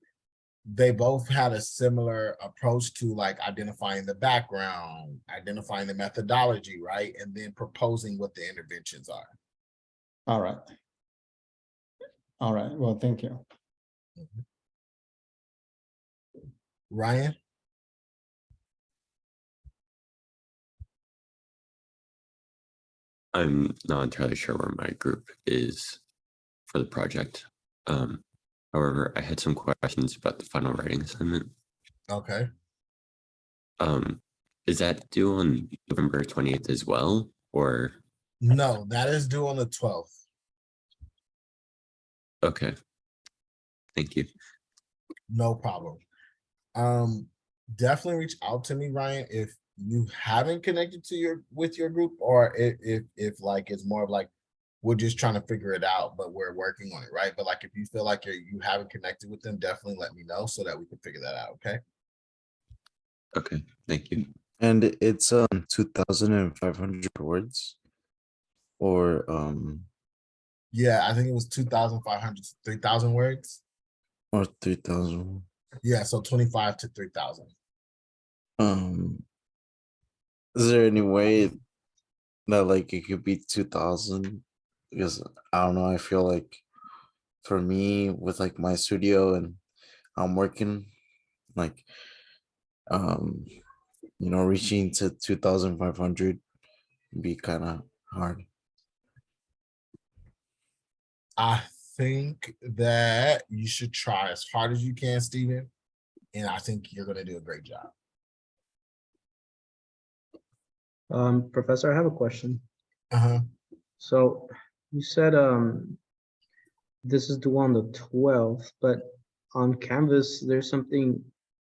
S1: they both had a similar approach to like identifying the background, identifying the methodology, right? And then proposing what the interventions are.
S10: All right. All right. Well, thank you.
S1: Ryan?
S2: I'm not entirely sure where my group is for the project. However, I had some questions about the final writing assignment.
S1: Okay.
S2: Is that due on November 28th as well, or?
S1: No, that is due on the 12th.
S2: Okay. Thank you.
S1: No problem. Definitely reach out to me, Ryan, if you haven't connected to with your group, or if like it's more of like we're just trying to figure it out, but we're working on it, right? But like if you feel like you haven't connected with them, definitely let me know so that we can figure that out. Okay.
S2: Okay. Thank you.
S3: And it's 2,500 words, or
S1: Yeah, I think it was 2,500 to 3,000 words.
S3: or 3,000.
S1: Yeah, so 25 to 3,000.
S3: Is there any way that like it could be 2,000? Because I don't know, I feel like for me with like my studio and I'm working, like reaching to 2,500 be kind of hard.
S1: I think that you should try as hard as you can, Steven. And I think you're going to do a great job.
S9: Professor, I have a question.
S1: Uh-huh.
S9: So you said this is due on the 12th, but on Canvas there's something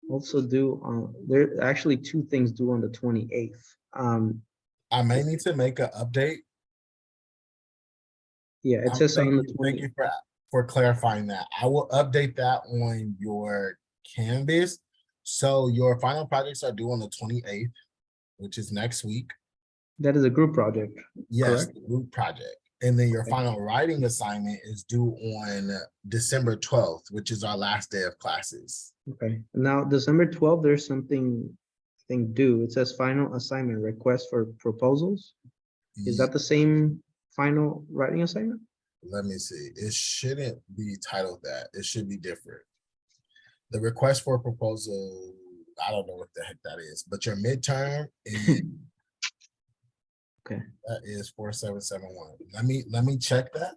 S9: also due on, there are actually two things due on the 28th.
S1: I may need to make an update.
S9: Yeah, it says on the 20th.
S1: Thank you for clarifying that. I will update that on your Canvas. So your final projects are due on the 28th, which is next week.
S9: That is a group project.
S1: Yes,
S9: correct?
S1: the group project. And then your final writing assignment is due on December 12th, which is our last day of classes.
S9: Okay. Now December 12th, there's something I think due. It says final assignment request for proposals. Is that the same final writing assignment?
S1: Let me see. It shouldn't be titled that. It should be different. The request for proposal, I don't know what the heck that is, but your midterm is
S9: okay.
S1: That is 4771. Let me check that.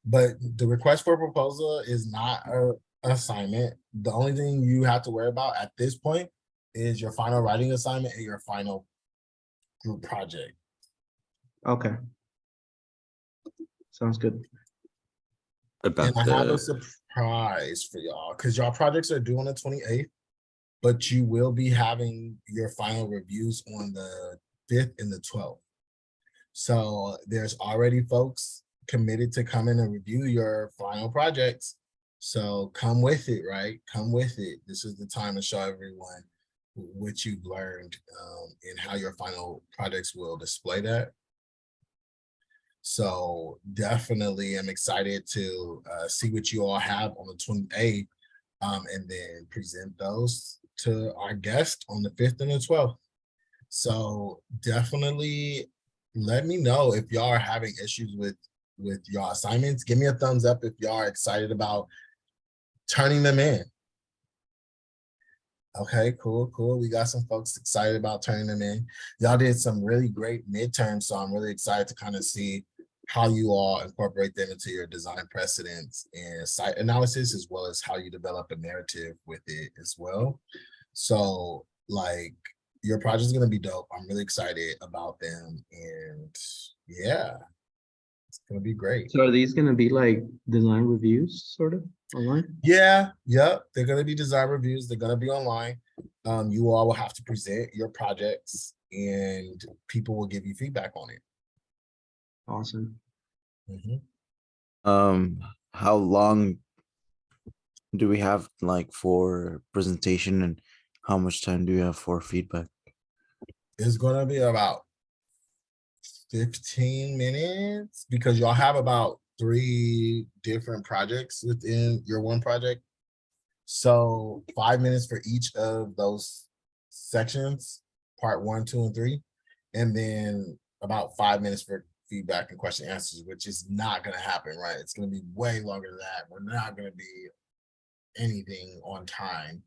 S1: But the request for proposal is not an assignment. The only thing you have to worry about at this point is your final writing assignment and your final group project.
S9: Okay. Sounds good.
S1: And I have a surprise for y'all because y'all projects are due on the 28th, but you will be having your final reviews on the 5th and the 12th. So there's already folks committed to come in and review your final projects. So come with it, right? Come with it. This is the time to show everyone what you've learned and how your final projects will display that. So definitely I'm excited to see what you all have on the 28th and then present those to our guest on the 5th and the 12th. So definitely let me know if y'all are having issues with your assignments. Give me a thumbs up if y'all are excited about turning them in. Okay, cool. We got some folks excited about turning them in. Y'all did some really great midterms, so I'm really excited to kind of see how you all incorporate them into your design precedents and site analysis, as well as how you develop a narrative with it as well. So like your project is going to be dope. I'm really excited about them, and yeah, it's going to be great.
S9: So are these gonna be like design reviews sort of online?
S1: Yeah, yep. They're going to be design reviews. They're going to be online. You all will have to present your projects and people will give you feedback on it.
S9: Awesome.
S3: How long do we have like for presentation, and how much time do we have for feedback?
S1: It's going to be about 15 minutes because y'all have about 3 different projects within your one project. So 5 minutes for each of those sections, part 1, 2, and 3, and then about 5 minutes for feedback and question answers, which is not going to happen, right? It's going to be way longer than that. We're not going to be anything on time.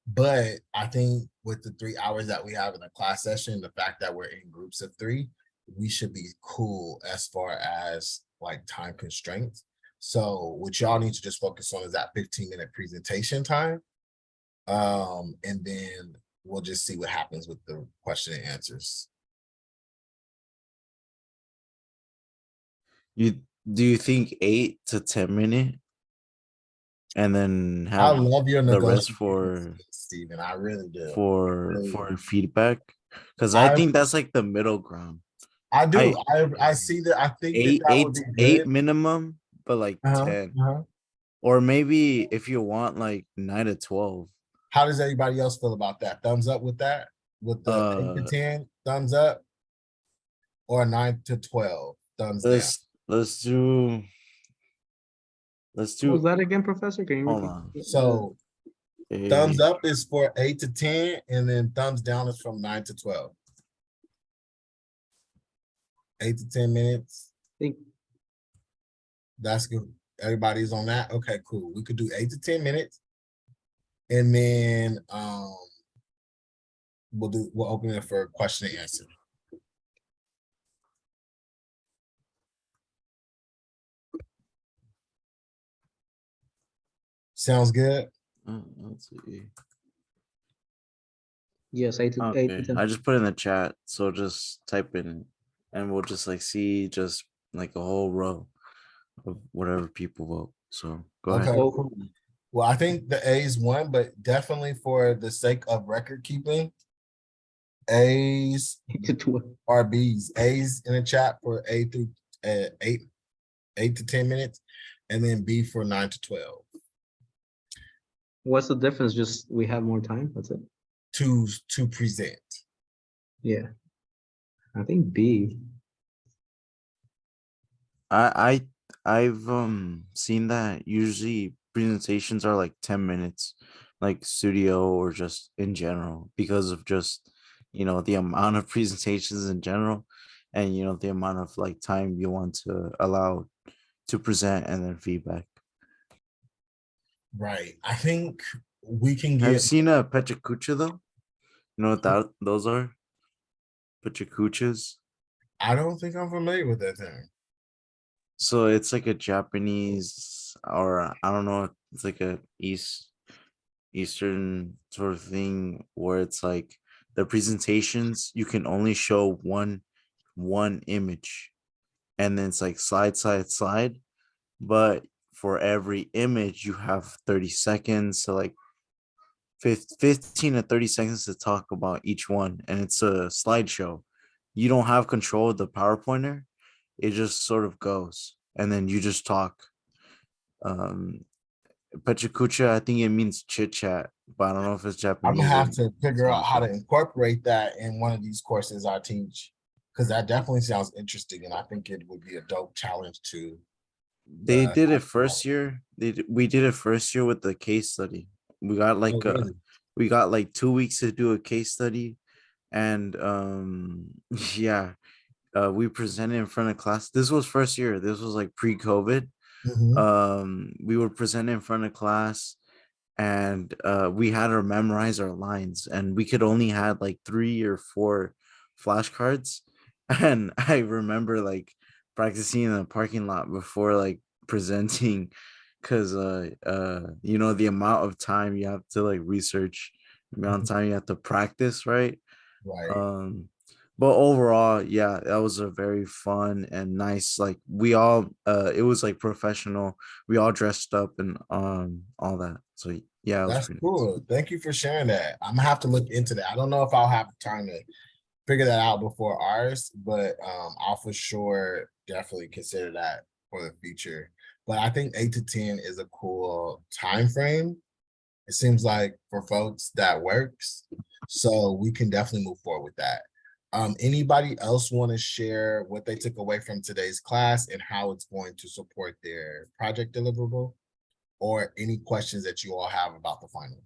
S1: But I think with the 3 hours that we have in the class session, the fact that we're in groups of 3, we should be cool as far as like time constraints. So what y'all need to just focus on is that 15-minute presentation time. And then we'll just see what happens with the question and answers.
S3: Do you think 8 to 10 minute, and then
S1: I
S3: have
S1: love your
S3: the rest
S1: negotiation,
S3: for
S1: Stephen. I really do.
S3: for feedback? Because
S1: I
S3: I think that's like the middle ground.
S1: I do. I see that. I think
S3: Eight,
S1: that would be
S3: eight
S1: good.
S3: minimum, but like 10. Or maybe if you want like 9 to 12.
S1: How does everybody else feel about that? Thumbs up with that? With the 8 to 10, thumbs up? Or 9 to 12, thumbs down?
S3: Let's do
S9: What was that again, Professor? Can you
S3: hold
S9: repeat?
S3: on.
S1: So thumbs up is for 8 to 10, and then thumbs down is from 9 to 12. 8 to 10 minutes. That's good. Everybody's on that. Okay, cool. We could do 8 to 10 minutes. And then we'll open it for question and answer. Sounds good.
S3: Let's see.
S9: Yes, 8 to
S3: Okay,
S9: 10.
S3: I just put in the chat, so just type in, and we'll just like see just like a whole row of whatever people vote. So go ahead.
S1: Okay, cool. Well, I think the A's won, but definitely for the sake of record keeping, A's or B's. A's in the chat for 8 to 10 minutes, and then B for 9 to 12.
S9: What's the difference? Just we have more time. That's it.
S1: To present.
S9: Yeah, I think B.
S3: I've seen that usually presentations are like 10 minutes, like studio or just in general, because of just the amount of presentations in general, and the amount of like time you want to allow to present and then feedback.
S1: Right. I think we can
S3: Have you
S1: get.
S3: seen a Pechacucha though? You know what those are? Pechacuchas.
S1: I don't think I'm familiar with that term.
S3: So it's like a Japanese, or I don't know, it's like a Eastern sort of thing where it's like the presentations you can only show one image, and then it's like slide, but for every image you have 30 seconds, so like 15 to 30 seconds to talk about each one, and it's a slideshow. You don't have control of the PowerPointer. It just sort of goes, and then you just talk. Pechacucha, I think it means chit chat, but I don't know if it's
S1: I'm
S3: Japanese.
S1: gonna
S3: or
S1: have to figure out how to
S3: something.
S1: incorporate that in one of these courses I teach, because that definitely sounds interesting, and I think it would be a dope challenge to.
S3: They
S1: the-
S3: did it first year. We did it first year with the case study. We got
S1: Oh, really?
S3: we got like 2 weeks to do a case study, and yeah, we presented in front of class. This was first year. This was like pre-COVID.
S1: Mhm.
S3: We were presenting in front of class, and we had to memorize our lines, and we could only had like 3 or 4 flashcards. And I remember like practicing in the parking lot before like presenting, because you know, the amount of time you have to like research, the amount of time you have to practice, right?
S1: Right.
S3: But overall, yeah, that was a very fun and nice, like we all it was like professional. We all dressed up and all that. So yeah, it was
S1: That's
S3: pretty nice.
S1: cool. Thank you for sharing that. I'm gonna have to look into that. I don't know if I'll have time to figure that out before ours, but I'll for sure definitely consider that for the future. But I think 8 to 10 is a cool time frame. It seems like for folks that works, so we can definitely move forward with that. Anybody else want to share what they took away from today's class and how it's going to support their project deliverable, or any questions that you all have about the final?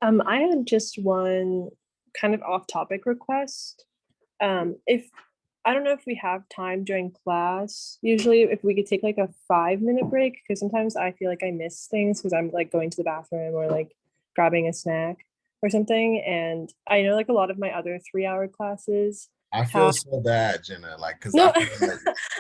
S16: I had just one kind of off-topic request. If I don't know if we have time during class, usually if we could take like a 5-minute break, because sometimes I feel like I miss things because I'm like going to the bathroom or like grabbing a snack or something. And I know like a lot of my other 3-hour classes
S1: I feel
S16: have
S1: so bad, Jenna, like, because
S16: no,
S1: I feel like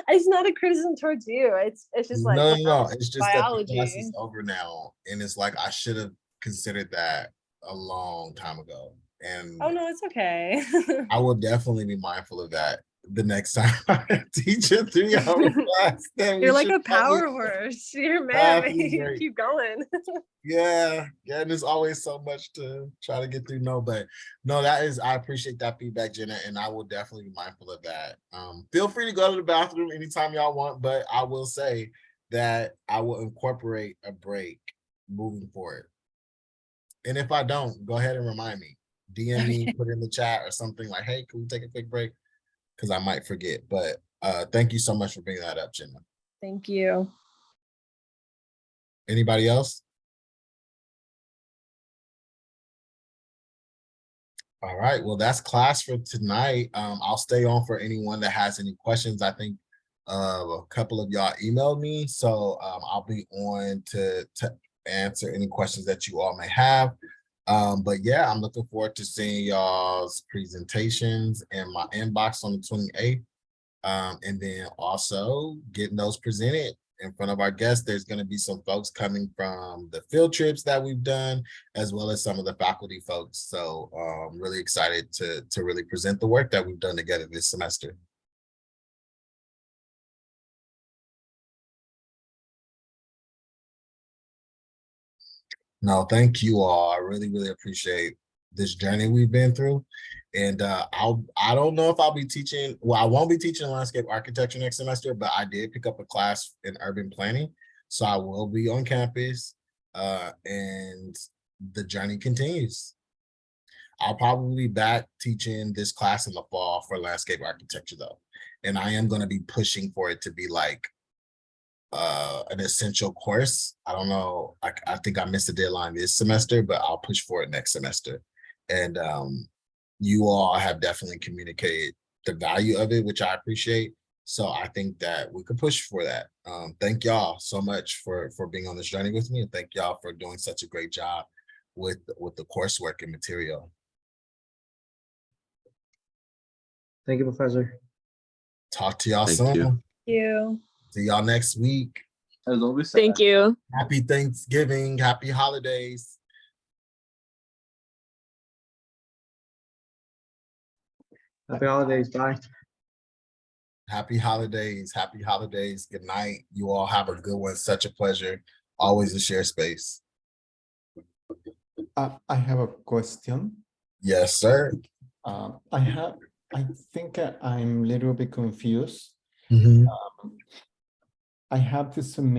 S16: it's not a criticism towards you. It's just like
S1: no,
S16: when
S1: no,
S16: I
S1: no.
S16: was
S1: It's
S16: in
S1: just that the class
S16: biology.
S1: is over now, and it's like I should have considered that a long time ago.
S16: Oh
S1: And
S16: no, it's okay.
S1: I will definitely be mindful of that the next time I teach a 3-hour class. Then we
S16: You're like
S1: should
S16: a
S1: probably
S16: power horse. You're man.
S1: class is great.
S16: Keep going.
S1: Yeah, and there's always so much to try to get through. No, but no, that is, I appreciate that feedback, Jenna, and I will definitely be mindful of that. Feel free to go to the bathroom anytime y'all want, but I will say that I will incorporate a break moving forward. And if I don't, go ahead and remind me. DM me, put in the chat or something like, hey, can we take a quick break? Because I might forget. But thank you so much for bringing that up, Jenna.
S16: Thank you.
S1: Anybody else? All right, well, that's class for tonight. I'll stay on for anyone that has any questions. I think a couple of y'all emailed me, so I'll be on to answer any questions that you all may have. But yeah, I'm looking forward to seeing y'all's presentations in my inbox on the 28th. And then also getting those presented in front of our guests. There's going to be some folks coming from the field trips that we've done, as well as some of the faculty folks. So I'm really excited to really present the work that we've done together this semester. No, thank you all. I really, really appreciate this journey we've been through. And I don't know if I'll be teaching, well, I won't be teaching landscape architecture next semester, but I did pick up a class in urban planning. So I will be on campus and the journey continues. I'll probably be back teaching this class in the fall for landscape architecture though. And I am going to be pushing for it to be like an essential course. I don't know, I think I missed the deadline this semester, but I'll push for it next semester. And you all have definitely communicated the value of it, which I appreciate. So I think that we could push for that. Thank y'all so much for being on this journey with me, and thank y'all for doing such a great job with the coursework and material.
S9: Thank you, Professor.
S1: Talk to y'all
S2: Thank
S1: soon.
S2: you.
S16: Thank you.
S1: See y'all next week.
S9: As always.
S14: Thank you.
S1: Happy Thanksgiving. Happy holidays.
S9: Happy holidays. Bye.
S1: Happy holidays. Happy holidays. Good night. You all have a good one. Such a pleasure. Always a share space.
S10: I have a question.
S1: Yes, sir.
S10: I think I'm a little bit confused.
S1: Mhm.
S10: I have to submit